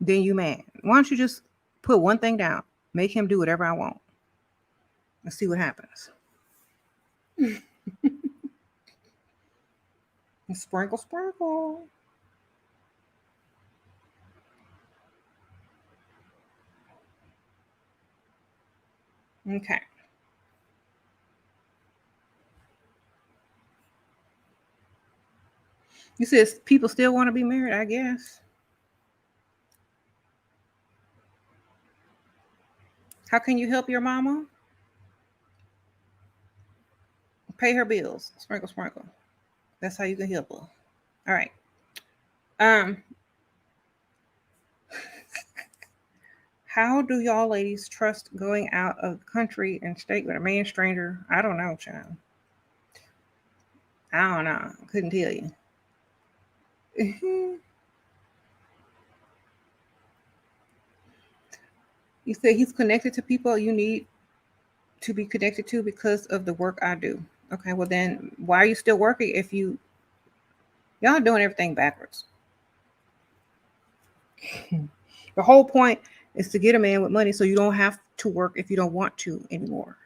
then you mad. Why don't you just put one thing down? Make him do whatever I want. Let's see what happens. Sprinkle, sprinkle. Okay. You said people still want to be married, I guess. How can you help your mama? Pay her bills. Sprinkle, sprinkle. That's how you can help her. All right. Um, how do y'all ladies trust going out of country and state with a man stranger? I don't know, child. I don't know. Couldn't tell you. You said he's connected to people you need to be connected to because of the work I do. Okay, well then why are you still working if y'all doing everything backwards? The whole point is to get a man with money so you don't have to work if you don't want to anymore.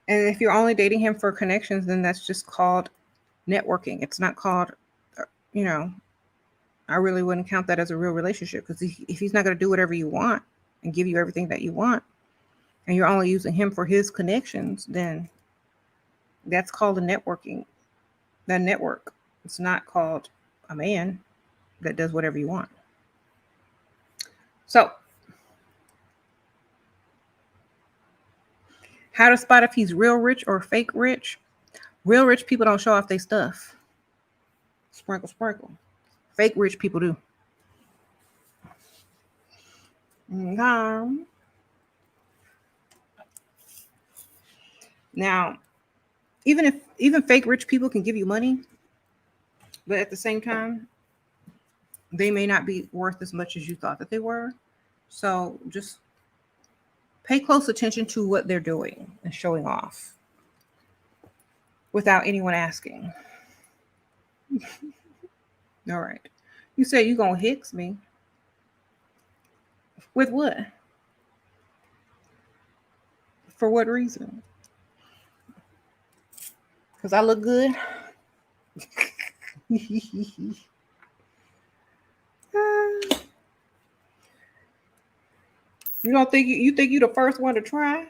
And if you're only dating him for connections, then that's just called networking. It's not called, uh, you know, I really wouldn't count that as a real relationship because if he's not going to do whatever you want and give you everything that you want, and you're only using him for his connections, then that's called a networking. The network. It's not called a man that does whatever you want. So, how to spot if he's real rich or fake rich? Real rich people don't show off their stuff. Sprinkle, sprinkle. Fake rich people do. Now, even fake rich people can give you money, but at the same time, they may not be worth as much as you thought that they were. So just pay close attention to what they're doing and showing off without anyone asking. All right. You say you're going to Hicks me. With what? For what reason? Because I look good. You don't think you think you the first one to try?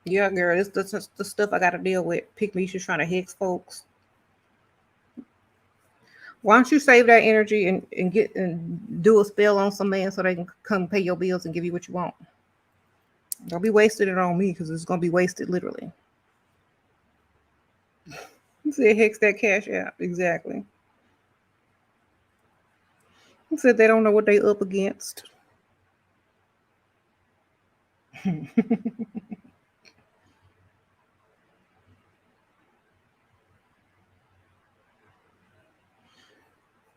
Yeah, girl, it's the stuff I got to deal with. Pick me, she's trying to Hicks folks. Why don't you save that energy and get and do a spell on some man so they can come pay your bills and give you what you want? Don't be wasting it on me because it's gonna be wasted literally. You said Hicks that cash out. Exactly. He said they don't know what they up against.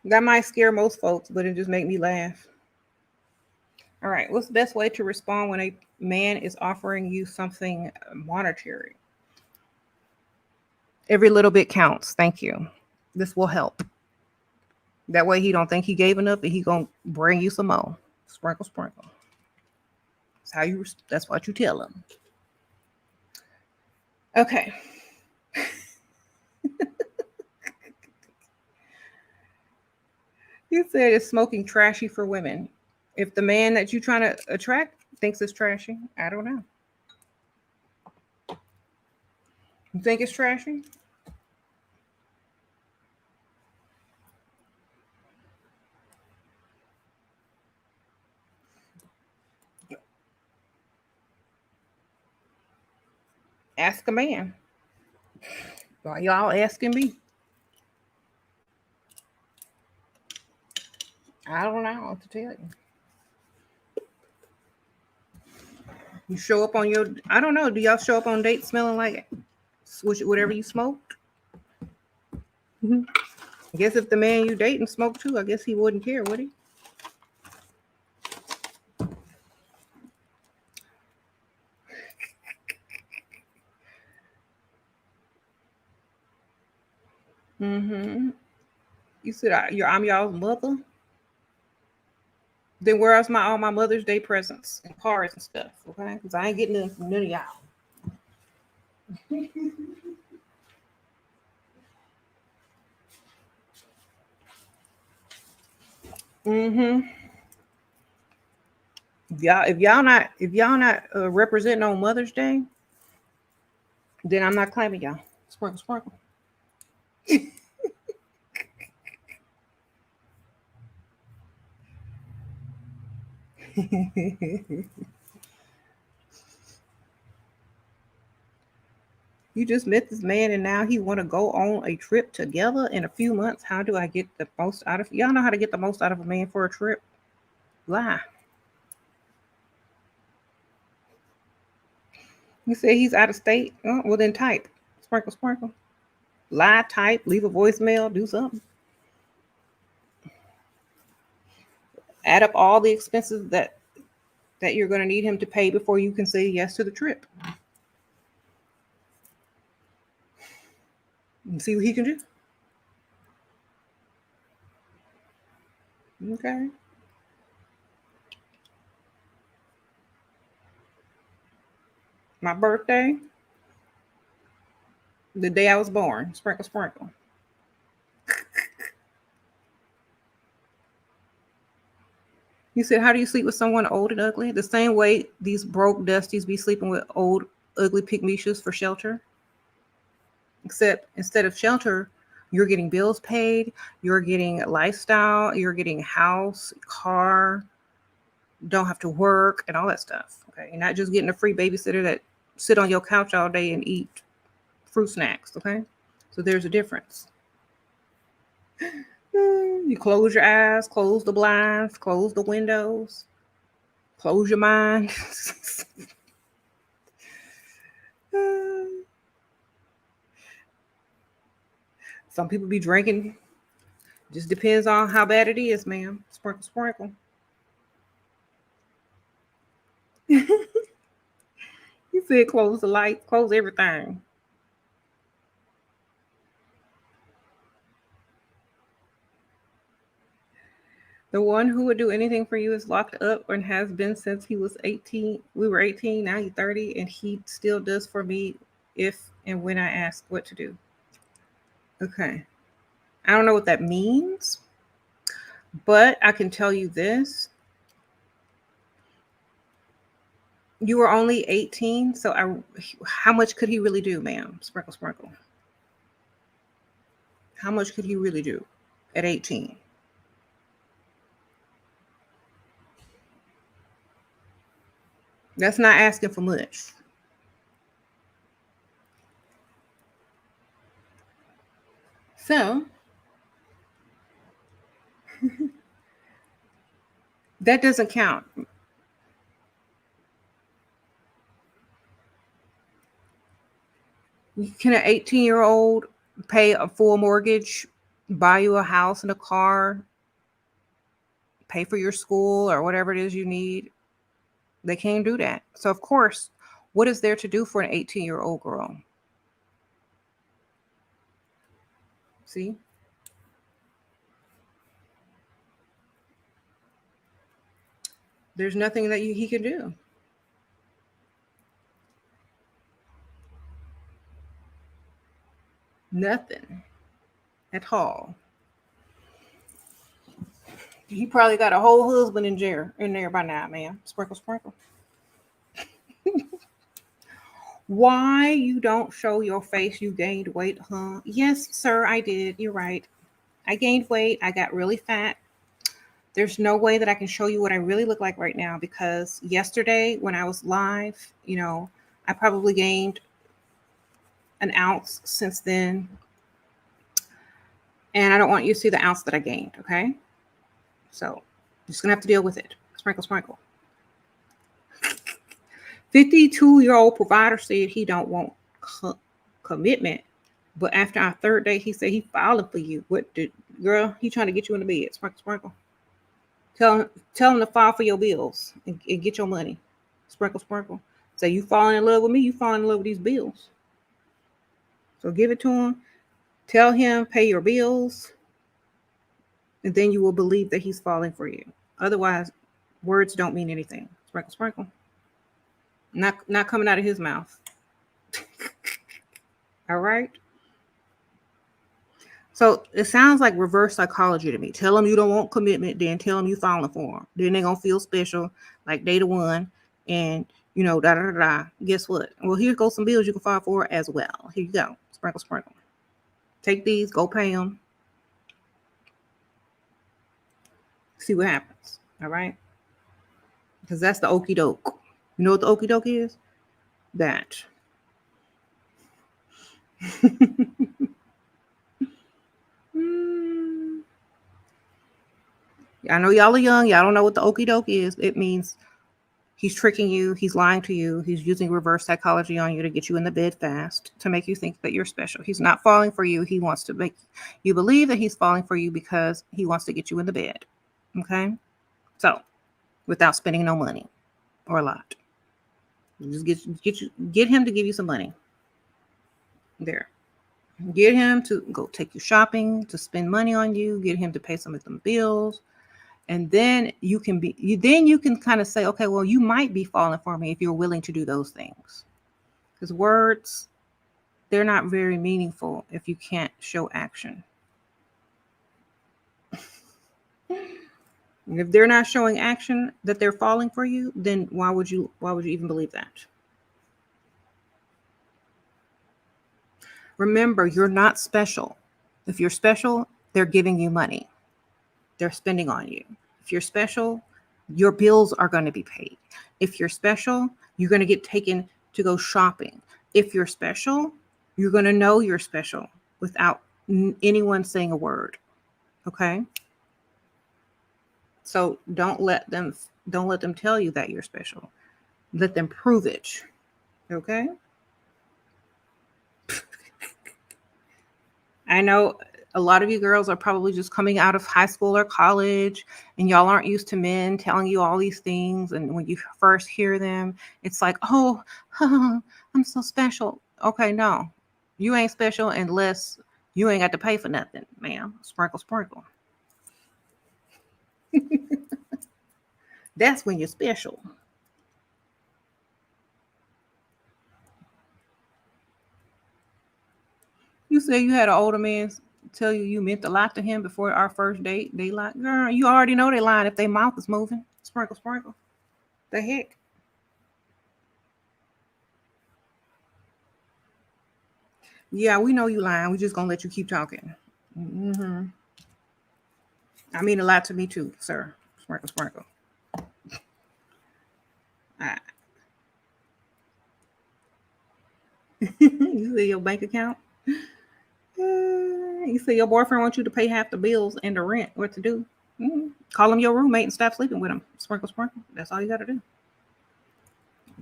That might scare most folks, but it just make me laugh. All right. What's the best way to respond when a man is offering you something monetary? Every little bit counts. Thank you. This will help. That way he don't think he gave enough and he gonna bring you some more. Sprinkle, sprinkle. That's what you tell him. Okay. You said it's smoking trashy for women. If the man that you're trying to attract thinks it's trashy, I don't know. You think it's trashy? Ask a man. Why y'all asking me? I don't know what to tell you. You show up on your, I don't know, do y'all show up on dates smelling like whatever you smoked? I guess if the man you dating smoked too, I guess he wouldn't care, would he? Mm-hmm. You said I'm y'all's mother. Then where's all my Mother's Day presents and cards and stuff? Okay, because I ain't getting none from none of y'all. Mm-hmm. If y'all not representing on Mother's Day, then I'm not claiming y'all. Sprinkle, sprinkle. You just met this man and now he want to go on a trip together in a few months. How do I get the most out of y'all know how to get the most out of a man for a trip? Lie. You say he's out of state? Oh, well then type. Sprinkle, sprinkle. Lie, type, leave a voicemail, do something. Add up all the expenses that you're going to need him to pay before you can say yes to the trip. And see what he can do. Okay. My birthday, the day I was born. Sprinkle, sprinkle. You said, how do you sleep with someone old and ugly? The same way these broke dusties be sleeping with old, ugly pygmishas for shelter. Except instead of shelter, you're getting bills paid, you're getting lifestyle, you're getting house, car, don't have to work, and all that stuff. Okay. You're not just getting a free babysitter that sit on your couch all day and eat fruit snacks. Okay. So there's a difference. You close your eyes, close the blinds, close the windows, close your mind. Some people be drinking. Just depends on how bad it is, ma'am. Sprinkle, sprinkle. You said close the lights, close everything. The one who would do anything for you is locked up and has been since he was 18. We were 18, now he's 30, and he still does for me if and when I ask what to do. Okay. I don't know what that means, but I can tell you this. You were only 18, so how much could he really do, ma'am? Sprinkle, sprinkle. How much could he really do at 18? That's not asking for much. So that doesn't count. Can an 18-year-old pay a full mortgage, buy you a house and a car, pay for your school or whatever it is you need? They can't do that. So, of course, what is there to do for an 18-year-old girl? See? There's nothing that he can do. Nothing at all. He probably got a whole husband in there by now, man. Sprinkle, sprinkle. Why you don't show your face? You gained weight, huh? Yes, sir, I did. You're right. I gained weight. I got really fat. There's no way that I can show you what I really look like right now because yesterday when I was live, I probably gained an ounce since then. And I don't want you to see the ounce that I gained, okay? So, you're just going to have to deal with it. Sprinkle, sprinkle. 52-year-old provider said he don't want commitment, but after our third date, he said he falling for you. What did girl? He trying to get you in the bed. Sprinkle, sprinkle. Tell him to file for your bills and get your money. Sprinkle, sprinkle. Say you falling in love with me. You falling in love with these bills. So give it to him. Tell him pay your bills, and then you will believe that he's falling for you. Otherwise, words don't mean anything. Sprinkle, sprinkle. Not coming out of his mouth. All right. So it sounds like reverse psychology to me. Tell them you don't want commitment, then tell them you falling for them. Then they're gonna feel special, like they the one, and da da da da. Guess what? Well, here goes some bills you can file for as well. Here you go. Sprinkle, sprinkle. Take these, go pay them. See what happens. All right. Because that's the okie doke. You know what the okie doke is? That. I know y'all are young. Y'all don't know what the okie doke is. It means he's tricking you. He's lying to you. He's using reverse psychology on you to get you in the bed fast, to make you think that you're special. He's not falling for you. He wants to make you believe that he's falling for you because he wants to get you in the bed. Okay? So, without spending no money or a lot. Just get him to give you some money. There. Get him to go take you shopping, to spend money on you, get him to pay some of them bills. And then you can kind of say, okay, well, you might be falling for me if you're willing to do those things. Because words, they're not very meaningful if you can't show action. If they're not showing action that they're falling for you, then why would you even believe that? Remember, you're not special. If you're special, they're giving you money. They're spending on you. If you're special, your bills are going to be paid. If you're special, you're going to get taken to go shopping. If you're special, you're going to know you're special without anyone saying a word. Okay? So don't let them tell you that you're special. Let them prove it. Okay? I know a lot of you girls are probably just coming out of high school or college, and y'all aren't used to men telling you all these things. And when you first hear them, it's like, oh, I'm so special. Okay, no, you ain't special unless you ain't got to pay for nothing, ma'am. Sprinkle, sprinkle. That's when you're special. You say you had an older man tell you meant a lot to him before our first date. They like, girl, you already know they lying if their mouth is moving. Sprinkle, sprinkle. The heck? Yeah, we know you lying. We just gonna let you keep talking. Mm-hmm. I mean a lot to me too, sir. Sprinkle, sprinkle. You see your bank account? You see your boyfriend wants you to pay half the bills and the rent. What to do? Call him your roommate and stop sleeping with him. Sprinkle, sprinkle. That's all you got to do.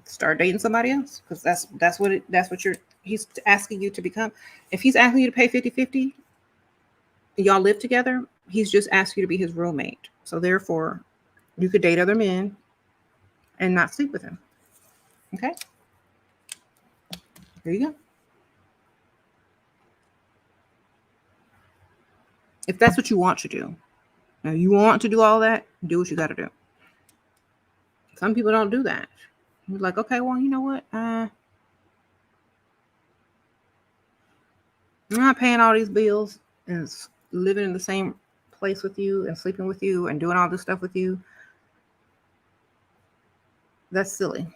Start dating somebody else, because he's asking you to become. If he's asking you to pay 50-50, y'all live together, he's just asked you to be his roommate. So therefore, you could date other men and not sleep with him. Okay? There you go. If that's what you want to do. Now, you want to do all that, do what you got to do. Some people don't do that. You're like, okay, well, you know what? I'm not paying all these bills and living in the same place with you and sleeping with you and doing all this stuff with you. That's silly.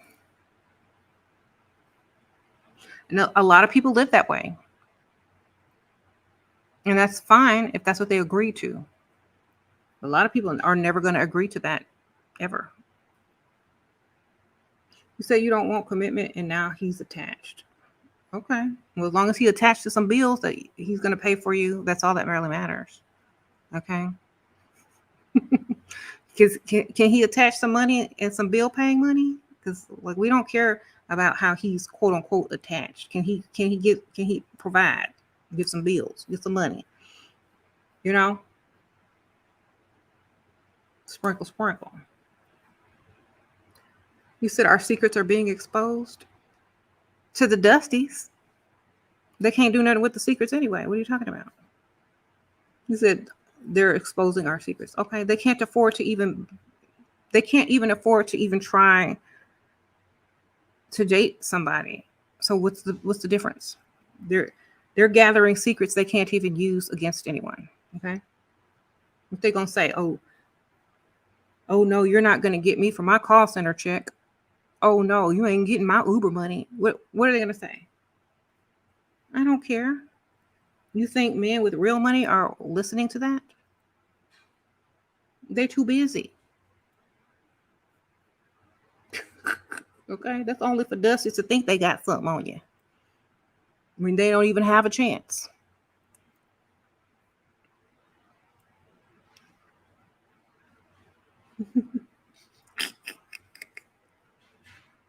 And a lot of people live that way. And that's fine if that's what they agree to. A lot of people are never going to agree to that, ever. You say you don't want commitment, and now he's attached. Okay. Well, as long as he attached to some bills that he's going to pay for you, that's all that really matters. Okay. Can he attach some money and some bill paying money? Because like we don't care about how he's quote unquote attached. Can he provide, get some bills, get some money? You know, sprinkle, sprinkle. You said our secrets are being exposed to the Dusties. They can't do nothing with the secrets anyway. What are you talking about? You said they're exposing our secrets. Okay, they can't afford to even. They can't even afford to even try to date somebody. So what's the difference? They're gathering secrets they can't even use against anyone. Okay, what they gonna say? Oh no, you're not gonna get me for my call center check. Oh no, you ain't getting my Uber money. What are they gonna say? I don't care. You think men with real money are listening to that? They're too busy. Okay, that's only for Dusty to think they got something on you. I mean, they don't even have a chance.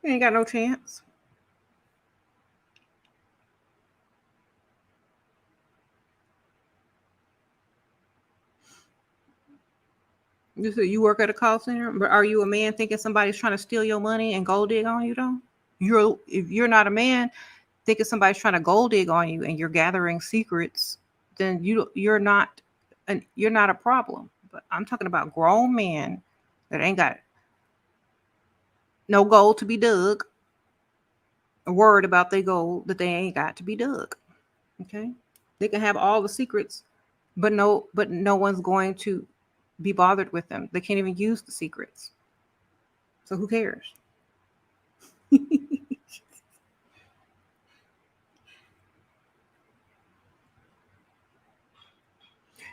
They ain't got no chance. You said you work at a call center, but are you a man thinking somebody's trying to steal your money and gold dig on you though? If you're not a man thinking somebody's trying to gold dig on you and you're gathering secrets, then you're not a problem. But I'm talking about grown men that ain't got no gold to be dug, worried about their gold that they ain't got to be dug. Okay, they can have all the secrets, but no one's going to be bothered with them. They can't even use the secrets. So who cares?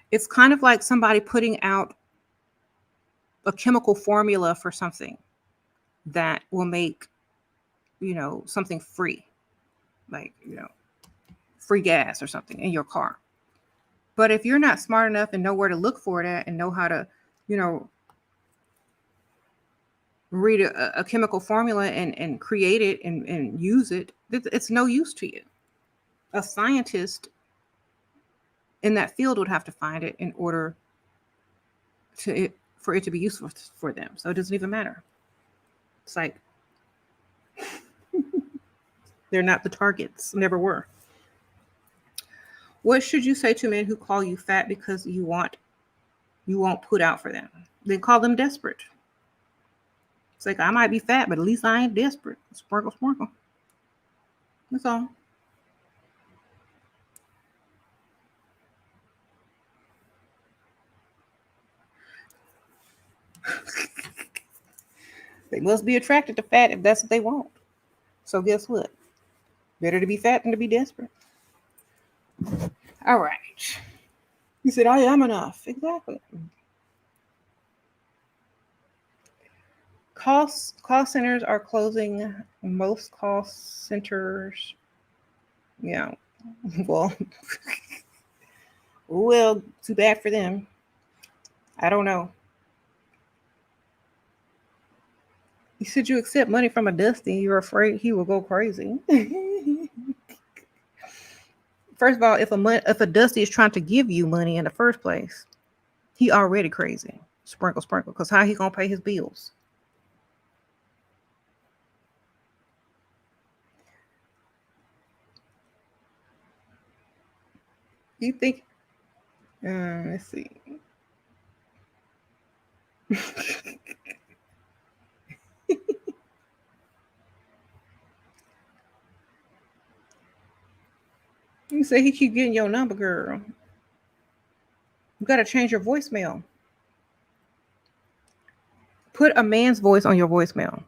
It's kind of like somebody putting out a chemical formula for something that will make, something free, like, free gas or something in your car. But if you're not smart enough and know where to look for it at and know how to, you know, read a chemical formula and create it and use it, it's no use to you. A scientist in that field would have to find it in order for it to be useful for them. So it doesn't even matter. It's like they're not the targets, never were. What should you say to men who call you fat because you won't put out for them? Then call them desperate. It's like, I might be fat, but at least I ain't desperate. Sprinkle, sprinkle. That's all. They must be attracted to fat if that's what they want. So guess what? Better to be fat than to be desperate. All right. You said, I am enough. Exactly. Call centers are closing. Most call centers, yeah. Well, well, too bad for them. I don't know. You said you accept money from a Dusty. You're afraid he will go crazy. First of all, if a Dusty is trying to give you money in the first place, he already crazy. Sprinkle, sprinkle. Because how he gonna pay his bills? You think? Let's see. You say he keep getting your number, girl. You gotta change your voicemail. Put a man's voice on your voicemail.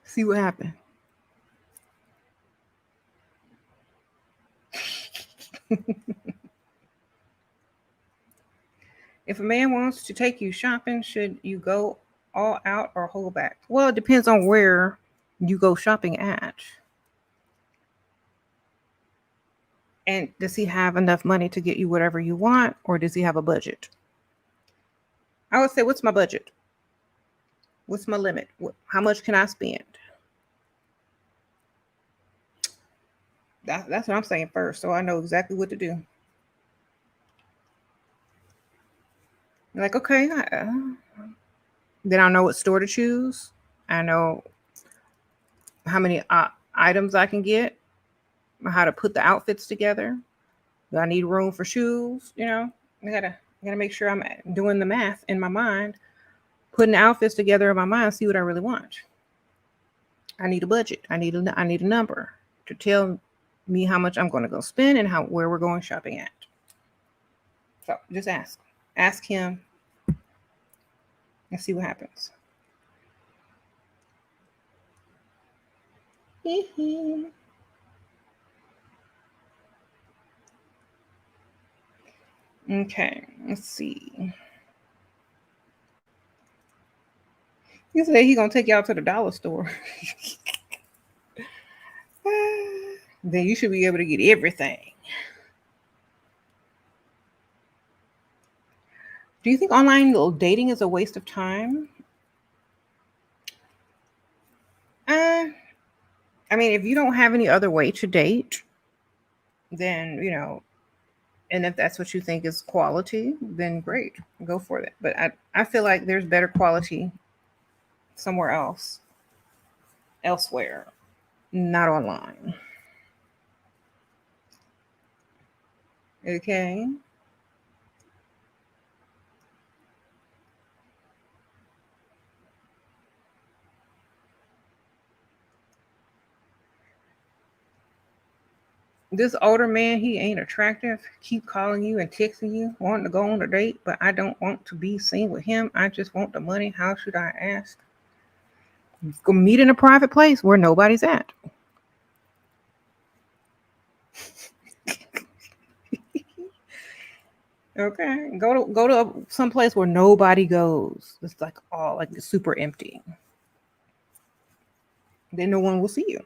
See what happened. If a man wants to take you shopping, should you go all out or hold back? Well, it depends on where you go shopping at. And does he have enough money to get you whatever you want, or does he have a budget? I would say, what's my budget? What's my limit? How much can I spend? That's what I'm saying first, so I know exactly what to do. Like, okay, then I know what store to choose. I know how many items I can get, how to put the outfits together. Do I need room for shoes? I gotta make sure I'm doing the math in my mind, putting the outfits together in my mind, see what I really want. I need a budget. I need a number to tell me how much I'm going to go spend and where we're going shopping at. So just ask him and see what happens. Okay, let's see. He said he gonna take y'all to the dollar store. Then you should be able to get everything. Do you think online dating is a waste of time? I mean, if you don't have any other way to date, then and if that's what you think is quality, then great, go for it. But I feel like there's better quality somewhere elsewhere, not online. Okay. This older man, he ain't attractive. Keep calling you and texting you, wanting to go on a date, but I don't want to be seen with him. I just want the money. How should I ask? Go meet in a private place where nobody's at. Okay. Go to some place where nobody goes. It's like all like super empty. Then no one will see you.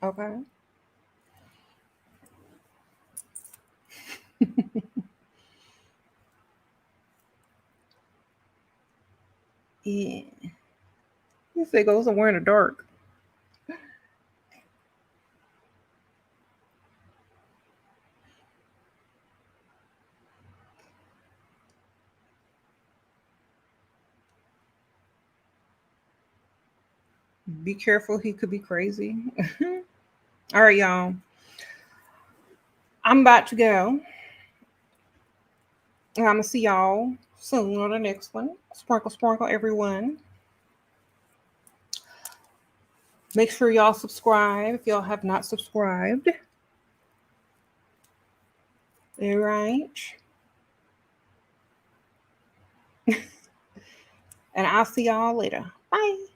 Okay. Yeah. You say go somewhere in the dark. Be careful, he could be crazy. All right, y'all. I'm about to go. I'm gonna see y'all soon on the next one. Sprinkle, sprinkle, everyone. Make sure y'all subscribe if y'all have not subscribed. All right. And I'll see y'all later. Bye.